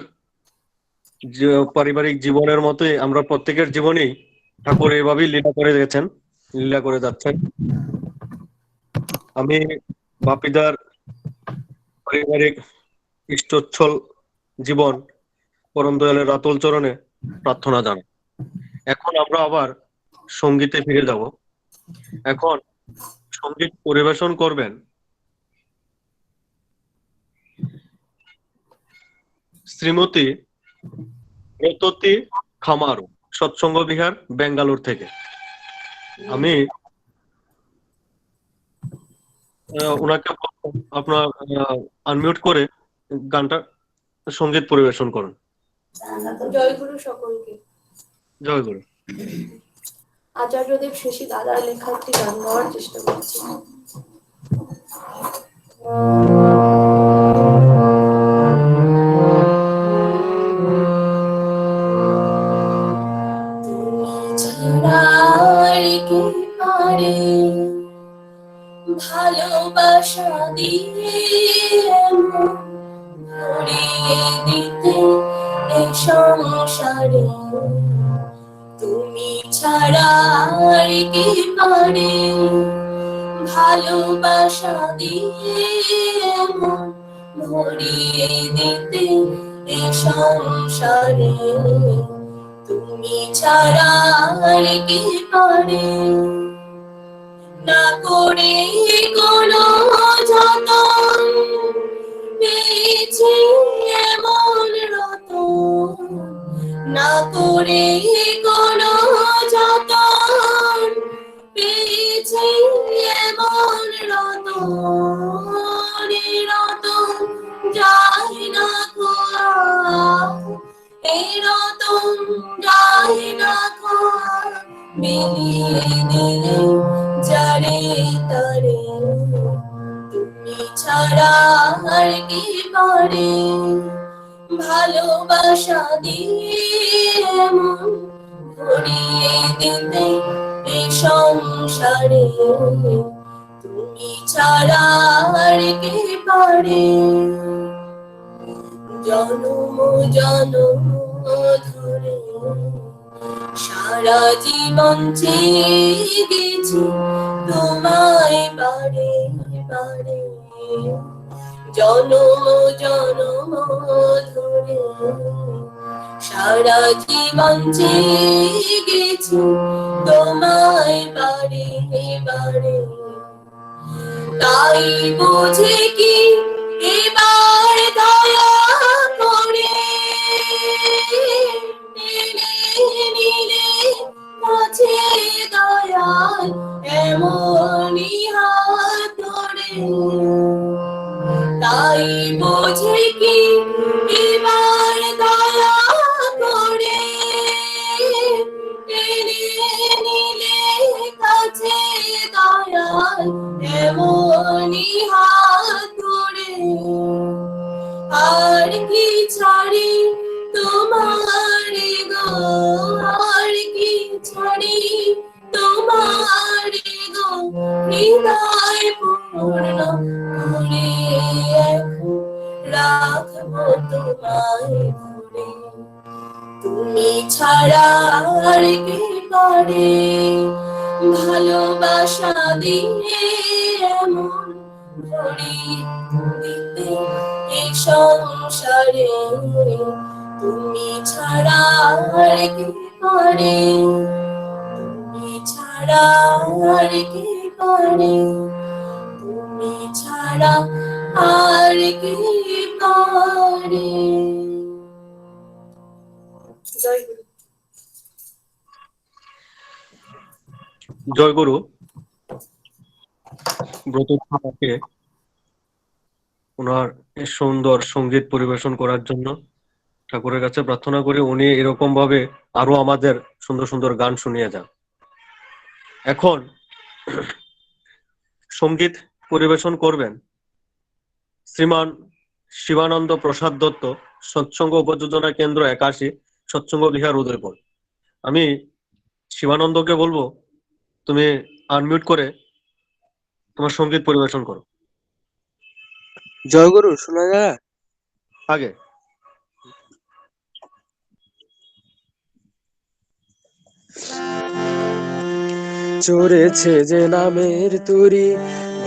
পারিবারিক জীবনের মতোই আমরা প্রত্যেকের জীবনেই ঠাকুর এভাবেই লীলা করে গেছেন, লীলা করে যাচ্ছেন। আমি বাপিদার পারিবারিক ইষ্টচ্ছল জীবন পরম দয়ালের রাতুল চরণে প্রার্থনা জানাই। এখন আমরা আবার সঙ্গীতে ফিরে যাব। এখন সঙ্গীত পরিবেশন করবেন শ্রীমতী রেততী খামারু, সৎসঙ্গ বিহার, বেঙ্গালুর থেকে। আমি ওনাকে আপনার আনমিউট করে গানটা সঙ্গীত পরিবেশন করুন। জয়গুরু সকলকে। জয়গুরু। আচার্যদেব শেষী দাদার লেখা একটি গান গাওয়ার চেষ্টা করছি। ভালোবাসা দিয়ে ভরিয়ে দিতে এই সংসারে তুমি ছাড়া আর কি পারে, ভালোবাসা দিয়ে ভরিয়ে দিতে এই সংসারে তুমি ছাড়া আর কি পারে। না করে কোনো যতন পেয়েছি এমন রতন, না করে কোনো যতন পেয়েছি এমন রতন, রতন যায় না খোয়া, এই রতন যায় না খোয়া, মিলিয়ে দিলে যারে তারে তুমি ছাড়া আর কি পারে, ভালোবাসা দিয়ে মন ভরিয়ে দিতে এই সংসারে তুমি ছাড়া আর কি পারে। জনম জনম ধরে সারা জীবন চেয়ে গেছি তোমায় বারে বারে, জনম জনম ধরে সারা জীবন চেয়ে গেছি তোমায় বারে বারে। তাই বুঝে কি এবার দয়া করে নিলে কাছে দয়াল এমনই হাত ধরে, তাই বুঝে কি এবার দয়া করে নিলে কাছে দয়াল এমনই হাত ধরে। আর কি ছাড়ি তোমার গো, আর কি ছাড়ি তোমার গো, হৃদয় পূর্ণ করে রাখবো তোমায় ধরে। তুমি ছাড়া আর কি পারে, ভালোবাসা দিয়ে এমন ভরিয়ে দিতে এই সংসারে তুমি ছাড়া আর কি পারে, তুমি ছাড়া আর কি পারে, তুমি ছাড়া আর কি পারে। জয়গুরু। জয়গুরু। ব্রত ঠাকুরকে ওনার এই সুন্দর সঙ্গীত পরিবেশন করার জন্য ঠাকুরের কাছে প্রার্থনা করি উনি এরকম ভাবে আরো আমাদের সুন্দর সুন্দর গান শুনিয়ে যান। এখন সঙ্গীত পরিবেশন করবেন শ্রীমান শিবানন্দ প্রসাদ দত্ত, সৎসঙ্গ উপযোজনা কেন্দ্র 81, সৎসঙ্গ বিহার, উদয়পুর। আমি শিবানন্দকে বলবো তুমি আনমিউট করে তোমার সঙ্গীত পরিবেশন করো। জয়গুরু, শোনা যায়? আগে চড়েছে যে নামের তরি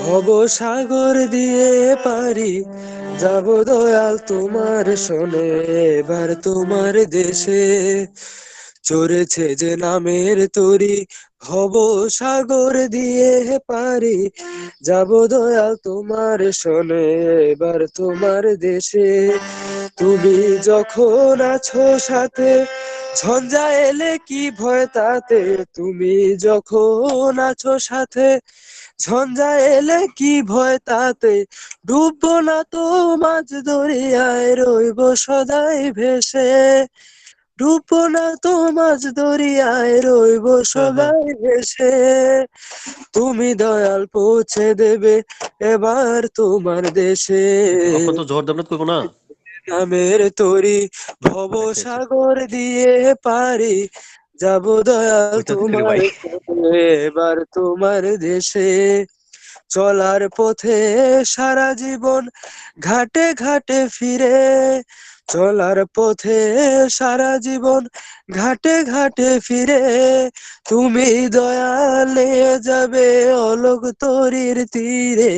ভব সাগর দিয়ে পারি, যাব দয়াল তোমার শোনে এবার তোমার দেশে। চড়েছে যে নামের তরি ভব সাগর দিয়ে পারি যাব দয়াল তোমার শোনে এবার তোমার দেশে তুমি যখন আছো সাথে ঝঞ্ঝা এলে কি ভয় তাতে তুমি যখন আছো সাথে ঝঞ্ঝা এলে কি ভয় তাতে ডুববো না তো মাঝ দরিয়ায় রইব সদাই ভেসে ডুববো না তো মাঝ দরিয়ায় রইব সদাই ভেসে তুমি দয়াল পৌঁছে দেবে এবার তোমার দেশে আপনার তো জোর দেবনাথ করবো না নামের তরি ভব সাগর দিয়ে পারি যাব দয়াল তোমার এবার তোমার দেশে চলার পথে সারা জীবন ঘাটে ঘাটে ফিরে চলার পথে সারা জীবন ঘাটে ঘাটে ফিরে তুমি দয়ালে যাবে অলোক তরির তীরে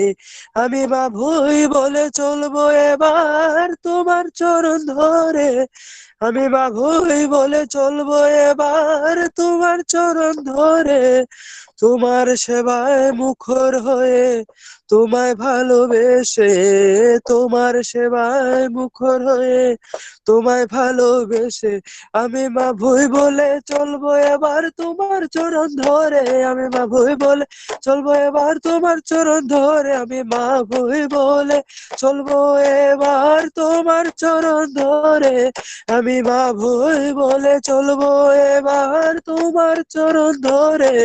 আমি বাবুই বলে চলবো এবার তোমার চরণ ধরে আমি বাবুই বলে চলবো এবার তোমার চরণ ধরে তোমার সেবায় মুখর হয়ে তোমায় ভালোবেসে তোমার সেবায় মুখর হয়ে তোমায় ভালোবেসে আমি মা ভুই বলে চলবো এবার তোমার চরণ ধরে আমি মা ভুই বলে চলবো এবার তোমার চরণ ধরে আমি মা ভুই বলে চলবো এবার তোমার চরণ ধরে আমি মা ভুই বলে চলবো এবার তোমার চরণ ধরে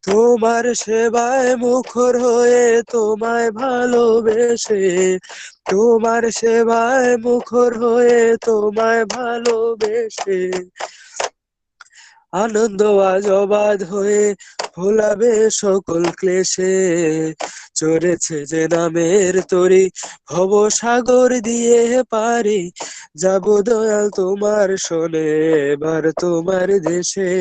তোমার সেবায় মুখর হয়ে তোমায় ভালোবেসে তোমার সেবায় মুখর হয়ে তোমায় ভালোবেসে আনন্দ আজ অবাধ হয়ে ভোলাবে সকল ক্লেশে চড়েছে যে নামের তরি ভব সাগর দিয়ে পারি যাব দয়াল তোমার শোনে এবার তোমার দেশে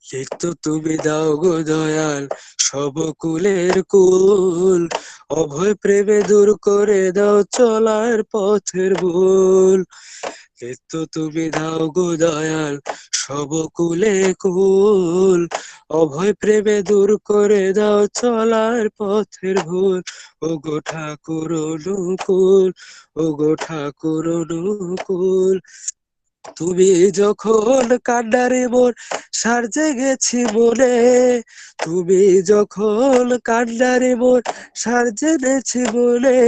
লিপ্ত তুমি দাও গো দয়াল সব কুলের কুল অভয় প্রেমে দূর করে দাও চলার পথের ভুল লিপ্ত তুমি দাও গো দয়াল সব কুলে কুল অভয় প্রেমে দূর করে দাও চলার পথের ভুল ও গো ঠাকুর অনুকূল ও গো ঠাকুর অনুকূল তুমি যখন কান্ডারে মোর সার জেগেছি মনে তুমি যখন কান্ডারে মোর সার জেনেছি মনে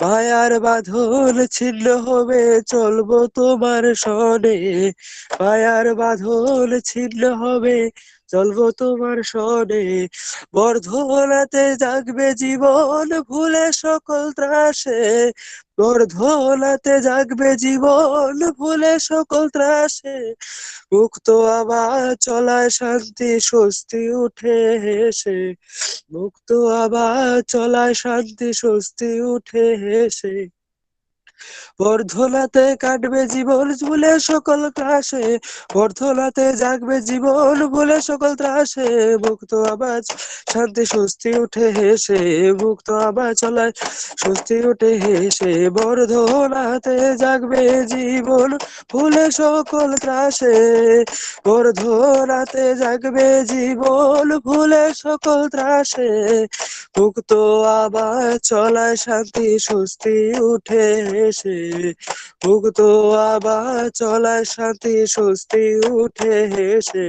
মায়ার বাঁধন ছিন্ন হবে চলবো তোমার সনে মায়ার বাঁধন ছিন্ন হবে চলবো তোমার সনে বর্ধনাতে জাগবে জীবন ভুলে সকল ত্রাসে বর্ধনাতে জাগবে জীবন ভুলে সকল ত্রাসে মুক্ত আবার চলায় শান্তি স্বস্তি উঠে হেসে মুক্ত আবার চলায় শান্তি স্বস্তি উঠে হেসে বর্ধনাতে কাটবে জীবন ভুলে সকল ত্রাসে বর্ধনাতে জাগবে জীবন ভুলে সকল ত্রাসে মুক্ত আবাজ শান্তি স্বস্তি উঠে হেসে মুক্ত আবাজ চলায় স্বস্তি উঠে হেসে বর্ধনাতে জাগবে জীবন ভুলে সকল ত্রাসে বর্ধনাতে জাগবে জীবন ভুলে সকল ত্রাসে মুক্ত আবার চলায় শান্তি স্বস্তি উঠে হেসে মুক্ত আবার চলায় শান্তি স্বস্তি উঠে হেসে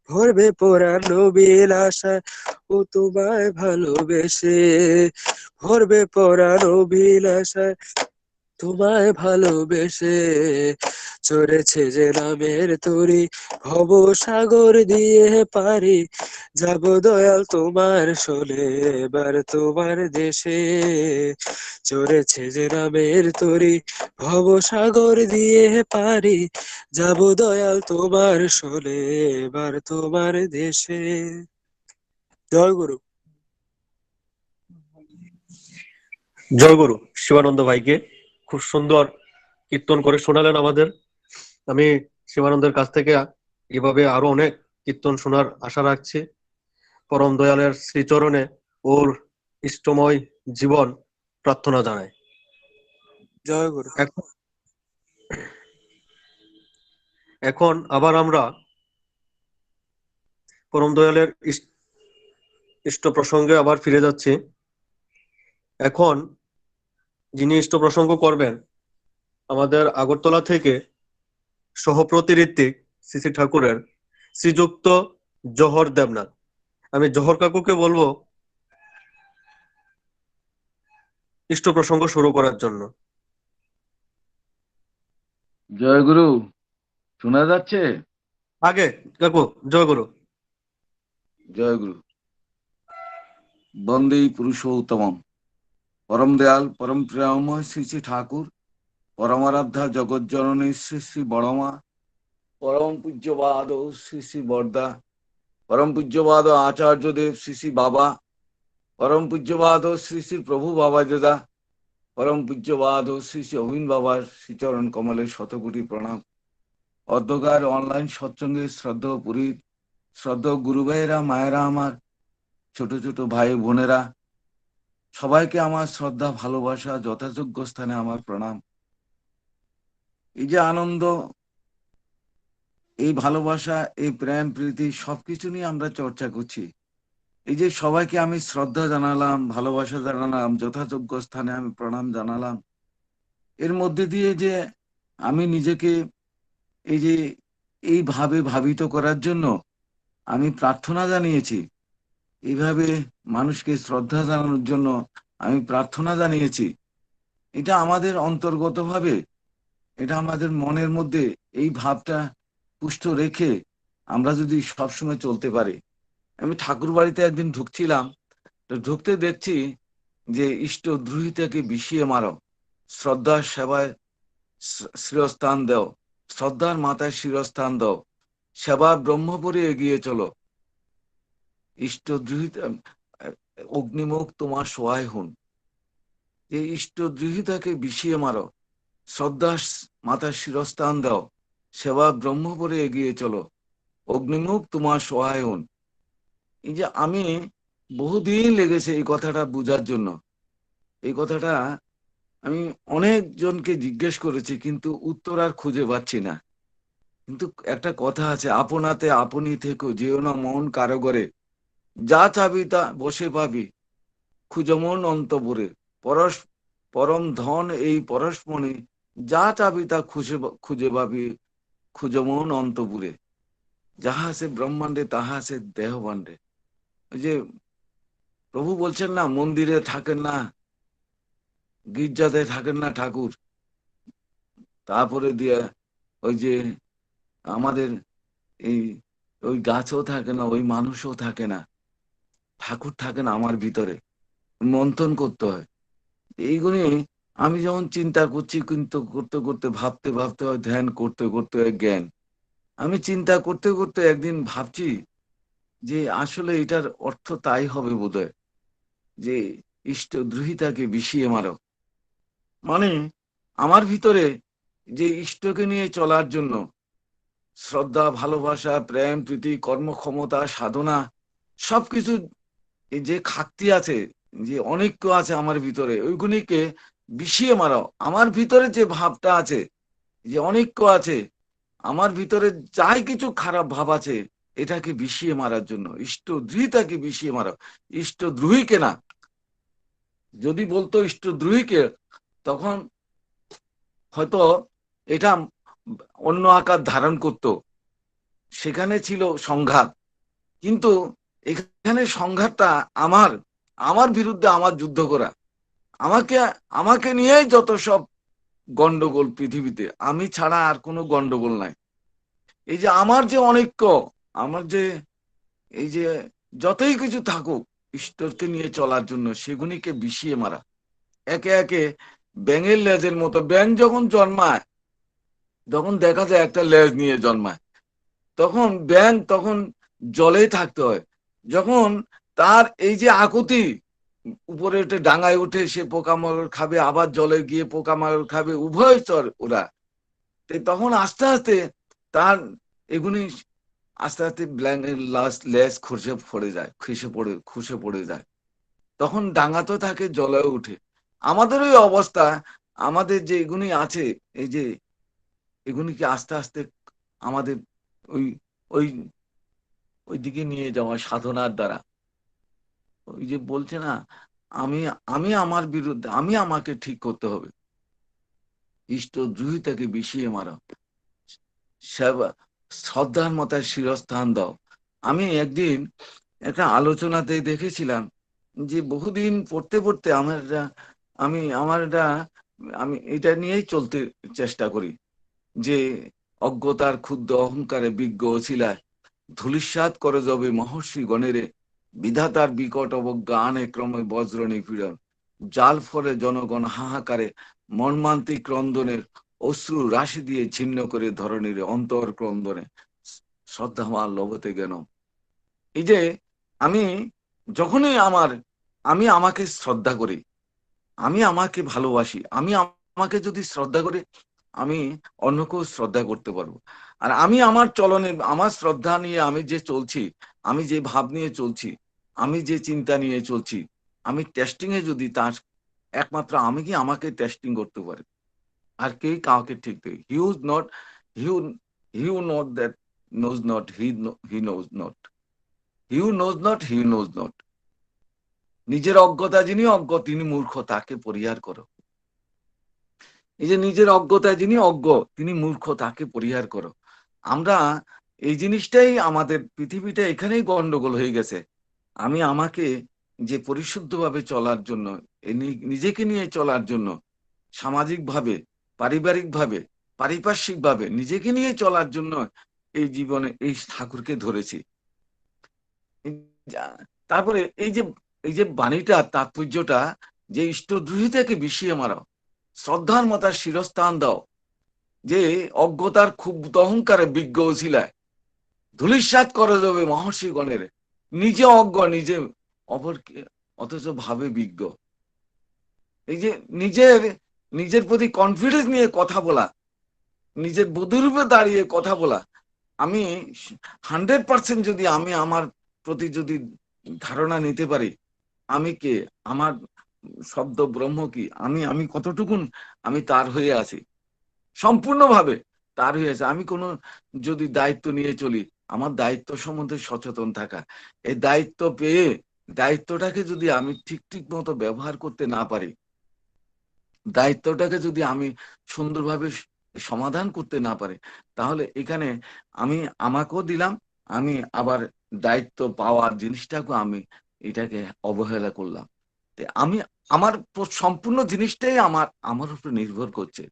ভরবে পরাণ নবীন আশা ও তোমায় ভালোবেসে ভরবে পরাণ নবীন আশায় তোমায় ভালোবেসে চড়েছে যে নামের তরি ভব সাগর দিয়ে পারি যাব দয়াল তোমার শোনে এবার তোমার দেশে চড়েছে যে নামের তরি ভব সাগর দিয়ে পারি যাব দয়াল তোমার শোনে এবার তোমার দেশে জয় গুরু জয় গুরু শিবানন্দ ভাইকে খুব সুন্দর কীর্তন করে শোনালেন আমাদের। আমি শিবানন্দের কাছ থেকে এভাবে আরো অনেক কীর্তন শোনার আশা রাখছি। পরম দয়ালের শ্রীচরণে ওর ইষ্টময় জীবন প্রার্থনা জানাই। জয় গুরু। এখন আবার আমরা পরম দয়ালের ইষ্ট প্রসঙ্গে আবার ফিরে যাচ্ছি। এখন যিনি ইষ্ট প্রসঙ্গ করবেন আমাদের আগরতলা থেকে সহপ্রতিঋত্বিক শ্রী শ্রী ঠাকুরের শ্রীযুক্ত জহর দেবনাথ। আমি জহর কাকুকে বলবো ইষ্ট প্রসঙ্গ শুরু করার জন্য। জয়গুরু, শোনা যাচ্ছে? আগে কাকু জয় গুরু। জয়গুরু। বন্দে পুরুষোত্তমম পরম দয়াল পরম প্রেমময় শ্রী শ্রী ঠাকুর, পরমারাধ্যা জগৎ জননী শ্রী শ্রী বড়মা, পরম পূজ্যবাদ শ্রী শ্রী বরদা, পরম পূজ্যবাদ আচার্যদেব শ্রী শ্রী বাবা, পরম পূজ্যবাদ শ্রী শ্রী প্রভু বাবা দাদা, পরম পূজ্যবাদ শ্রী শ্রী অভিন বাবার শ্রীচরণ কমলের শতকোটি প্রণাম। অর্ধকার অনলাইন সৎসঙ্গে শ্রদ্ধা পুরী শ্রদ্ধা গুরু ভাইয়েরা, মায়েরা, আমার ছোট ছোট ভাই বোনেরা, সবাইকে আমার শ্রদ্ধা ভালোবাসা যথাযোগ্য স্থানে আমার প্রণাম। এই যে আনন্দ, এই ভালোবাসা, এই প্রেম প্রীতি সবকিছু নিয়ে আমরা চর্চা করছি। এই যে সবাইকে আমি শ্রদ্ধা জানালাম, ভালোবাসা জানালাম, যথাযোগ্য স্থানে আমি প্রণাম জানালাম, এর মধ্যে দিয়ে যে আমি নিজেকে এই যে এইভাবে ভাবিত করার জন্য আমি প্রার্থনা জানিয়েছি, এইভাবে মানুষকে শ্রদ্ধা জানানোর জন্য আমি প্রার্থনা জানিয়েছি। এটা আমাদের অন্তর্গতভাবে, এটা আমাদের মনের মধ্যে এই ভাবটা পুষ্ট রেখে আমরা যদি সবসময় চলতে পারি। আমি ঠাকুর বাড়িতে একদিন ঢুকছিলাম, তো ঢুকতে দেখছি যে ইষ্টদ্রোহিতাকে বিষিয়ে মারো, শ্রদ্ধার সেবায় শিরস্থান দাও, শ্রদ্ধার মাথায় শিরস্থান দাও, সেবা ব্রহ্মপুরে এগিয়ে চলো, ইষ্টদ্রোহিতা অগ্নিমুখ তোমার সহায় হন। এই ইষ্টদ্রোহিতাকে বিষিয়ে মারো, শ্রদ্ধার মাথায় শিরস্থান দাও, সেবা ব্রহ্মপুরে এগিয়ে চলো, অগ্নিমুখ তোমার সহায় হন। এই যে আমি বহুদিন লেগেছে এই কথাটা বুঝার জন্য। এই কথাটা আমি অনেকজনকে জিজ্ঞেস করেছি, কিন্তু উত্তর আর খুঁজে পাচ্ছি না। কিন্তু একটা কথা আছে, আপনাতে আপনি থেকো, যেও না মন কারগরে, যা চাবি তা বসে পাবি, খুঁজমন অন্তপুরে, পরম ধন এই পরশমণি, যা চাবি তা খুঁজে পাবি, খুঁজমন অন্তপুরে। যাহা আছে ব্রহ্মাণ্ডে তাহা আছে দেহভাণ্ডে। ওই যে প্রভু বলছেন না, মন্দিরে থাকেন না, গির্জাতে থাকেন না ঠাকুর, তারপরে দিয়ে ওই যে আমাদের এই ওই গাছও থাকে না, ওই মানুষও থাকে না, ঠাকুর থাকেন আমার ভিতরে। মন্থন করতে হয় এইগুলি। আমি যেমন চিন্তা করছি, কিন্তু করতে করতে ভাবতে ভাবতে হয়, ধ্যান করতে করতে হয় জ্ঞান। আমি চিন্তা করতে করতে একদিন ভাবছি যে আসলে এটার অর্থ তাই হবে বোধহয়, যে ইষ্টদ্রোহিতাকে বিষিয়ে মারো, মানে আমার ভিতরে যে ইষ্টকে নিয়ে চলার জন্য শ্রদ্ধা, ভালোবাসা, প্রেম, প্রীতি, কর্মক্ষমতা, সাধনা, সবকিছু যে খাক্তি আছে, যে অনৈক্য আছে আমার ভিতরে, ওইগুলিকে বিষিয়ে মারাও। আমার ভিতরে যে ভাবটা আছে, যে অনৈক্য আছে, আমার ভিতরে যাই কিছু খারাপ ভাব আছে, এটাকে বিষিয়ে মারার জন্য ইষ্টদ্রোহিতাকে বিষিয়ে মারাও, ইষ্টদ্রোহীকে না। যদি বলতো ইষ্টদ্রোহীকে, তখন হয়তো এটা অন্য আকার ধারণ করত, সেখানে ছিল সংঘাত। কিন্তু এখানে সংঘাতটা আমার বিরুদ্ধে, আমার যুদ্ধ করা, আমাকে নিয়েই যত সব গন্ডগোল পৃথিবীতে, আমি ছাড়া আর কোনো গন্ডগোল নাই। এই যে আমার যে অনৈক্য, আমার যে এই যে যতই কিছু থাকুক, ঈশ্বরকে নিয়ে চলার জন্য সেগুলিকে বিষিয়ে মারা। একে একে ব্যাঙের লেজের মতো, ব্যাঙ যখন জন্মায় তখন দেখা যায় একটা লেজ নিয়ে জন্মায়, তখন ব্যাঙ তখন জলে থাকতে হয়। যখন তার এই যে আকুতি, উপরে উঠে ডাঙায় উঠে সে পোকামাকড় খাবে, আবার জলে গিয়ে পোকামাকড় খাবে, উভয় স্তর ওরা, তখন আস্তে আস্তে তার এগুলি আস্তে আস্তে লেজ খসে পড়ে যায়, তখন ডাঙাতে থাকে, জলে উঠে। আমাদের ওই অবস্থা, আমাদের যে এগুলি আছে, এই যে এগুলিকে আস্তে আস্তে আমাদের ওই ওই ওই দিকে নিয়ে যাওয়া সাধনার দ্বারা। ওই যে বলছে না, আমি আমি আমার বিরুদ্ধে, আমি আমাকে ঠিক করতে হবে। ইষ্টদ্রোহিতাকে বিষিয়ে মারা, সেবা শ্রদ্ধার মাথায় শিরস্থান দাও। আমি একদিন একটা আলোচনাতে দেখেছিলাম যে বহুদিন পড়তে পড়তে আমি এটা নিয়েই চলতে চেষ্টা করি যে অজ্ঞতার ক্ষুদ্র অহংকারে বিজ্ঞ অছিলায় ধূলিসাৎ করে যাবে মহর্ষি গণেরে, বিধাতার বিকট অবজ্ঞা আনে ক্রমে বজ্র নিপীড়ন, জাল ফলে জনগণ হাহাকারে মর্মান্তিক ক্রন্দনের অশ্রু রাশি দিয়ে ছিন্ন করে ধরণীর অন্তর ক্রন্দনে শ্রদ্ধামাল লবতে জ্ঞান। এই যে আমি যখনই আমি আমাকে শ্রদ্ধা করি, আমি আমাকে ভালোবাসি, আমি আমাকে যদি শ্রদ্ধা করি, আমি অন্যকেও শ্রদ্ধা করতে পারবো। আর আমি আমার চলনে, আমার শ্রদ্ধা নিয়ে আমি যে চলছি, আমি যে ভাব নিয়ে চলছি, আমি যে চিন্তা নিয়ে চলছি, আমি টেস্টিং এ যদি তার একমাত্র আমি কি আমাকে টেস্টিং করতে পারি, আর কেউ কাউকে ঠিক দেয়। He not that nose not, he knows not, he knows not. নিজের অজ্ঞতা যিনি অজ্ঞ তিনি মূর্খ, তাকে পরিহার করো। এই যে নিজের অজ্ঞতা যিনি অজ্ঞ তিনি মূর্খ, তাকে পরিহার করো। আমরা এই জিনিসটাই আমাদের পৃথিবীটা এখানেই গন্ডগোল হয়ে গেছে। আমি আমাকে যে পরিশুদ্ধভাবে চলার জন্য, নিজেকে নিয়ে চলার জন্য, সামাজিকভাবে, পারিবারিকভাবে, পারিপার্শ্বিকভাবে নিজেকে নিয়ে চলার জন্য এই জীবনে এই ঠাকুরকে ধরেছি। তারপরে এই যে বাণীটার তাৎপর্যটা, যে ইষ্টদ্রোহিতাকে বিষিয়ে মারাও, শ্রদ্ধার মাথায় শিরস্থান দাও, যে অজ্ঞতার ক্ষুব্ধ অহংকারে বিজ্ঞ অছিলায় ধূলিসাৎ করে যাবে মহর্ষি গণের, নিজে অজ্ঞ, নিজে অপরকে অথচ ভাবে বিজ্ঞ। এই যে নিজের প্রতি কনফিডেন্স নিয়ে কথা বলা, নিজের বুদ্ধিরূপে দাঁড়িয়ে কথা বলা, আমি 100% যদি আমি আমার প্রতি যদি ধারণা নিতে পারি, আমি কে, আমার শব্দ ব্রহ্ম কি, আমি কতটুকুন আমি তার হয়ে আছি, সম্পূর্ণভাবে তার হয়ে আছে। আমি কোনো যদি দায়িত্ব নিয়ে চলি, আমার দায়িত্ব সম্বন্ধে সচেতন থাকা, এই দায়িত্ব পেয়ে দায়িত্বটাকে যদি আমি ঠিক মতো ব্যবহার করতে না পারি, দায়িত্বটাকে যদি আমি সুন্দরভাবে সমাধান করতে না পারি, তাহলে এখানে আমি আমাকেও দিলাম, আমি আবার দায়িত্ব পাওয়ার জিনিসটাকে আমি এটাকে অবহেলা করলাম। আমি আমার সম্পূর্ণ জিনিসটাই আমার উপর নির্ভর করছে।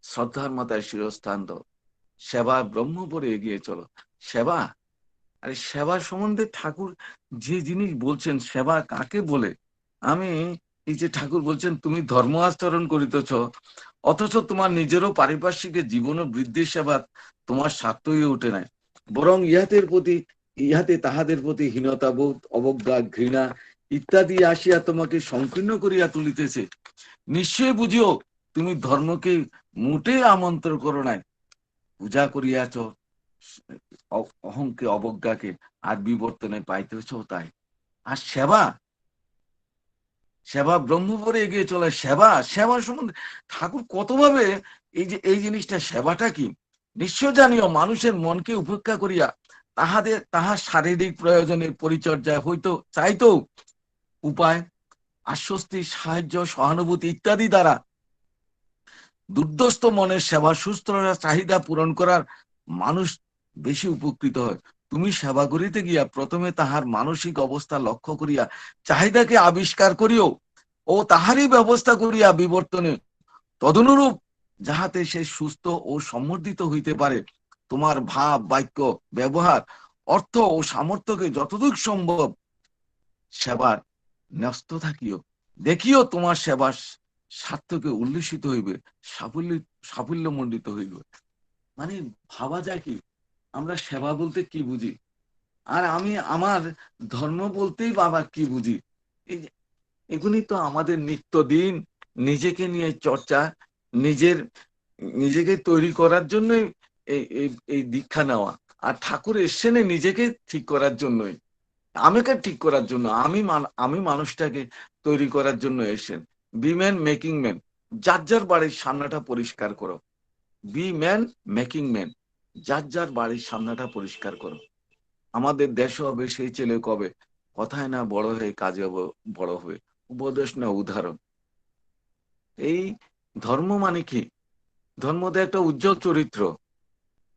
শ্রদ্ধার মাথায় শিরস্থান দাও, সেবা ব্রহ্ম পরে এগিয়ে চলো। সেবা, আরে সেবা সম্বন্ধে ঠাকুর যে জিনিস বলছেন, সেবা কাকে বলে, আমি এই যে ঠাকুর বলছেন তুমি ধর্ম আচরণ করিতেছ, অথচ তোমার নিজেরও পারিপার্শ্বিক জীবন ও বৃদ্ধির সেবা তোমার স্বার্থ হয়ে ওঠে নাই, বরং ইহাতে তাহাদের প্রতি হীনতা বোধ, অবজ্ঞা, ঘৃণা ইত্যাদি আসিয়া তোমাকে সংকীর্ণ করিয়া তুলিতেছে। নিশ্চয় বুঝিও তুমি ধর্মকে মোটে আমন্ত্রণ করো নাই, পূজা করিয়াছ অহংকে, অবজ্ঞাকে, আর বিবর্তনে পাইতেছ তাই। আর সেবা ব্রহ্মপরে এগিয়ে চলে। সেবা সম্বন্ধে ঠাকুর কতভাবে এই জিনিসটা, সেবাটা কি নিশ্চয় জানিও, মানুষের মনকে উপেক্ষা করিয়া তাহার শারীরিক প্রয়োজনের পরিচর্যা হইতো চাইতো উপায়, আশ্বস্তি, সাহায্য, সহানুভূতি ইত্যাদি দ্বারা দুর্দস্ত মনের সেবা সুস্থরা চাহিদা পূরণ করার মানুষ বেশি উপকৃত হয়। তুমি সেবা করিতে গিয়া প্রথমে তাহার মানসিক অবস্থা লক্ষ্য করিয়া চাহিদাকে আবিষ্কার করিও ও তাহারই ব্যবস্থা করিয়া বিবর্তনে তদনুরূপ যাহাতে সে সুস্থ ও সম্বর্ধিত হইতে পারে, তোমার ভাব, বাক্য, ব্যবহার, অর্থ ও সামর্থ্যকে যতদূর সম্ভব সেবার ন্যস্ত থাকিও। দেখিও তোমার সেবার স্বার্থকে উল্লসিত হইবে, সাফল্যমণ্ডিত হইবে। মানে ভাবা যায় কি, আমরা সেবা বলতে কি বুঝি, আর আমি আমার ধর্ম বলতেই বাবা কি বুঝি। এগুলি তো আমাদের নিত্যদিন নিজেকে নিয়ে চর্চা, নিজেকে তৈরি করার জন্য এই দীক্ষা নেওয়া। আর ঠাকুর এসছেন নিজেকে ঠিক করার জন্যই, আমাকে ঠিক করার জন্য, আমি মানুষটাকে তৈরি করার জন্য এসেছেন। বি ম্যান মেকিং ম্যান, যার বাড়ির সামনাটা পরিষ্কার করো। বি ম্যান মেকিং ম্যান, যার যার বাড়ির সামনাটা পরিষ্কার করো। আমাদের দেশ হবে সেই ছেলে কবে, কথায় না বড় হয়ে কাজে বড় হবে, উপদেশ না উদাহরণ। এই ধর্ম মানে কি? ধর্ম তো একটা উজ্জ্বল চরিত্র,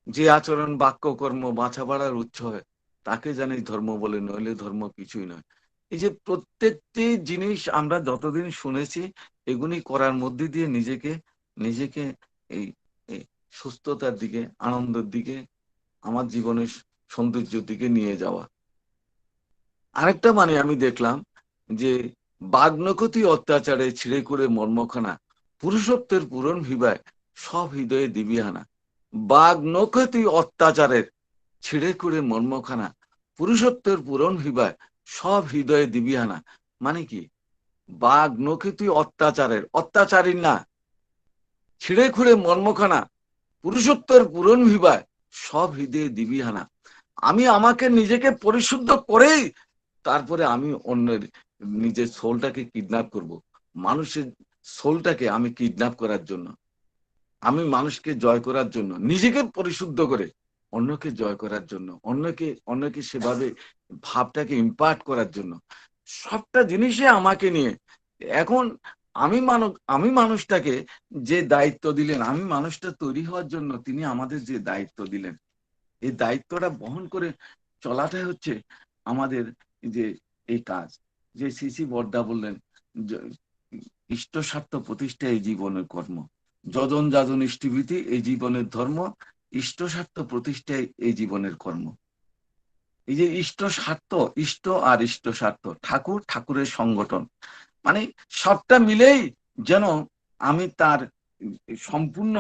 যে আচরণ বাক্য কর্ম বাঁচা বাড়ার উৎস হয় তাকে জানিস ধর্ম বলে, নইলে ধর্ম কিছুই নয়। এই যে প্রত্যেকটি জিনিস আমরা যতদিন শুনেছি এগুলি করার মধ্যে দিয়ে নিজেকে নিজেকে এই এই সুস্থতার দিকে, আনন্দের দিকে, আমার জীবনের সৌন্দর্যের দিকে নিয়ে যাওয়া। আরেকটা মানে আমি দেখলাম যে বাগ্নকতি অত্যাচারে ছিঁড়ে করে মর্মখানা, পুরুষত্বের পূরণ ভিবায় সব হৃদয়ে দিবিহানা। বাগ্নকতি অত্যাচারের ছিঁড়ে করে মর্মখানা, পুরুষত্বের পূরণ ভিবায় সব হৃদয়ে দিবিহানা। মানে কি? বাগ্নকতি অত্যাচারের, অত্যাচারী না, ছিঁড়ে খুঁড়ে মর্মখানা, পুরুষত্বের পূরণ ভিবায় সব হৃদয়ে দিবিহানা। আমি আমাকে নিজেকে পরিশুদ্ধ করেই তারপরে আমি অন্যের নিজের সোলটাকে কিডন্যাপ করব। মানুষের সোলটাকে আমি কিডন্যাপ করার জন্য, আমি মানুষকে জয় করার জন্য, নিজেকে পরিশুদ্ধ করে অন্যকে জয় করার জন্য, অন্যকে সেভাবে ভাবটাকে ইম্পার্ট করার জন্য, সবটা জিনিসে আমাকে নিয়ে। এখন আমি মানুষটাকে যে দায়িত্ব দিলেন, আমি মানুষটা তৈরি হওয়ার জন্য তিনি আমাদের যে দায়িত্ব দিলেন, এই দায়িত্বটা বহন করে চলাটাই হচ্ছে আমাদের যে এই কাজ। যে শ্রী বর্দা বললেন, ইষ্ট স্বার্থ প্রতিষ্ঠা এই জীবনের কর্ম, যজন যাজন ইষ্টভীতি এই জীবনের ধর্ম, ইষ্ট স্বার্থ প্রতিষ্ঠায় এই জীবনের কর্ম। এই যে ইষ্ট স্বার্থ, ইষ্ট আর ইষ্ট স্বার্থ, ঠাকুর ঠাকুরের সংগঠন, মানে সবটা মিলেই যেন আমি তার সম্পূর্ণ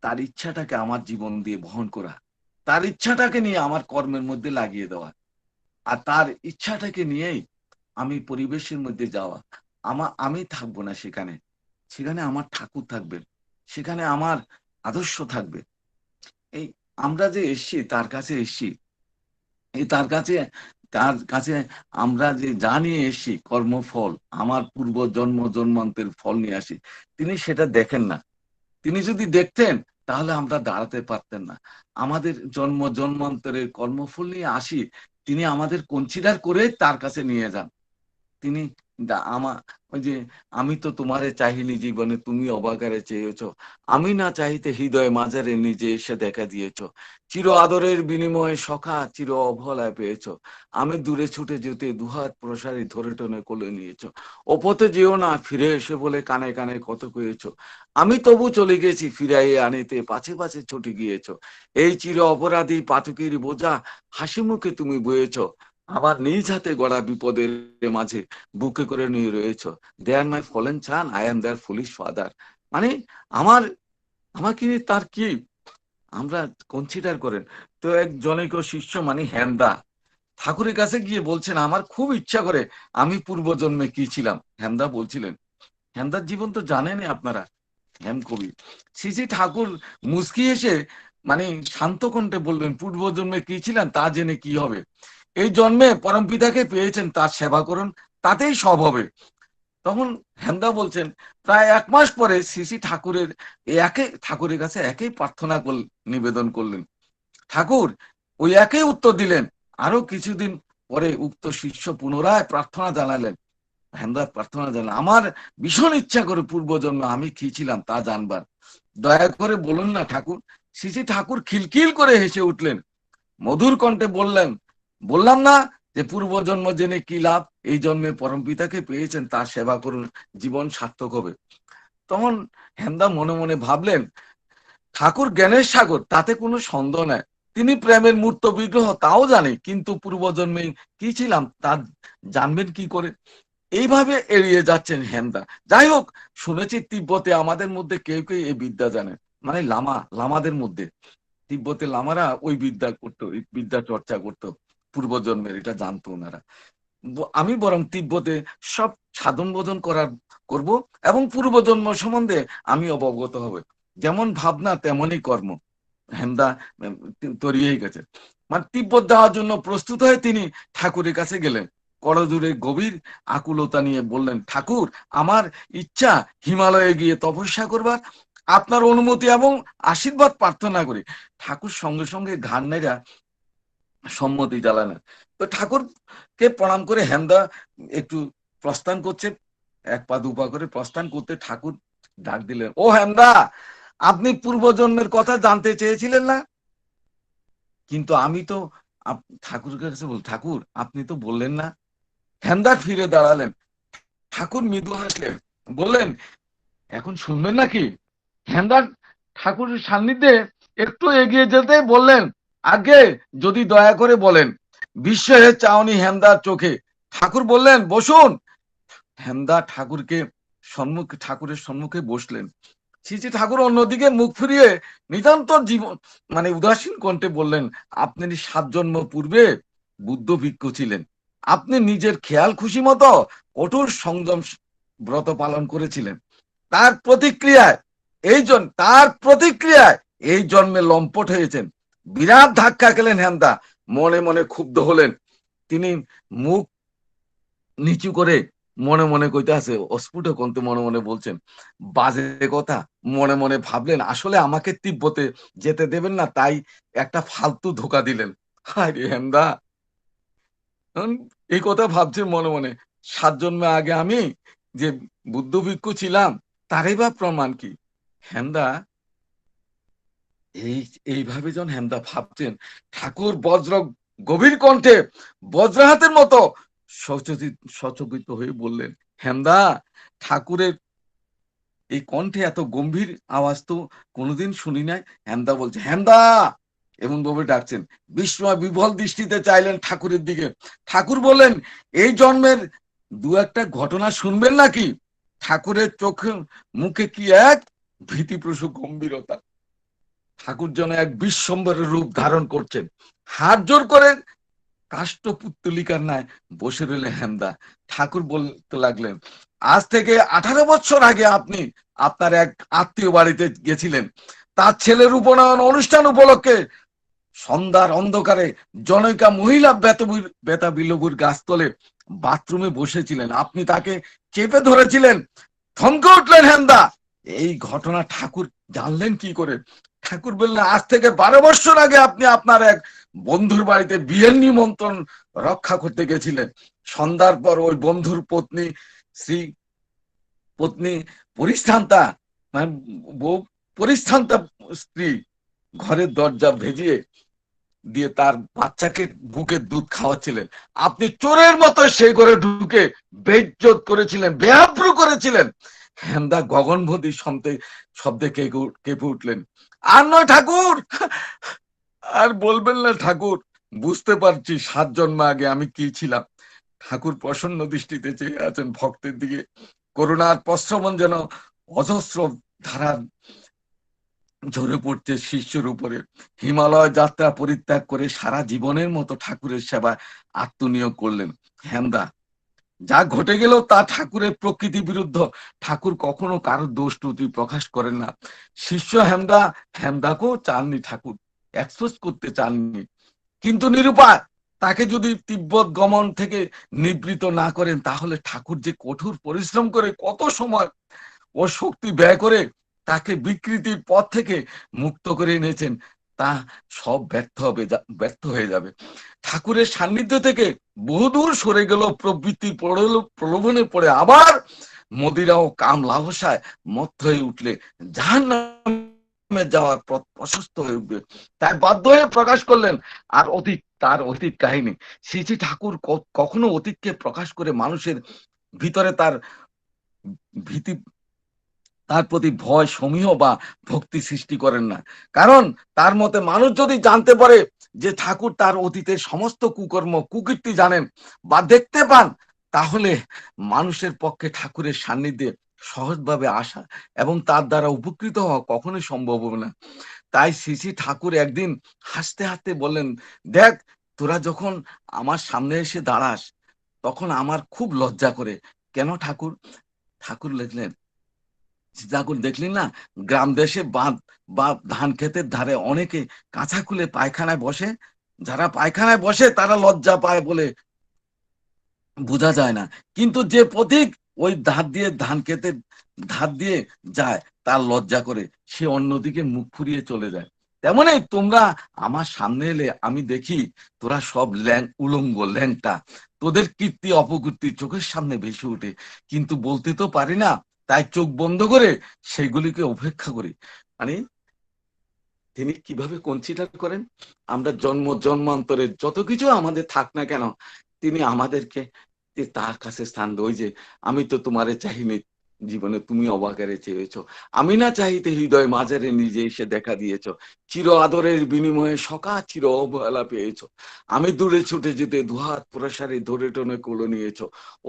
তার ইচ্ছাটাকে আমার জীবন দিয়ে বহন করা, তার ইচ্ছাটাকে নিয়ে আমার কর্মের মধ্যে লাগিয়ে দেওয়া, আর তার ইচ্ছাটাকে নিয়েই আমি পরিবেশের মধ্যে যাওয়া। আমি থাকবো না সেখানে, সেখানে আমার ঠাকুর থাকবেন, সেখানে আমার আদর্শ থাকবে। এই আমরা যে এসছি তার কাছে এসছি, এই তার কাছে আমরা যে যা নিয়ে এসছি কর্মফল, আমার পূর্ব জন্মান্তের ফল নিয়ে আসি, তিনি সেটা দেখেন না। তিনি যদি দেখতেন তাহলে আমরা দাঁড়াতে পারতেন না। আমাদের জন্মান্তরের কর্মফল নিয়ে আসি, তিনি আমাদের কনসিডার করে তার কাছে নিয়ে যান। তিনি ওই যে আমি তো তোমারে চাহিনি জীবনে, তুমি অবাকারে চেয়েছ, আমি না চাইতে হৃদয় মাঝারে নিজে এসে দেখা দিয়েছ, চির আদরের বিনিময়ে সখা চির অবহেলায় পেয়েছ, আমি দূরে ছুটে যেতে দুহাত প্রসারী ধরে টনে কোলে নিয়েছ, ওপথে যেও না ফিরে এসে বলে কানে কানে কত কয়েছ, আমি তবু চলে গেছি ফিরাইয়ে আনিতে পাছে পাছে ছুটে গিয়েছ, এই চির অপরাধী পাঠকের বোঝা হাসি মুখে তুমি বয়েছ, আমার নিজ হাতে গড়া বিপদের মাঝে বুকে করে নিয়ে রয়েছ, দে আর মাই ফলেন চান, I am their foolish father. মানে আমাকে তার কি আমরা কনসিডার করেন। তো এক জনৈক শিষ্য মানে হেমদা ঠাকুরের কাছে গিয়ে বলছেন, আমার খুব ইচ্ছা করে আমি পূর্বজন্মে কি ছিলাম। হেমদা বলছিলেন, হেমদার জীবন তো জানেনই আপনারা, হেম কবি। শ্রী ঠাকুর মুস্কি এসে মানে শান্ত কণ্ঠে বললেন, পূর্বজন্মে কি ছিলেন তা জেনে কি হবে, এই জন্মে পরম পিতাকে পেয়েছেন, তার সেবা করুন, তাতেই সব হবে। তখন হেমদা বলছেন, প্রায় 1 মাস পরে শ্রী ঠাকুরের কাছে একই প্রার্থনা নিবেদন করলেন। ঠাকুর ওই একই উত্তর দিলেন। আরো কিছুদিন পরে উক্ত শিষ্য পুনরায় প্রার্থনা জানালেন, হেমদা প্রার্থনা জানালেন, আমার ভীষণ ইচ্ছা করে পূর্বজন্ম আমি কি ছিলাম তা জানবার, দয়া করে বলুন না ঠাকুর। শ্রী ঠাকুর খিলখিল করে হেসে উঠলেন, মধুর কণ্ঠে বললাম না যে পূর্বজন্ম জেনে কি লাভ, এই জন্মে পরম পিতাকে পেয়েছেন, তার সেবা করুন, জীবন সার্থক হবে। তখন হেমদা মনে মনে ভাবলেন, ঠাকুর জ্ঞানের সাগর, তাতে কোনো সন্দেহ নাই, তিনি প্রেমের মূর্ত বিগ্রহ তাও জানে, কিন্তু পূর্বজন্মে কি ছিলাম তা জানবেন কি করে। এইভাবে এড়িয়ে যাচ্ছেন হেমদা। যাই হোক, শুনেছি তিব্বতে আমাদের মধ্যে কেউ কেউ এই বিদ্যা জানেন, মানে লামাদের মধ্যে, তিব্বতে লামারা ওই বিদ্যা চর্চা করতো, পূর্বজন্মের এটা জানতো ওনারা। আমি বরং তিব্বতে সব সাধন বোধন করব এবং পূর্বজন্ম সম্বন্ধে আমি অবগত হব, যেমন ভাবনা তেমনই কর্ম। হেমদা তৈরি হয়ে গেছে, মানে তিব্বত দেওয়ার জন্য প্রস্তুত হয়ে তিনি ঠাকুরের কাছে গেলেন, করজোড়ে গভীর আকুলতা নিয়ে বললেন, ঠাকুর আমার ইচ্ছা হিমালয়ে গিয়ে তপস্যা করবার, আপনার অনুমতি এবং আশীর্বাদ প্রার্থনা করি। ঠাকুর সঙ্গে সঙ্গে ঘাড় নেড়া সম্মতি জানালেন। তো ঠাকুরকে প্রণাম করে হেমদা একটু প্রস্থান করছে, এক পা দু পা করে প্রস্থান করতে ঠাকুর ডাক দিলেন, ও হেমদা, আপনি পূর্বজন্মের কথা জানতে চেয়েছিলেন না? কিন্তু আমি তো ঠাকুরের কাছে বল, ঠাকুর আপনি তো বললেন না। হেমদা ফিরে দাঁড়ালেন, ঠাকুর মৃদু হাসলেন, বললেন এখন শুনবেন নাকি? হেমদা ঠাকুরের সান্নিধ্যে একটু এগিয়ে যেতে বললেন, আগে যদি দয়া করে বলেন। বিস্ময়ের চাউনি হেমদার চোখে। ঠাকুর বললেন, বসুন। হেমদা ঠাকুরের সম্মুখে বসলেন। শ্রী ঠাকুর অন্যদিকে মুখ ফিরিয়ে নিতান্ত জীবন উদাসীন কণ্ঠে বললেন, আপনি 7 জন্ম পূর্বে বুদ্ধ ভিক্ষু ছিলেন। আপনি নিজের খেয়াল খুশি মতো কঠোর সংযম ব্রত পালন করেছিলেন। তার প্রতিক্রিয়ায় এই জন্মে লম্পট হয়েছেন। বিরাট ধাক্কা খেলেন হেমদা। মনে মনে ক্ষুব্ধ হলেন। তিনি মুখ নিচু করে মনে মনে কইতে আছে, অস্ফুট কণ্ঠে মনে মনে বলছেন, বাজে কথা। মনে মনে ভাবলেন, আসলে আমাকে তিব্বতে যেতে দেবেন না, তাই একটা ফালতু ধোকা দিলেন। আরে হেমদা, এই কথা ভাবছে মনে মনে। 7 জন্মে আগে আমি যে বুদ্ধ ভিক্ষু ছিলাম তারই বা প্রমাণ কি? হেমদা এইভাবে যখন হেমদা ভাবছেন, ঠাকুর গভীর কণ্ঠে বজ্রাহাতের মতো সচকিত হয়ে বললেন, হেমদা, ঠাকুরের এই কণ্ঠে এত গম্ভীর আওয়াজ তো কোনোদিন শুনি নাই। হেমদা বলছে, হেমদা এমন ভাবে ডাকছেন। বিস্ময় বিভল দৃষ্টিতে চাইলেন ঠাকুরের দিকে। ঠাকুর বললেন, এই জন্মের 2-একটা ঘটনা শুনবেন নাকি? ঠাকুরের চোখে মুখে কি এক ভীতিপ্রসূ গম্ভীরতা। ঠাকুর যেন এক বিশ্বম্বরের রূপ ধারণ করছেন। হাত জোর করে কাষ্ঠপুত্তলিকার ন্যায় বসে রইলেন হেমদা। ঠাকুর বলতে লাগলেন, আজ থেকে 18 বছর আগে আপনি আপনার এক আত্মীয় বাড়িতে গেছিলেন। তার ছেলের উপনয়ন অনুষ্ঠান উপলক্ষে সন্ধ্যার অন্ধকারে জনৈকা মহিলা বেতা বিলগুর গাছতলে বাথরুমে বসেছিলেন। আপনি তাকে চেপে ধরেছিলেন। থমকে উঠলেন হেমদা। এই ঘটনা ঠাকুর জানলেন কি করে? ঠাকুর বললেন, আজ থেকে 12 বছর আগে আপনি আপনার এক বন্ধুর বাড়িতে বিয়ের নিমন্ত্রণ রক্ষা করতে গেছিলেন। সন্ধ্যার পর ওই বন্ধুর পত্নী পরিস্থান্তা স্ত্রী ঘরের দরজা ভেজিয়ে দিয়ে তার বাচ্চাকে বুকের দুধ খাওয়াচ্ছিলেন। আপনি চোরের মতো সেই ঘরে ঢুকে বেইজ্জত করেছিলেন, বেআব্রু করেছিলেন। হেমদা গগনভেদী শব্দে কেঁপে উঠলেন, আর নয় ঠাকুর, আর বলবেন না ঠাকুর। বুঝতে পারছি 7 জন্ম আগে আমি কি ছিলাম। ঠাকুর প্রসন্ন দৃষ্টিতে চেয়ে আছেন ভক্তের দিকে। করুণার প্রশ্রবণ যেন অজস্র ধারা ঝরে পড়ছে শিষ্যের উপরে। হিমালয় যাত্রা পরিত্যাগ করে সারা জীবনের মতো ঠাকুরের সেবায় আত্মনিয়োগ করলেন হেমদা। যা ঘটে গেল তা ঠাকুরের প্রকৃতি বিরুদ্ধ। ঠাকুর কখনো কারো দোষ ত্রুটি প্রকাশ করেন না। শিষ্য হেমদাকেও চাননি ঠাকুর, এক্সপোজ করতে চাননি। কিন্তু নিরুপায়, তাকে যদি তিব্বত গমন থেকে নিবৃত না করেন, তাহলে ঠাকুর যে কঠোর পরিশ্রম করে কত সময় ও শক্তি ব্যয় করে তাকে বিকৃতির পথ থেকে মুক্ত করে এনেছেন, তা সব ব্যর্থ হয়ে যাবে। ঠাকুরের সান্নিধ্য থেকে বহুদূর সরে গেল প্রবৃত্তির প্রলোভনে পড়ে আবার মদিরা ও কাম লালসায় মত্ত হয়ে উঠলে জাহান্নামে যাওয়ার পথ প্রশস্ত হয়ে উঠবে। তাই বাধ্য হয়ে প্রকাশ করলেন তার অতীত কাহিনী। শ্রী ঠাকুর কখনো অতীতকে প্রকাশ করে মানুষের ভিতরে তার প্রতি ভয়, সমীহ বা ভক্তি সৃষ্টি করেন না। কারণ তার মতে মানুষ যদি জানতে পারে যে ঠাকুর তার অতীতের সমস্ত কুকর্ম কুকীর্তি জানেন বা দেখতে পান, তাহলে মানুষের পক্ষে ঠাকুরের সান্নিধ্যে সহজভাবে আসা এবং তার দ্বারা উপকৃত হওয়া কখনোই সম্ভব হবে না। তাই শ্রী ঠাকুর একদিন হাসতে হাসতে বললেন, দেখ, তোরা যখন আমার সামনে এসে দাঁড়াস তখন আমার খুব লজ্জা করে। কেন ঠাকুর? ঠাকুর দেখলেন না, গ্রাম দেশে বাঁধ বা ধান ক্ষেতের ধারে অনেকে কাঁচা খুলে পায়খানায় বসে। যারা পায়খানায় বসে তারা লজ্জা পায় বলে বোঝা যায় না, কিন্তু যে পথিক ওই ধান ক্ষেতের ধার দিয়ে যায় তার লজ্জা করে সে অন্যদিকে মুখ ফুরিয়ে চলে যায়। তেমনই তোমরা আমার সামনে এলে আমি দেখি তোরা সব উলঙ্গ ল্যাংটা, তোদের কীর্তি অপকীর্তি চোখের সামনে ভেসে ওঠে, কিন্তু বলতে তো পারি না, তাই চোখ বন্ধ করে সেগুলিকে উপেক্ষা করি। মানে তিনি কিভাবে কনসিডার করেন, আমরা জন্মান্তরে যত কিছু আমাদের থাক না কেন, তিনি আমাদেরকে তার কাছে স্থান দেয়। ওই যে আমি তো তোমারে চাহিনি জীবনে, তুমি অবাকারে চেয়েছ, আমি না চাইতে হৃদয় মাঝারে নিজে এসে দেখা দিয়েছ, চির আদরের বিনিময়ে সকা চির অবহেলা পেয়েছ, আমি দূরে ছুটে যেতে দুহাত প্রসারে ধরে টনে কোলো নিয়েছ,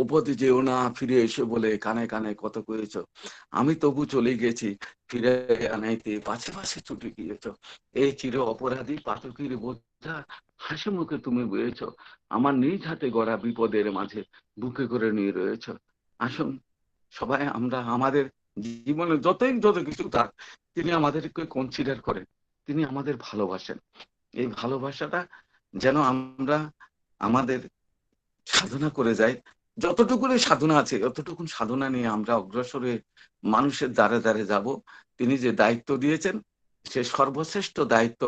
ওপদে যেও না ফিরে এসে বলে কানে কানে কত কয়েছ, আমি তবু চলে গেছি ফিরে আনাইতে পাশে পাশে ছুটে গিয়েছ, এই চির অপরাধী পাতকের বোঝা হাসি মুখে তুমি বয়েছ, আমার নিজ হাতে গড়া বিপদের মাঝে বুকে করে নিয়ে রয়েছ। আসুন সবাই আমরা আমাদের জীবনে যত কিছু থাক, তিনি আমাদেরকে কনসিডার করেন, তিনি আমাদের ভালোবাসেন। এই ভালোবাসাটা যেন আমরা আমাদের সাধনা করে যাই, যতটুকুনি সাধনা আছে ততটুকুন সাধনা নিয়ে আমরা অগ্রসর হয়ে মানুষের দ্বারে দ্বারে যাব। তিনি যে দায়িত্ব দিয়েছেন সে সর্বশ্রেষ্ঠ দায়িত্ব।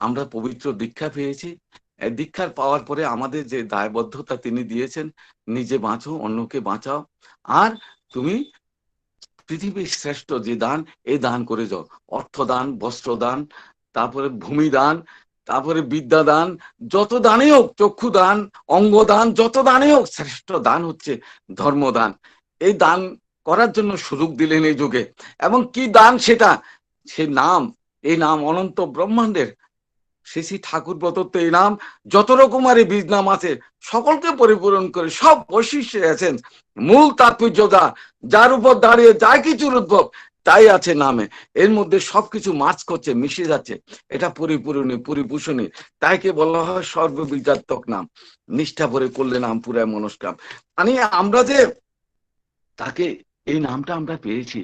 আমরা পবিত্র দীক্ষা পেয়েছি, দীক্ষার পাওয়ার পরে আমাদের যে দায়বদ্ধতা তিনি দিয়েছেন, নিজে বাঁচো অন্যকে বাঁচাও, আর তুমি পৃথিবীর শ্রেষ্ঠ যে দান এই দান করে যাও, অর্থদান, বস্ত্রদান, তারপরে ভূমিদান, তারপরে বিদ্যাদান, যত দানই হোক, চক্ষুদান, অঙ্গদান, যত দানই হোক, শ্রেষ্ঠ দান হচ্ছে ধর্মদান। এই দান করার জন্য সুযোগ দিলেন এই যুগে, এবং কি দান সেটা, সে নাম, এই নাম অনন্ত ব্রহ্মাণ্ডের শ্রী শ্রী ঠাকুর প্রদত্ত এই নাম, যত রকমারি বীজ নাম আছে সকলকে পরিপূরণ করে সব বৈশিষ্ট্য আছেন, মূল তাৎপর্য যার উপর দাঁড়িয়ে যা কিছুর উদ্ভব তাই আছে নামে, এর মধ্যে সবকিছু মাছ করছে, মিশে যাচ্ছে, এটা পরিপূরণী পরিপূষণী, তাইকে বলা হয় সর্ববিজাত্মক নাম, নিষ্ঠা ভরে করলে নাম পুরায় মনস্কাম। মানে আমরা যে তাকে এই নামটা আমরা পেয়েছি,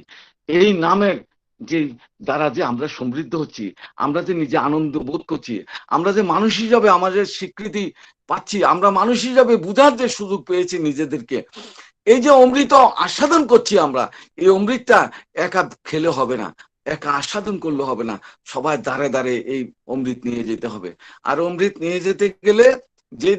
এই নামের যে দ্বারা যে আমরা সমৃদ্ধ হচ্ছি, আমরা যে নিজে আনন্দ বোধ করছি, আমরা যে মানুষ হিসাবে আমাদের স্বীকৃতি পাচ্ছি, আমরা মানুষ হিসাবে বুঝার যে সুযোগ পেয়েছি নিজেদেরকে, এই যে অমৃত আস্বাদন করছি আমরা, এই অমৃতটা একা খেলে হবে না, একা আস্বাদন করলে হবে না, সবাই দাঁড়ে দাঁড়ে এই অমৃত নিয়ে যেতে হবে। আর অমৃত নিয়ে যেতে গেলে যে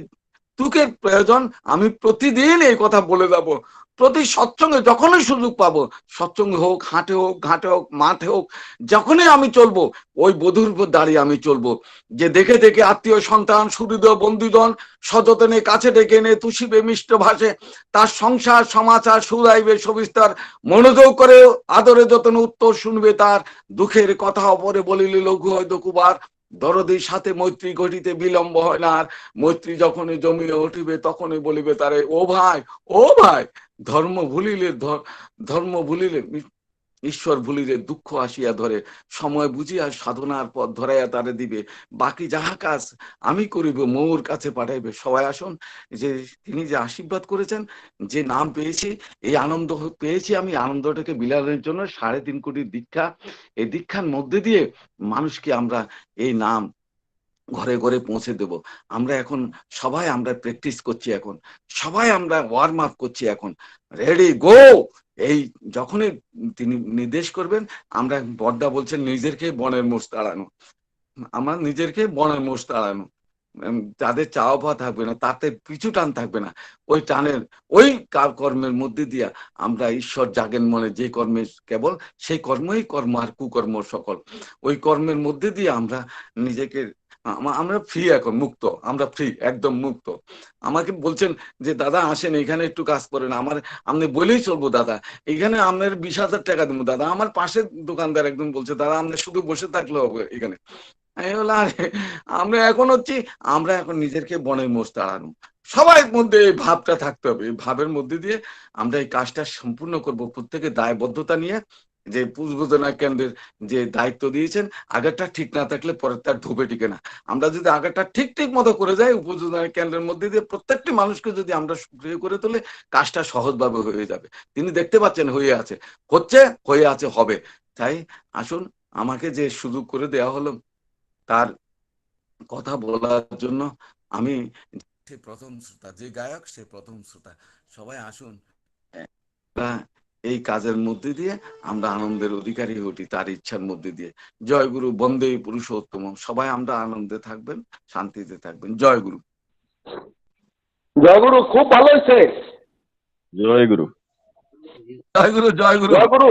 তুকের প্রয়োজন, আমি প্রতিদিন এই কথা বলে যাবো, প্রতি সৎসঙ্গে যখনই সুযোগ পাবো, সৎসঙ্গে হোক, হাটে হোক, ঘাটে হোক, মাঠে হোক, যখনই আমি চলবো ওই বধুর উপর দাঁড়িয়ে আমি চলবো, যে দেখে দেখে আত্মীয় সন্তান সুহৃদয় বন্ধুজন সযতনে কাছে ডেকে এনে তুষিবে মিষ্ট ভাষে, তার সংসার সমাচার সুরাইবে সবিস্তার, মনোযোগ করে আদরে যতন উত্তর শুনবে তার, দুঃখের কথা অপরে বলিলে লঘু হয় দুকুবার, দরদের সাথে মৈত্রী ঘটিতে বিলম্ব হয় না, আর মৈত্রী যখনই জমিয়ে উঠিবে তখনই বলিবে তারে ও ভাই, ও ভাই, ধর্ম ভুলিলে ঈশ্বর ভুলিলে দুঃখ আসিয়া ধরে, সময় বুঝিয়া সাধনার পথ ধরাইয়া তারে দিবে, বাকি যাহা কাজ আমি করিব মোর কাছে পাঠাইবে। সবাই আসুন, যে তিনি যে আশীর্বাদ করেছেন, যে নাম পেয়েছি, এই আনন্দ পেয়েছি, আমি আনন্দটাকে বিলানোর জন্য 3.5 কোটি দীক্ষা, এই দীক্ষার মধ্যে দিয়ে মানুষকে আমরা এই নাম ঘরে ঘরে পৌঁছে দেব। আমরা এখন সবাই আমরা প্র্যাকটিস করছি, এখন সবাই আমরা ওয়ার্ম আপ করছি, এখন রেডি গো। এই যখনই তিনি নির্দেশ করবেন, আমরা বড়দা বলছেন নিজেরকে বনের মোষ তাড়ানো, আমার নিজেরকে বনের মোষ তাড়ানো, তাদের চাওয়া পাওয়া থাকবে না, তাতে পিছু টান থাকবে না, ওই টানের ওই কর্মের মধ্যে দিয়া আমরা ঈশ্বর জাগেন মনে, যে কর্মে কেবল সেই কর্মই কর্ম, আর কুকর্ম সকল, ওই কর্মের মধ্যে দিয়ে আমরা নিজেকে, আমরা ফ্রি, এখন মুক্ত, আমরা ফ্রি, একদম মুক্ত। আমাকে বলছেন যে দাদা আসেন এখানে একটু কাজ করেন, আমার আপনি বলেই চলবো দাদা, এখানে আপনার 20,000 টাকা দেবো দাদা। আমার পাশের দোকানদার একদম বলছে দাদা আপনি শুধু বসে থাকলে হবে এখানে। আমরা এখন হচ্ছি, আমরা এখন নিজেকে বনের মোষ তাড়ানো, সবার মধ্যে এই ভাবটা থাকতে হবে, এই ভাবের মধ্যে দিয়ে আমরা এই কাজটা সম্পূর্ণ করব, প্রত্যেকে দায়বদ্ধতা নিয়ে, যে পুষ্পজনা কেন্দ্রের যে দায়িত্ব দিয়েছেন, আগেরটা ঠিক না থাকলে পরের তার ধুপে টিকে না। আমরা যদি আগেরটা ঠিক ঠিক মতো করে যাই, উপযোজনা কেন্দ্রের মধ্যে দিয়ে প্রত্যেকটি মানুষকে যদি আমরা সক্রিয় করে তুলে, কাজটা সহজভাবে হয়ে যাবে। তিনি দেখতে পাচ্ছেন হয়ে আছে, হচ্ছে, হয়ে আছে, হবে। তাই আসুন, আমাকে যে সুযোগ করে দেওয়া হলো তার কথা বলার জন্য, আমি সে প্রথম শ্রোতা, যে গায়ক সে প্রথম শ্রোতা, সবাই আসুন এই কাজের মধ্যে দিয়ে আমরা আনন্দের অধিকারী হই তার ইচ্ছার মধ্যে দিয়ে। জয় গুরু, বন্দে পুরুষোত্তম। সবাই আমরা আনন্দে থাকবেন, শান্তিতে থাকবেন। জয় গুরু। জয় গুরু, খুব ভালো হয়েছে। জয় গুরু। জয় গুরু, জয় গুরু। জয় গুরু।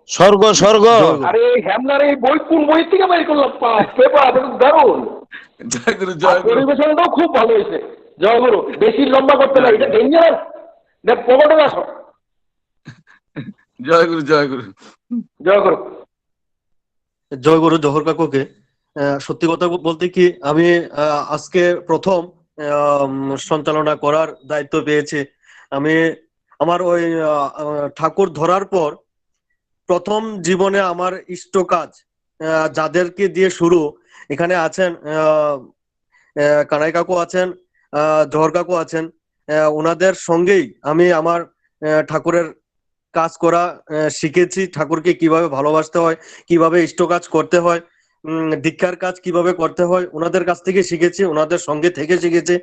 স্বর্গ স্বর্গ। আরে এই হ্যামলার এই বই কোন বই থেকে বের করলাম? পেপার দারুন। জয় গুরু, জয় গুরু। পরিবেশনটাও খুব ভালো হয়েছে। জয় গুরু। বেশি লম্বা করতে না, এটা ডেঞ্জারাস। দেখ পকেটে রাখো। জয় গুরু, জয় গুরু। জয় গুরু। জয় গুরু জহর কাকুকে। সত্যি কথা বলতে কি, আমি আজকে প্রথম সঞ্চালনা করার দায়িত্ব পেয়েছি। আমি আমার ওই ঠাকুর ধরার পর প্রথম জীবনে আমার ইষ্ট কাজ যাদেরকে দিয়ে শুরু, এখানে আছেন কানাই কাকু আছেন, জহর কাকু আছেন, ওনাদের সঙ্গেই আমি আমার ঠাকুরের কাজ করা শিখেছি। ঠাকুরকে কিভাবে ভালোবাসতে হয়, কিভাবে ইষ্ট কাজ করতে হয়, দীক্ষার কাজ কিভাবে করতে হয়, ওনাদের কাছ থেকে শিখেছি, ওনাদের সঙ্গে থেকে শিখেছি।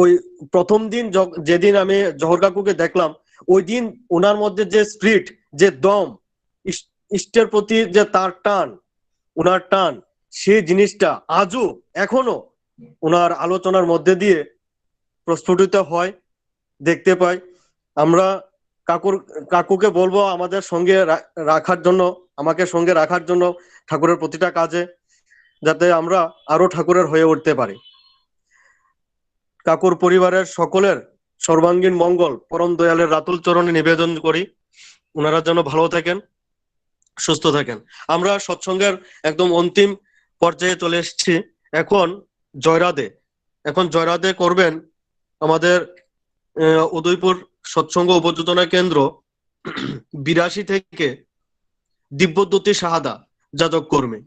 ওই প্রথম দিন যেদিন আমি জহর কাকুকে দেখলাম, ওই দিন ওনার মধ্যে যে স্পিরিট, যে দম, ইষ্টের প্রতি যে তার টান, ওনার টান, সেই জিনিসটা আজও এখনো ওনার আলোচনার মধ্যে দিয়ে প্রস্ফুটিত হয়, দেখতে পাই। আমরা কাকুকে বলবো আমাদের সঙ্গে রাখার জন্য, আমাকে সঙ্গে রাখার জন্য ঠাকুরের প্রতিটা কাজে, যাতে আমরা আরো ঠাকুরের হয়ে উঠতে পারি। কাকুর পরিবারের সকলের সর্বাঙ্গীন মঙ্গল পরম দয়ালের রাতুল চরণে নিবেদন করি। ওনারা যেন ভালো থাকেন, সুস্থ থাকেন। আমরা সৎসঙ্গের একদম অন্তিম পর্যায়ে চলে এসেছি। এখন জয়রাধে করবেন আমাদের উদয়পুর সৎসঙ্গ উপযোজনা কেন্দ্র 82 থেকে দিব্যজ্যোতি সাহাদা যাজক কর্মী।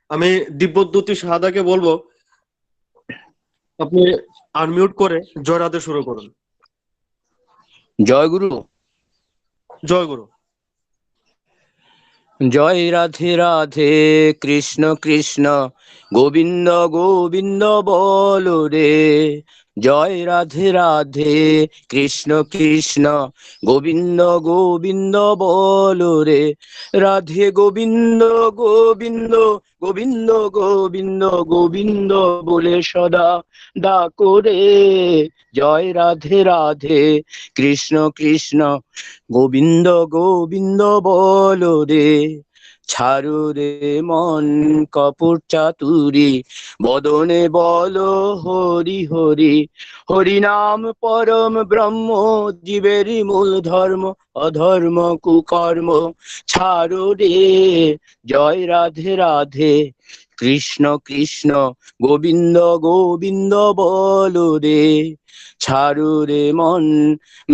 আমি দিব্যজ্যোতি সাহাদাকে বলবো আপনি আনমিউট করে জয়রাধে শুরু করুন। জয় গুরু। জয় গুরু। জয় রাধে রাধে, কৃষ্ণ কৃষ্ণ গোবিন্দ গোবিন্দ বলো রে। জয় রাধে রাধে, কৃষ্ণ কৃষ্ণ গোবিন্দ গোবিন্দ বলো রে। রাধে গোবিন্দ গোবিন্দ গোবিন্দ গোবিন্দ গোবিন্দ বলে সদা ডাকো রে। জয় রাধে রাধে, কৃষ্ণ কৃষ্ণ গোবিন্দ গোবিন্দ বলো রে। ছাড়ো রে মন কপট চাতুরি, বদনে বলো হরি হরি। হরি নাম পরম ব্রহ্ম, জীবেরই মূল ধর্ম, অধর্ম কুকর্ম ছাড়ো রে। জয় রাধে রাধে, কৃষ্ণ কৃষ্ণ গোবিন্দ গোবিন্দ বলো রে। ছাড়ো রে মন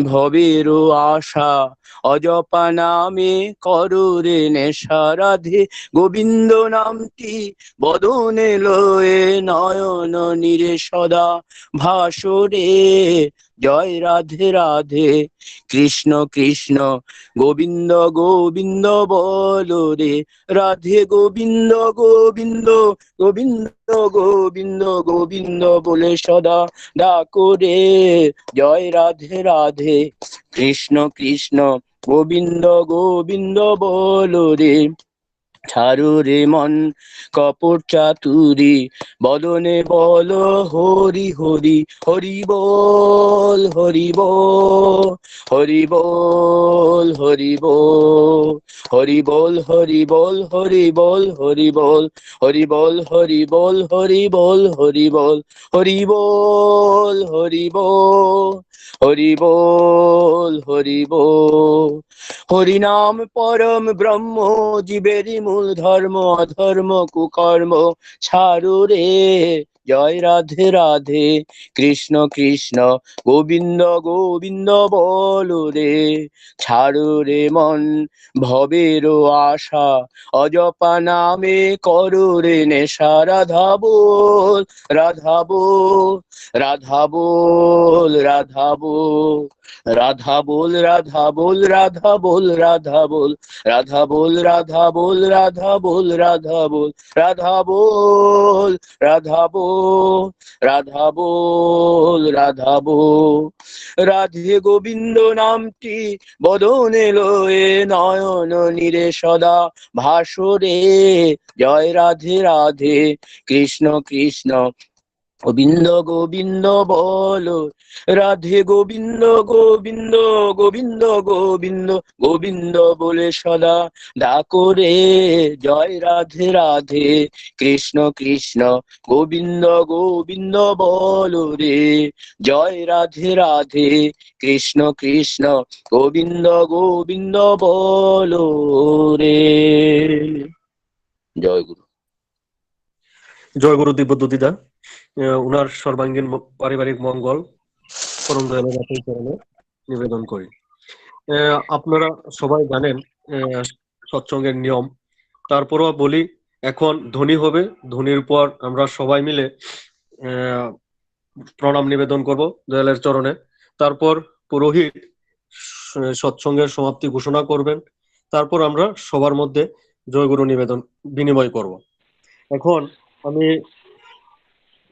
ভবের আশা, অজপা নামে করো রে নেশা। রাধে গোবিন্দ নামটি বদনে লয়ে, নয়ন নিরে সদা ভাসরে। জয় রাধে রাধে, কৃষ্ণ কৃষ্ণ গোবিন্দ গোবিন্দ বলো রে। রাধে গোবিন্দ গোবিন্দ গোবিন্দ গোবিন্দ গোবিন্দ বলে সদা ডাকো রে। জয় রাধে রাধে, কৃষ্ণ কৃষ্ণ গোবিন্দ গোবিন্দ বলো রে। ছাড়ো রে মন কপট চাতুরি, বদনে বলো হরি হরি। হরি বল হরি বল, হরি বল হরি বল, হরি বল হরি বল, হরি বল হরি বল, হরি বল হরি বল, হরি বল হরি বল, হরি বল হরি বল, হরি বল হরি বল। হরি নাম পরম ব্রহ্ম, জীবেরই মূল ধর্ম, অধর্ম কুকর্ম ছাড়ো রে। জয় রাধে রাধে, কৃষ্ণ কৃষ্ণ গোবিন্দ গোবিন্দ বলো রে। ছাড়ো রে মন ভবের আশা, অজপা নামে করো রে নেশা। রাধা বল রাধা বল, রাধা বল রাধা বল, রাধা বল রাধা বল, রাধা বল রাধা বল, রাধা বল রাধা বল, রাধা বল রাধা বল, রাধা বল রাধা বল, রাধা বল রাধা বল। রাধে গোবিন্দ নামটি বদনে লয়ে নয়ন নীরে সদা ভাসরে। জয় রাধে রাধে কৃষ্ণ কৃষ্ণ গোবিন্দ গোবিন্দ বলো। রাধে গোবিন্দ গোবিন্দ গোবিন্দ গোবিন্দ গোবিন্দ বলে সদা ডাকো রে। জয় রাধে রাধে কৃষ্ণ কৃষ্ণ গোবিন্দ গোবিন্দ বলো রে। জয় রাধে রাধে কৃষ্ণ কৃষ্ণ গোবিন্দ গোবিন্দ বলো রে। জয় গুরু। জয় গুরু দিব্যজ্যোতিদা। উনার সর্বাঙ্গীন পারিবারিক মঙ্গল পরম দয়ালু নাথের চরণে নিবেদন করি। আপনারা সবাই জানেন সৎসঙ্গের নিয়ম, তারপরও বলি এখন ধ্বনি হবে, ধ্বনির পর আমরা সবাই মিলে প্রণাম নিবেদন করব দয়ালের চরণে। তারপর পুরোহিত সৎসঙ্গের সমাপ্তি ঘোষণা করবেন, তারপর আমরা সবার মধ্যে জয়গুরু নিবেদন বিনিময় করব। এখন আমি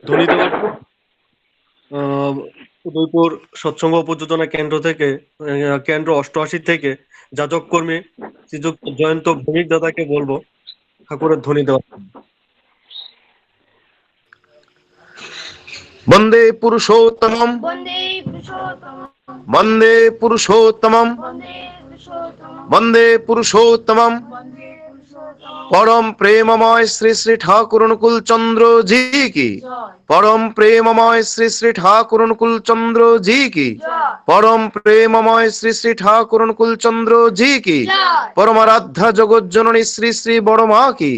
ধ্বনি দেওয়ার উদয়পুর সৎসঙ্গ উপযোজনা কেন্দ্র থেকে কেন্দ্র 88 থেকে যাজক কর্মী শ্রীযুক্ত জয়ন্ত ভৌমিক দাদাকে বলবো ঠাকুরের ধ্বনি দেওয়ার। বন্দে পুরুষোত্তমম বন্দে পুরুষোত্তমম বন্দে পুরুষোত্তমম। परम प्रेममय श्री श्री ठाकुर अनुकूल चंद्र जी की। परम प्रेममय श्री श्री ठाकुर अनुकूल चंद्र जी की। परम प्रेममय श्री श्री ठाकुर अनुकूल चंद्र जी की। परमाराध्या जगत जननी श्री श्री बड़ माँ की।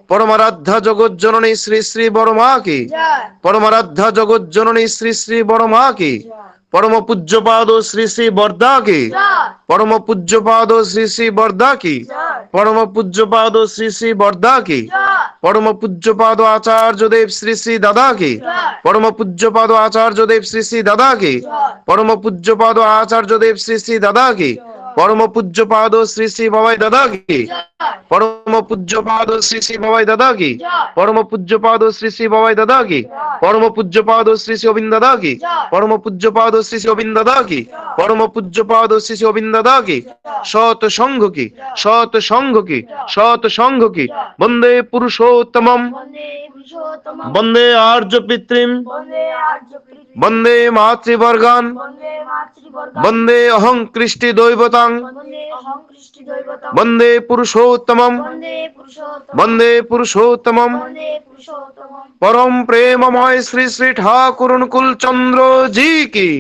परमाराध्या जगत जननी श्री श्री बड़ माँ की। परमाराध्या जगत जननी श्री श्री बड़ माँ की। परम पूज्यपाद श्री श्री बरदा की। परम पूज्यपाद श्री श्री बरदा की। परम पूज्यपाद श्री श्री बरदा की। परम पूज्यपाद आचार्य देव श्री श्री दादा की। परम पूज्यपाद आचार्य देव श्री श्री दादा की। परम पूज्यपाद आचार्य देव श्री श्री दादा की। परम पूज्यपाद श्री श्री बाबाई दादा की। परम पूज्यपाद श्री श्री बाबाई दादा की। परम पूज्यपाद श्री श्री बाबाई दादा की। परम पूज्यपाद श्री श्री गोविंद दादा की। परम पूज्यपाद श्री श्री गोविंद दादा की। परम पूज्यपाद श्री श्री गोविंद दादा की। सत संघ की, सत संघ की, सत संघ की। वंदे पुरुषोत्तमम वंदे आर्य पितृम वंदे मातृवर्गान वंदे अहं कृष्टि दैवतां वंदे पुरुषोत्तमम वंदे पुरुषोत्तमम। परम प्रेममय श्री श्री ठाकुर अनुकूल चंद्र जी की।